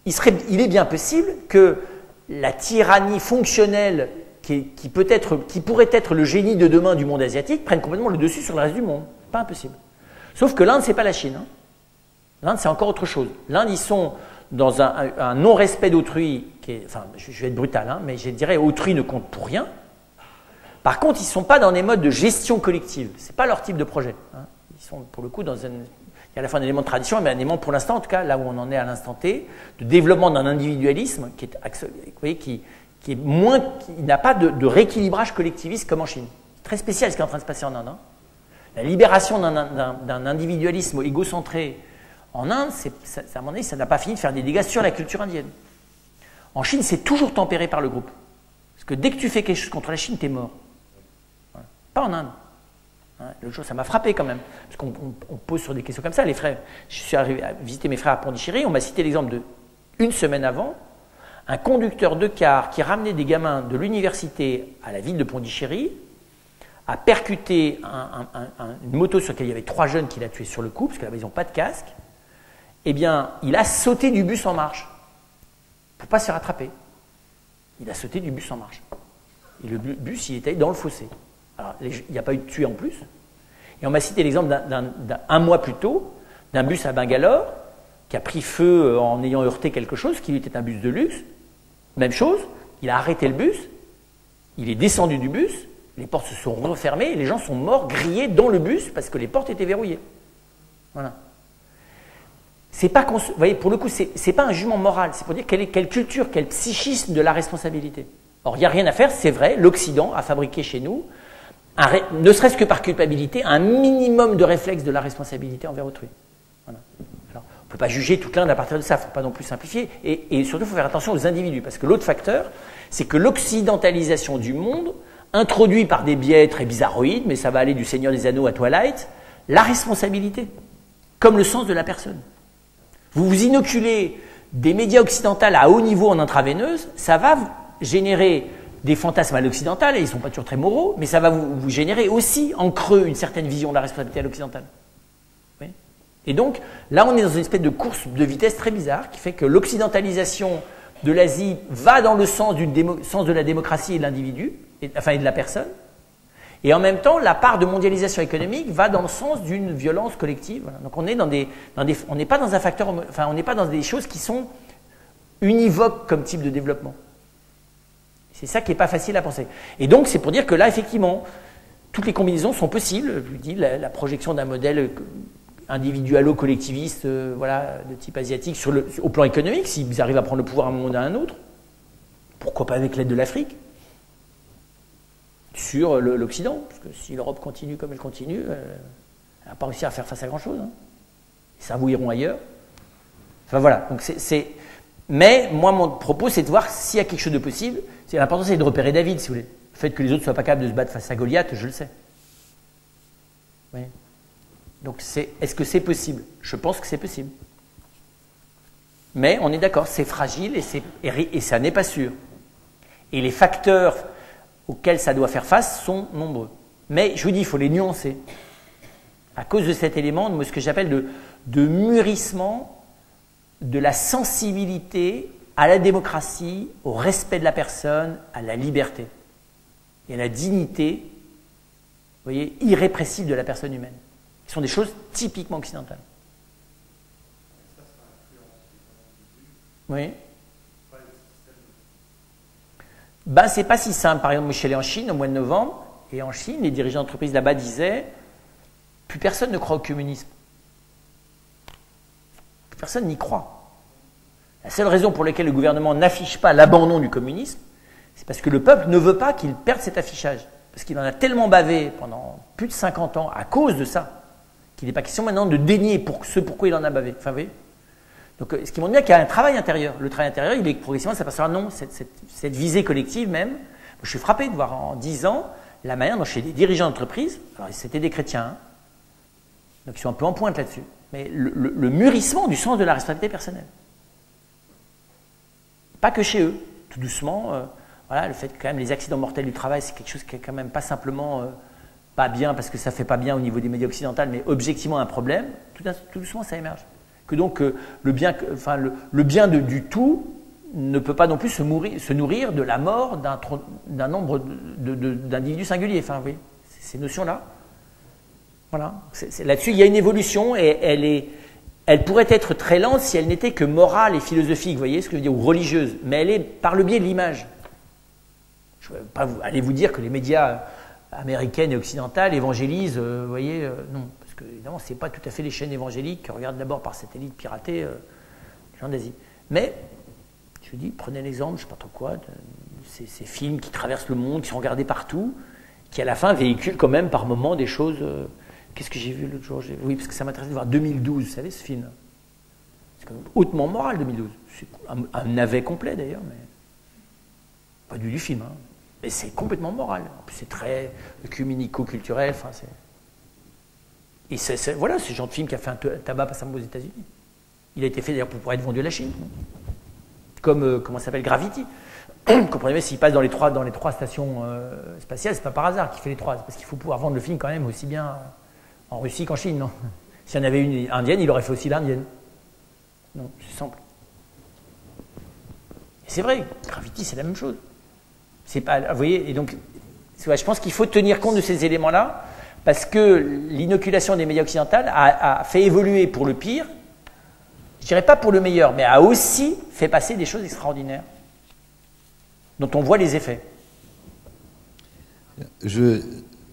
Speaker 1: il est bien possible que la tyrannie fonctionnelle qui pourrait être le génie de demain du monde asiatique prenne complètement le dessus sur le reste du monde. Pas impossible. Sauf que l'Inde, c'est pas la Chine. Hein. L'Inde, c'est encore autre chose. L'Inde, ils sont dans un non-respect d'autrui, enfin, je vais être brutal, hein, mais je dirais autrui ne compte pour rien. Par contre, ils ne sont pas dans des modes de gestion collective. Ce n'est pas leur type de projet. Hein. Ils sont, pour le coup, il y a à la fois un élément de tradition, mais un élément, pour l'instant, en tout cas, là où on en est à l'instant T, de développement d'un individualisme qui n'a pas de rééquilibrage collectiviste comme en Chine. C'est très spécial ce qui est en train de se passer en Inde. Hein. La libération d'un individualisme égocentré en Inde, à mon avis, ça n'a pas fini de faire des dégâts sur la culture indienne. En Chine, c'est toujours tempéré par le groupe. Parce que dès que tu fais quelque chose contre la Chine, tu es mort. Voilà. Pas en Inde. L'autre jour, ça m'a frappé quand même. Parce qu'on pose sur des questions comme ça. Les frères, je suis arrivé à visiter mes frères à Pondichéry, on m'a cité l'exemple de une semaine avant, un conducteur de car qui ramenait des gamins de l'université à la ville de Pondichéry a percuté une moto sur laquelle il y avait 3 jeunes qu'il a tués sur le coup, parce que là-bas, ils n'ont pas de casque. Eh bien, il a sauté du bus en marche pour ne pas se faire attraper. Il a sauté du bus en marche. Et le bus, il était dans le fossé. Alors, il n'y a pas eu de tués en plus. Et on m'a cité l'exemple d'un mois plus tôt, d'un bus à Bangalore qui a pris feu en ayant heurté quelque chose, qui était un bus de luxe. Même chose, il a arrêté le bus, il est descendu du bus, les portes se sont refermées et les gens sont morts grillés dans le bus parce que les portes étaient verrouillées. Voilà. C'est pas, vous voyez, pour le coup, c'est pas un jugement moral, c'est pour dire quelle culture, quel psychisme de la responsabilité. Or, il n'y a rien à faire, c'est vrai, l'Occident a fabriqué chez nous, ne serait-ce que par culpabilité, un minimum de réflexe de la responsabilité envers autrui. Voilà. Alors, on ne peut pas juger toute l'Inde à partir de ça, il ne faut pas non plus simplifier, et surtout, il faut faire attention aux individus, parce que l'autre facteur, c'est que l'occidentalisation du monde, introduit par des biais très bizarroïdes, mais ça va aller du Seigneur des Anneaux à Twilight, la responsabilité, comme le sens de la personne. Vous vous inoculez des médias occidentaux à haut niveau en intraveineuse, ça va générer des fantasmes à l'occidental, et ils ne sont pas toujours très moraux, mais ça va vous générer aussi en creux une certaine vision de la responsabilité à l'occidental. Oui. Et donc, là, on est dans une espèce de course de vitesse très bizarre qui fait que l'occidentalisation de l'Asie va dans le sens de la démocratie et de l'individu, et de la personne, et en même temps, la part de mondialisation économique va dans le sens d'une violence collective. Voilà. Donc, on est on n'est pas dans un facteur, enfin, on n'est pas dans des choses qui sont univoques comme type de développement. C'est ça qui n'est pas facile à penser. Et donc, c'est pour dire que là, effectivement, toutes les combinaisons sont possibles. Je vous dis, la projection d'un modèle individualo-collectiviste, voilà, de type asiatique, au plan économique, s'ils arrivent à prendre le pouvoir à un moment ou à un autre, pourquoi pas avec l'aide de l'Afrique ? sur l'Occident, parce que si l'Europe continue comme elle continue, elle n'a pas réussi à faire face à grand-chose. Hein. Les cerveaux iront ailleurs. Enfin voilà, donc mais moi, mon propos, c'est de voir s'il y a quelque chose de possible. L'important, c'est de repérer David, si vous voulez. Le fait que les autres ne soient pas capables de se battre face à Goliath, je le sais. Oui. Donc, est-ce que c'est possible? Je pense que c'est possible. Mais on est d'accord, c'est fragile et ça n'est pas sûr. Et les facteurs auxquels ça doit faire face sont nombreux. Mais je vous dis, il faut les nuancer. À cause de cet élément, de ce que j'appelle de mûrissement de la sensibilité à la démocratie, au respect de la personne, à la liberté et à la dignité, vous voyez, irrépressible de la personne humaine. Ce sont des choses typiquement occidentales. Oui. Ben, c'est pas si simple. Par exemple, moi, je suis allé en Chine au mois de novembre, et en Chine, les dirigeants d'entreprise là-bas disaient plus personne ne croit au communisme. Plus personne n'y croit. La seule raison pour laquelle le gouvernement n'affiche pas l'abandon du communisme, c'est parce que le peuple ne veut pas qu'il perde cet affichage. Parce qu'il en a tellement bavé pendant plus de 50 ans à cause de ça, qu'il n'est pas question maintenant de dénier pourquoi il en a bavé. Enfin, vous voyez ? Donc, ce qui montre bien qu'il y a un travail intérieur. Le travail intérieur, il est progressivement, ça passera non, cette visée collective même. Moi, je suis frappé de voir en 10 ans la manière dont chez des dirigeants d'entreprise, alors c'était des chrétiens, hein, donc ils sont un peu en pointe là-dessus, mais le mûrissement du sens de la responsabilité personnelle. Pas que chez eux, tout doucement. Voilà, le fait que quand même les accidents mortels du travail, c'est quelque chose qui est quand même pas simplement pas bien parce que ça fait pas bien au niveau des médias occidentaux, mais objectivement un problème. Tout doucement, ça émerge. Que donc le bien du tout ne peut pas non plus se nourrir de la mort d'un nombre d'individus singuliers. Enfin, oui, ces notions-là. Voilà. Là-dessus, il y a une évolution et elle pourrait être très lente si elle n'était que morale et philosophique, vous voyez ce que je veux dire, ou religieuse. Mais elle est par le biais de l'image. Je ne vais pas aller vous dire que les médias américains et occidentaux évangélisent, vous voyez, non. Parce que, évidemment, ce n'est pas tout à fait les chaînes évangéliques qui regardent d'abord par satellite piraté les gens d'Asie. Mais, je vous dis, prenez l'exemple, je ne sais pas trop quoi, de ces films qui traversent le monde, qui sont regardés partout, qui à la fin véhiculent quand même par moments des choses... Qu'est-ce que j'ai vu l'autre jour? Oui, parce que ça m'intéresse de voir 2012, vous savez, ce film. C'est quand même hautement moral, 2012. C'est un navet complet, d'ailleurs, mais pas du film. Hein. Mais c'est complètement moral. En plus, c'est très œcuménico-culturel. Enfin, et voilà, c'est le genre de film qui a fait un tabac pas simple aux États-Unis. Il a été fait, d'ailleurs, pour pouvoir être vendu à la Chine. Comme, comment ça s'appelle, Gravity. Comprenez, s'il passe dans les trois stations spatiales, c'est pas par hasard qu'il fait les trois. C'est parce qu'il faut pouvoir vendre le film quand même aussi bien... en Russie qu'en Chine, non. S'il y en avait une indienne, il aurait fait aussi l'indienne. Non, c'est simple. Et c'est vrai, Gravity, c'est la même chose. C'est pas, vous voyez, et donc, je pense qu'il faut tenir compte de ces éléments-là, parce que l'inoculation des médias occidentaux a fait évoluer pour le pire, je dirais pas pour le meilleur, mais a aussi fait passer des choses extraordinaires, dont on voit les effets.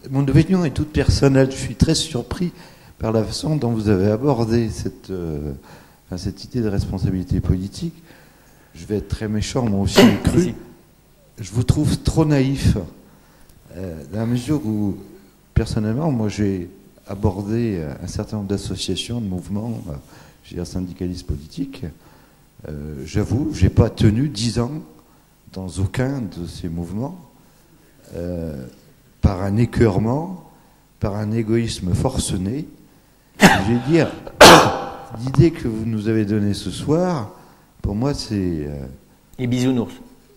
Speaker 4: Mon opinion est toute personnelle. Je suis très surpris par la façon dont vous avez abordé cette idée de responsabilité politique. Je vais être très méchant, moi aussi, cru. Je vous trouve trop naïf, dans la mesure où, personnellement, moi j'ai abordé un certain nombre d'associations, de mouvements, je veux dire syndicalistes politiques. J'avoue, je n'ai pas tenu 10 ans dans aucun de ces mouvements. Par un écœurement, par un égoïsme forcené. Je vais dire, l'idée que vous nous avez donnée ce soir, pour moi, c'est...
Speaker 1: Les bisounours.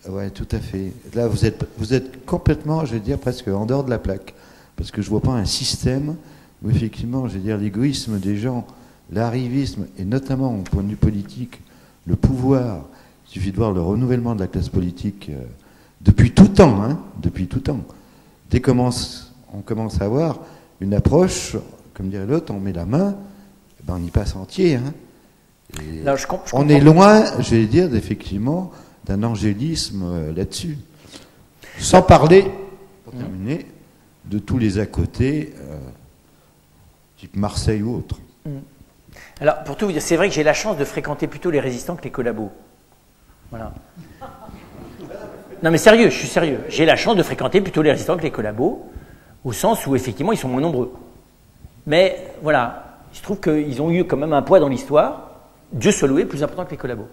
Speaker 4: Oui, tout à fait. Là, vous êtes complètement, je vais dire, presque en dehors de la plaque. Parce que je ne vois pas un système où, effectivement, je vais dire, l'égoïsme des gens, l'arrivisme, et notamment, au point de vue politique, le pouvoir, il suffit de voir le renouvellement de la classe politique depuis tout temps, hein, depuis tout temps. Dès qu'on commence à avoir une approche, comme dirait l'autre, on met la main, ben on y passe entier. Hein.
Speaker 1: Non,
Speaker 4: on est loin, je vais dire, effectivement, d'un angélisme là-dessus. Sans parler, pour terminer, de tous les à côté, type Marseille ou autre.
Speaker 1: Alors, pour tout vous dire, c'est vrai que j'ai la chance de fréquenter plutôt les résistants que les collabos. Voilà. Non mais sérieux, je suis sérieux. J'ai la chance de fréquenter plutôt les résistants que les collabos, au sens où effectivement ils sont moins nombreux. Mais voilà, il se trouve qu'ils ont eu quand même un poids dans l'histoire, Dieu soit loué, plus important que les collabos.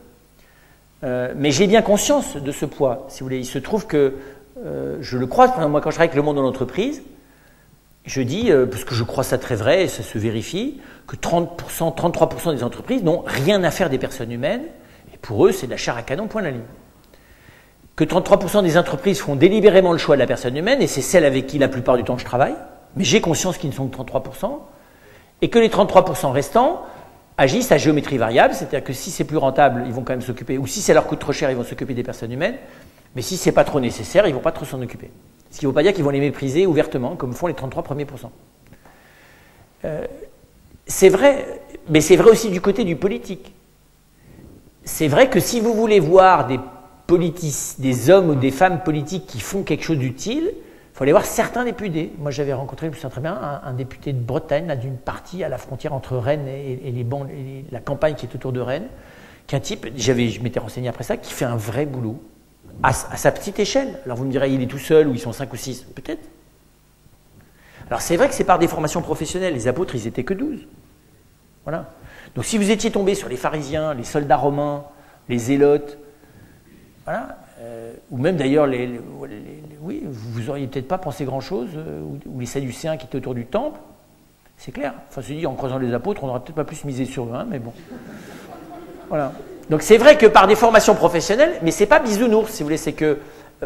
Speaker 1: Mais j'ai bien conscience de ce poids, si vous voulez. Il se trouve que, je le crois, moi quand je travaille avec le monde de l'entreprise, je dis, parce que je crois ça très vrai, et ça se vérifie, que 30%, 33% des entreprises n'ont rien à faire des personnes humaines, et pour eux c'est de la chair à canon, point à la ligne. Que 33% des entreprises font délibérément le choix de la personne humaine, et c'est celle avec qui la plupart du temps je travaille, mais j'ai conscience qu'ils ne sont que 33%, et que les 33% restants agissent à géométrie variable, c'est-à-dire que si c'est plus rentable, ils vont quand même s'occuper, ou si ça leur coûte trop cher, ils vont s'occuper des personnes humaines, mais si c'est pas trop nécessaire, ils vont pas trop s'en occuper. Ce qui ne veut pas dire qu'ils vont les mépriser ouvertement, comme font les 33 premiers pourcents. C'est vrai, mais c'est vrai aussi du côté du politique. C'est vrai que si vous voulez voir des hommes ou des femmes politiques qui font quelque chose d'utile, il faut aller voir certains députés. Moi, j'avais rencontré, je me souviens très bien, un député de Bretagne, d'une partie à la frontière entre Rennes et la campagne qui est autour de Rennes, qu'un type, je m'étais renseigné après ça, qui fait un vrai boulot, à sa petite échelle. Alors vous me direz, il est tout seul, ou ils sont 5 ou 6, peut-être. Alors c'est vrai que c'est par des formations professionnelles. Les apôtres, ils étaient que 12. Voilà. Donc si vous étiez tombé sur les pharisiens, les soldats romains, les zélotes, voilà, ou même d'ailleurs, oui, vous n'auriez peut-être pas pensé grand-chose, ou les sadducéens qui étaient autour du temple, c'est clair. Enfin, se dit, en croisant les apôtres, on n'aurait peut-être pas plus misé sur eux, hein, mais bon. Voilà. Donc c'est vrai que par des formations professionnelles, mais c'est pas bisounours, si vous voulez, c'est que,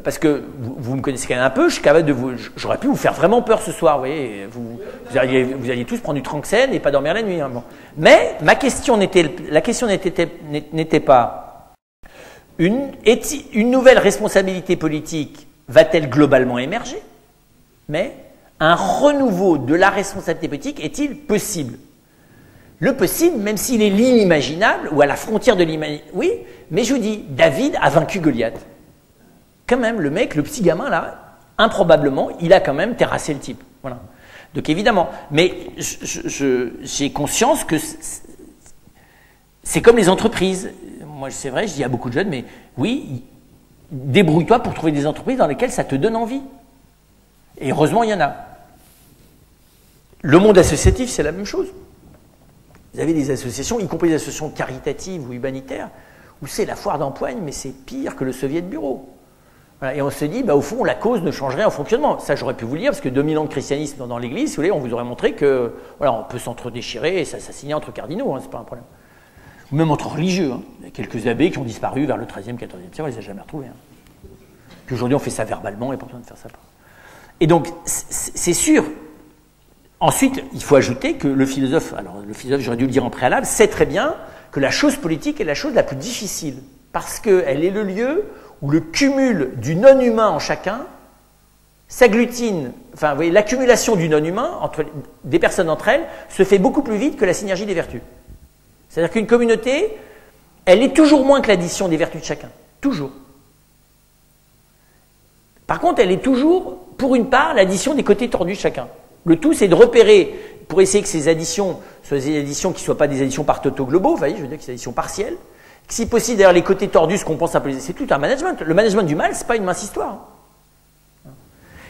Speaker 1: parce que vous me connaissez quand même un peu, je suis capable de j'aurais pu vous faire vraiment peur ce soir, vous voyez, vous alliez tous prendre du Tranxène et pas dormir la nuit. Hein, bon. Mais la question n'était pas une nouvelle responsabilité politique va-t-elle globalement émerger, mais un renouveau de la responsabilité politique est-il possible? Le possible, même s'il est l'inimaginable, ou à la frontière de l'imaginable, oui, mais je vous dis, David a vaincu Goliath. Quand même, le mec, le petit gamin là, improbablement, il a quand même terrassé le type. Voilà. Donc évidemment, mais j'ai conscience que c'est comme les entreprises. Moi, c'est vrai, je dis à beaucoup de jeunes, mais oui, débrouille-toi pour trouver des entreprises dans lesquelles ça te donne envie. Et heureusement, il y en a. Le monde associatif, c'est la même chose. Vous avez des associations, y compris des associations caritatives ou humanitaires, où c'est la foire d'empoigne, mais c'est pire que le soviet de bureau. Voilà, et on se dit, bah, au fond, la cause ne changerait en fonctionnement. Ça, j'aurais pu vous le dire, parce que 2000 ans de christianisme dans l'Église, si vous voulez, on vous aurait montré que, voilà, on peut s'entre-déchirer et s'assassiner entre cardinaux, hein, c'est pas un problème. Ou même entre religieux. Hein. Il y a quelques abbés qui ont disparu vers le 13e, 14e siècle, on les a jamais retrouvés. Hein. Puis aujourd'hui, on fait ça verbalement, et pas besoin de faire ça. Et donc, c'est sûr. Ensuite, il faut ajouter que le philosophe, j'aurais dû le dire en préalable, sait très bien que la chose politique est la chose la plus difficile, parce qu'elle est le lieu où le cumul du non-humain en chacun s'agglutine, enfin, vous voyez, l'accumulation du non-humain entre des personnes entre elles se fait beaucoup plus vite que la synergie des vertus. C'est-à-dire qu'une communauté, elle est toujours moins que l'addition des vertus de chacun. Toujours. Par contre, elle est toujours, pour une part, l'addition des côtés tordus de chacun. Le tout, c'est de repérer, pour essayer que ces additions soient des additions qui ne soient pas des additions par totaux globaux, vous voyez, je veux dire que c'est des additions partielles. Que si possible, d'ailleurs, les côtés tordus, ce qu'on pense appeler, c'est tout un management. Le management du mal, ce n'est pas une mince histoire.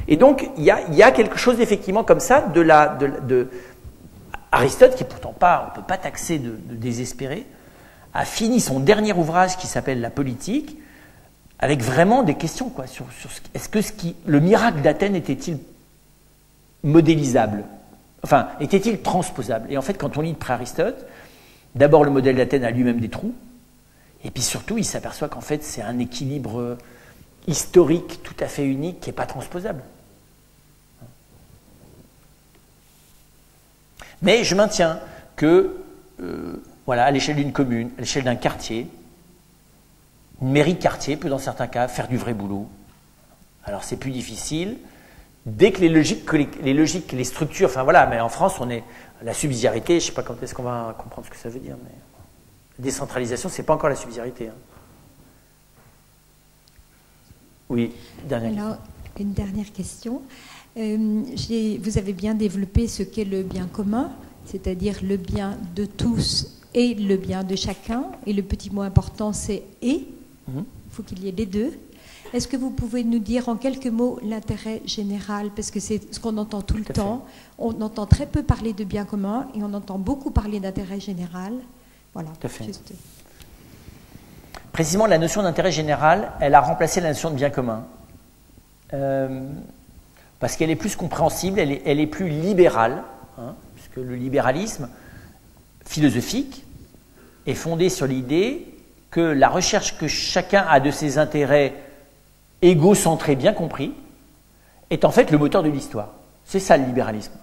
Speaker 1: Et donc, il y a quelque chose, effectivement, comme ça, de Aristote, qui est pourtant pas, on ne peut pas taxer de désespéré, a fini son dernier ouvrage qui s'appelle La politique, avec vraiment des questions, quoi, sur est-ce que le miracle d'Athènes était-il modélisable, enfin, était-il transposable? Et en fait, quand on lit de pré-Aristote, d'abord le modèle d'Athènes a lui-même des trous, et puis surtout, il s'aperçoit qu'en fait, c'est un équilibre historique tout à fait unique qui n'est pas transposable. Mais je maintiens que, voilà, à l'échelle d'une commune, à l'échelle d'un quartier, une mairie de quartier peut, dans certains cas, faire du vrai boulot. Alors, c'est plus difficile. Dès que les logiques, les structures, enfin voilà, mais en France, on est la subsidiarité, je ne sais pas quand est-ce qu'on va comprendre ce que ça veut dire, mais la décentralisation, ce n'est pas encore la subsidiarité. Hein. Oui,
Speaker 5: Alors, une dernière question. Vous avez bien développé ce qu'est le bien commun, c'est-à-dire le bien de tous et le bien de chacun, et le petit mot important, c'est « et ». Il faut qu'il y ait les deux. Est-ce que vous pouvez nous dire en quelques mots l'intérêt général? Parce que c'est ce qu'on entend tout le temps. On entend très peu parler de bien commun et on entend beaucoup parler d'intérêt général. Voilà.
Speaker 1: Tout à fait.
Speaker 5: Juste.
Speaker 1: Précisément, la notion d'intérêt général, elle a remplacé la notion de bien commun. Parce qu'elle est plus compréhensible, elle est plus libérale, hein, puisque le libéralisme philosophique est fondé sur l'idée que la recherche que chacun a de ses intérêts égocentrés bien compris est en fait le moteur de l'histoire. C'est ça le libéralisme.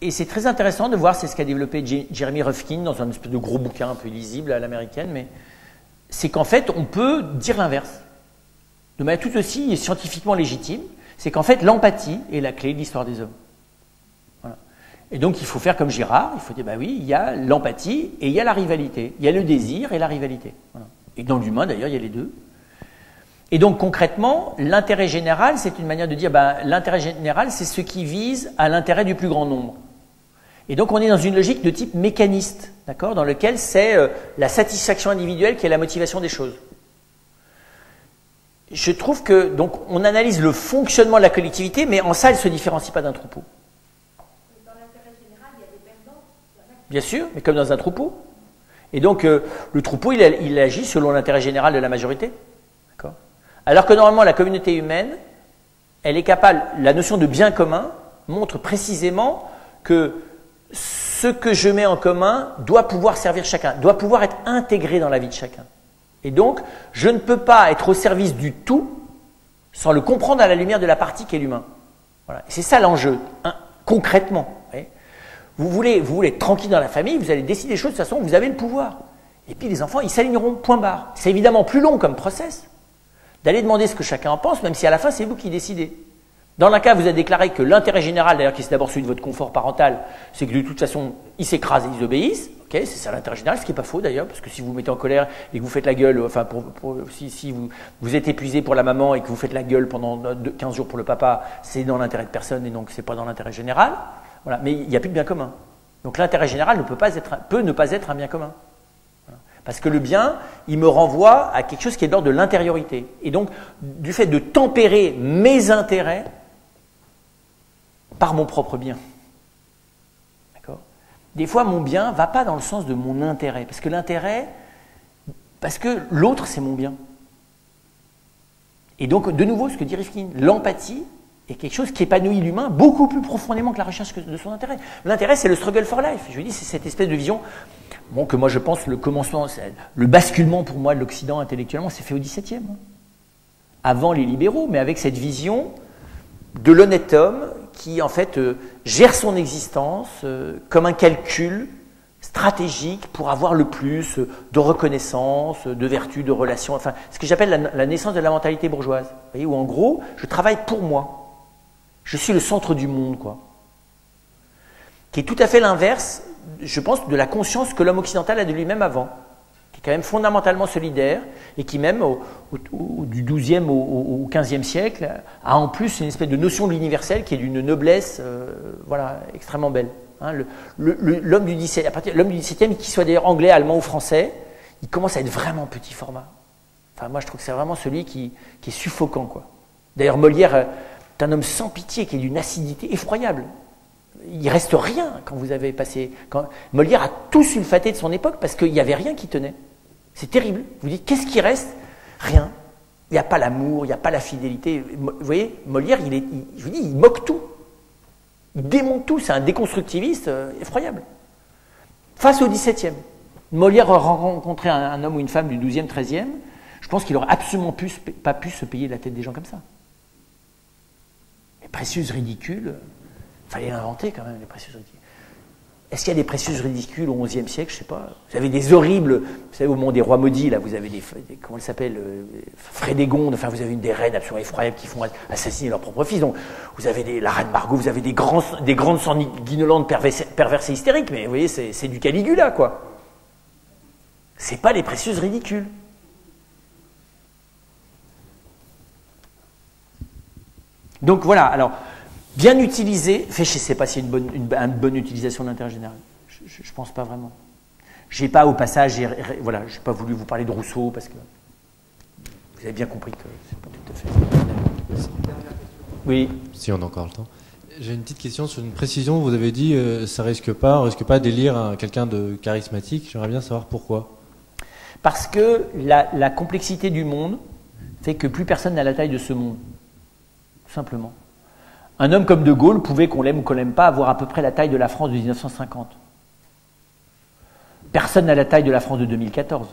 Speaker 1: Et c'est très intéressant de voir, c'est ce qu'a développé Jeremy Rifkin dans un espèce de gros bouquin un peu lisible à l'américaine, mais c'est qu'en fait on peut dire l'inverse, de manière tout aussi scientifiquement légitime, c'est qu'en fait l'empathie est la clé de l'histoire des hommes. Voilà. Et donc il faut faire comme Girard, il faut dire, bah oui, il y a l'empathie et il y a la rivalité, il y a le désir et la rivalité. Voilà. Et dans l'humain d'ailleurs, il y a les deux. Et donc concrètement, l'intérêt général, c'est une manière de dire, l'intérêt général, c'est ce qui vise à l'intérêt du plus grand nombre. Et donc on est dans une logique de type mécaniste, d'accord, dans lequel c'est la satisfaction individuelle qui est la motivation des choses. Je trouve que donc on analyse le fonctionnement de la collectivité, mais en ça, elle ne se différencie pas d'un troupeau.
Speaker 5: Dans l'intérêt général, il y a des perdants.
Speaker 1: Bien sûr, mais comme dans un troupeau. Et donc le troupeau, il agit selon l'intérêt général de la majorité. D'accord ? Alors que normalement, la communauté humaine, elle est capable, la notion de bien commun montre précisément que ce que je mets en commun doit pouvoir servir chacun, doit pouvoir être intégré dans la vie de chacun. Et donc, je ne peux pas être au service du tout sans le comprendre à la lumière de la partie qu'est l'humain. Voilà. C'est ça l'enjeu, hein, concrètement. Vous voulez être tranquille dans la famille, vous allez décider des choses, de toute façon, vous avez le pouvoir. Et puis les enfants, ils s'aligneront, point barre. C'est évidemment plus long comme process d'aller demander ce que chacun en pense, même si à la fin, c'est vous qui décidez. Dans l'un cas, vous avez déclaré que l'intérêt général, d'ailleurs, qui est d'abord celui de votre confort parental, c'est que de toute façon, ils s'écrasent et ils obéissent. Ok, c'est ça l'intérêt général, ce qui n'est pas faux d'ailleurs, parce que si vous vous mettez en colère et que vous faites la gueule, enfin, si vous êtes épuisé pour la maman et que vous faites la gueule pendant 15 jours pour le papa, c'est dans l'intérêt de personne et donc c'est pas dans l'intérêt général. Voilà, mais il n'y a plus de bien commun. Donc l'intérêt général peut ne pas être un bien commun. Voilà. Parce que le bien, il me renvoie à quelque chose qui est de l'ordre de l'intériorité. Et donc, du fait de tempérer mes intérêts par mon propre bien. D'accord ? Des fois, mon bien ne va pas dans le sens de mon intérêt. Parce que l'autre, c'est mon bien. Et donc, de nouveau, ce que dit Rifkin, l'empathie est quelque chose qui épanouit l'humain beaucoup plus profondément que la recherche de son intérêt. L'intérêt, c'est le struggle for life. Je vous dis, c'est cette espèce de vision, bon, que moi je pense, le commencement, le basculement pour moi de l'Occident intellectuellement, s'est fait au XVIIe. Avant les libéraux, mais avec cette vision de l'honnête homme qui, en fait, gère son existence comme un calcul stratégique pour avoir le plus de reconnaissance, de vertu, de relations, enfin, ce que j'appelle la naissance de la mentalité bourgeoise. Vous voyez, où en gros, je travaille pour moi. Je suis le centre du monde, quoi. Qui est tout à fait l'inverse, je pense, de la conscience que l'homme occidental a de lui-même avant, qui est quand même fondamentalement solidaire et qui même, du XIIe au XVe siècle, a en plus une espèce de notion de l'universel qui est d'une noblesse voilà, extrêmement belle. Hein, l'homme du XVIIe, qu'il soit d'ailleurs anglais, allemand ou français, il commence à être vraiment petit format. Enfin, moi, je trouve que c'est vraiment celui qui est suffocant, quoi. D'ailleurs, Molière est un homme sans pitié, qui est d'une acidité effroyable. Il reste rien quand vous avez passé... Molière a tout sulfaté de son époque parce qu'il n'y avait rien qui tenait. C'est terrible. Vous dites, qu'est-ce qui reste? Rien. Il n'y a pas l'amour, il n'y a pas la fidélité. Vous voyez, Molière, je vous dis, il moque tout. Il démonte tout. C'est un déconstructiviste effroyable. Face au XVIIe, Molière a rencontré un homme ou une femme du XIIe, XIIIe. Je pense qu'il n'aurait absolument pas pu se payer la tête des gens comme ça. Les précieuses ridicules, il fallait l'inventer quand même, les précieuses ridicules. Est-ce qu'il y a des précieuses ridicules au XIe siècle? Je ne sais pas. Vous avez des horribles, vous savez, au moment des rois maudits, là, vous avez des comment elles s'appellent, Frédégonde, enfin, vous avez des reines absolument effroyables qui font assassiner leur propre fils. Donc, vous avez la reine Margot, vous avez des grandes sanguinolentes perversées hystériques, mais vous voyez, c'est du Caligula, quoi. C'est pas les précieuses ridicules. Donc voilà, alors, bien utilisé, je ne sais pas s'il y a une bonne utilisation de l'intérêt général. Je ne pense pas vraiment. J'ai pas, au passage, voilà, j'ai pas voulu vous parler de Rousseau, parce que vous avez bien compris que c'est pas tout à fait... Oui.
Speaker 6: Si on a encore le temps. J'ai une petite question sur une précision. Vous avez dit ça risque pas d'élire quelqu'un de charismatique. J'aimerais bien savoir pourquoi.
Speaker 1: Parce que la complexité du monde fait que plus personne n'a la taille de ce monde. Tout simplement. Un homme comme De Gaulle pouvait, qu'on l'aime ou qu'on l'aime pas, avoir à peu près la taille de la France de 1950. Personne n'a la taille de la France de 2014.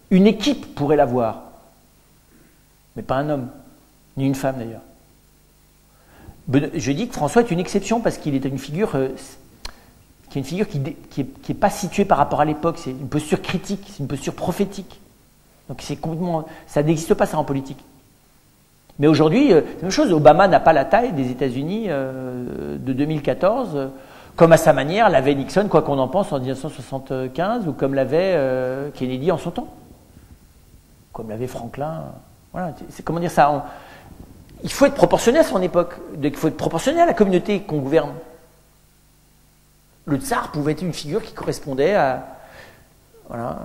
Speaker 1: Une équipe pourrait l'avoir, mais pas un homme, ni une femme d'ailleurs. Je dis que François est une exception parce qu'il est une figure qui est pas située par rapport à l'époque. C'est une posture critique, c'est une posture prophétique. Donc c'est complètement, ça n'existe pas ça en politique. Mais aujourd'hui, c'est la même chose. Obama n'a pas la taille des États-Unis de 2014, comme à sa manière l'avait Nixon, quoi qu'on en pense, en 1975, ou comme l'avait Kennedy en son temps, comme l'avait Franklin. Voilà, c'est comment dire ça. Il faut être proportionné à son époque. Il faut être proportionné à la communauté qu'on gouverne. Le tsar pouvait être une figure qui correspondait à... Voilà.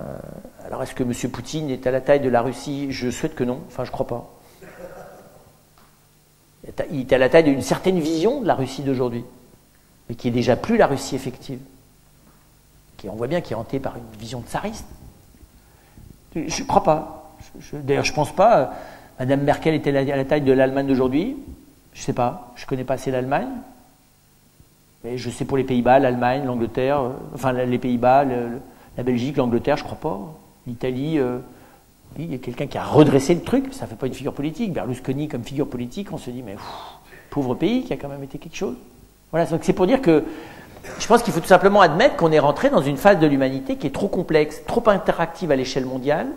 Speaker 1: Alors, est-ce que M. Poutine est à la taille de la Russie? Je souhaite que non. Enfin, je crois pas. Il est à la taille d'une certaine vision de la Russie d'aujourd'hui, mais qui est déjà plus la Russie effective. On voit bien qu'il est hanté par une vision tsariste. Je ne crois pas. D'ailleurs, je ne pense pas... Madame Merkel était à la taille de l'Allemagne d'aujourd'hui. Je ne sais pas. Je ne connais pas assez l'Allemagne. Mais je sais pour les Pays-Bas, l'Allemagne, l'Angleterre, enfin les Pays-Bas, la Belgique, l'Angleterre, je ne crois pas. L'Italie, il y a quelqu'un qui a redressé le truc. Ça ne fait pas une figure politique. Berlusconi comme figure politique, on se dit, mais pauvre pays qui a quand même été quelque chose. Voilà, donc c'est pour dire que je pense qu'il faut tout simplement admettre qu'on est rentré dans une phase de l'humanité qui est trop complexe, trop interactive à l'échelle mondiale,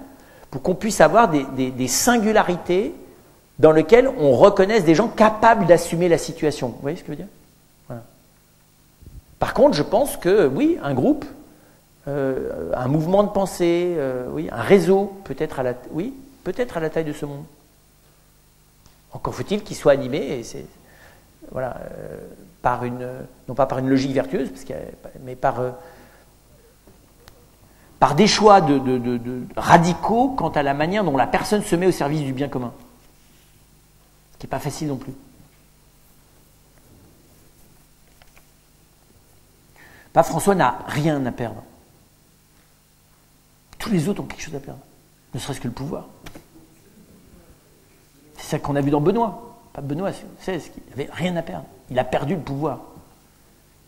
Speaker 1: pour qu'on puisse avoir des singularités dans lesquelles on reconnaisse des gens capables d'assumer la situation. Vous voyez ce que je veux dire? Voilà. Par contre, je pense que, oui, un groupe, un mouvement de pensée, oui, un réseau, peut-être à la taille de ce monde. Encore faut-il qu'il soit animé, et c'est, voilà, non pas par une logique vertueuse, mais par des choix radicaux quant à la manière dont la personne se met au service du bien commun. Ce qui n'est pas facile non plus. Pape François n'a rien à perdre. Tous les autres ont quelque chose à perdre. Ne serait-ce que le pouvoir. C'est ça qu'on a vu dans Benoît. Pape Benoît, c'est qu'il n'avait rien à perdre. Il a perdu le pouvoir.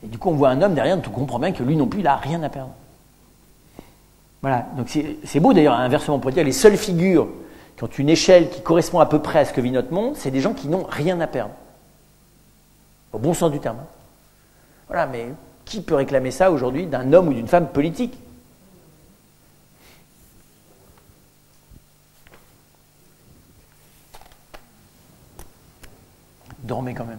Speaker 1: Et du coup, on voit un homme derrière, on comprend bien que lui non plus, il n'a rien à perdre. Voilà, donc c'est beau d'ailleurs, inversement, pour dire les seules figures qui ont une échelle qui correspond à peu près à ce que vit notre monde, c'est des gens qui n'ont rien à perdre. Au bon sens du terme. Voilà, mais qui peut réclamer ça aujourd'hui d'un homme ou d'une femme politique? Dormez quand même.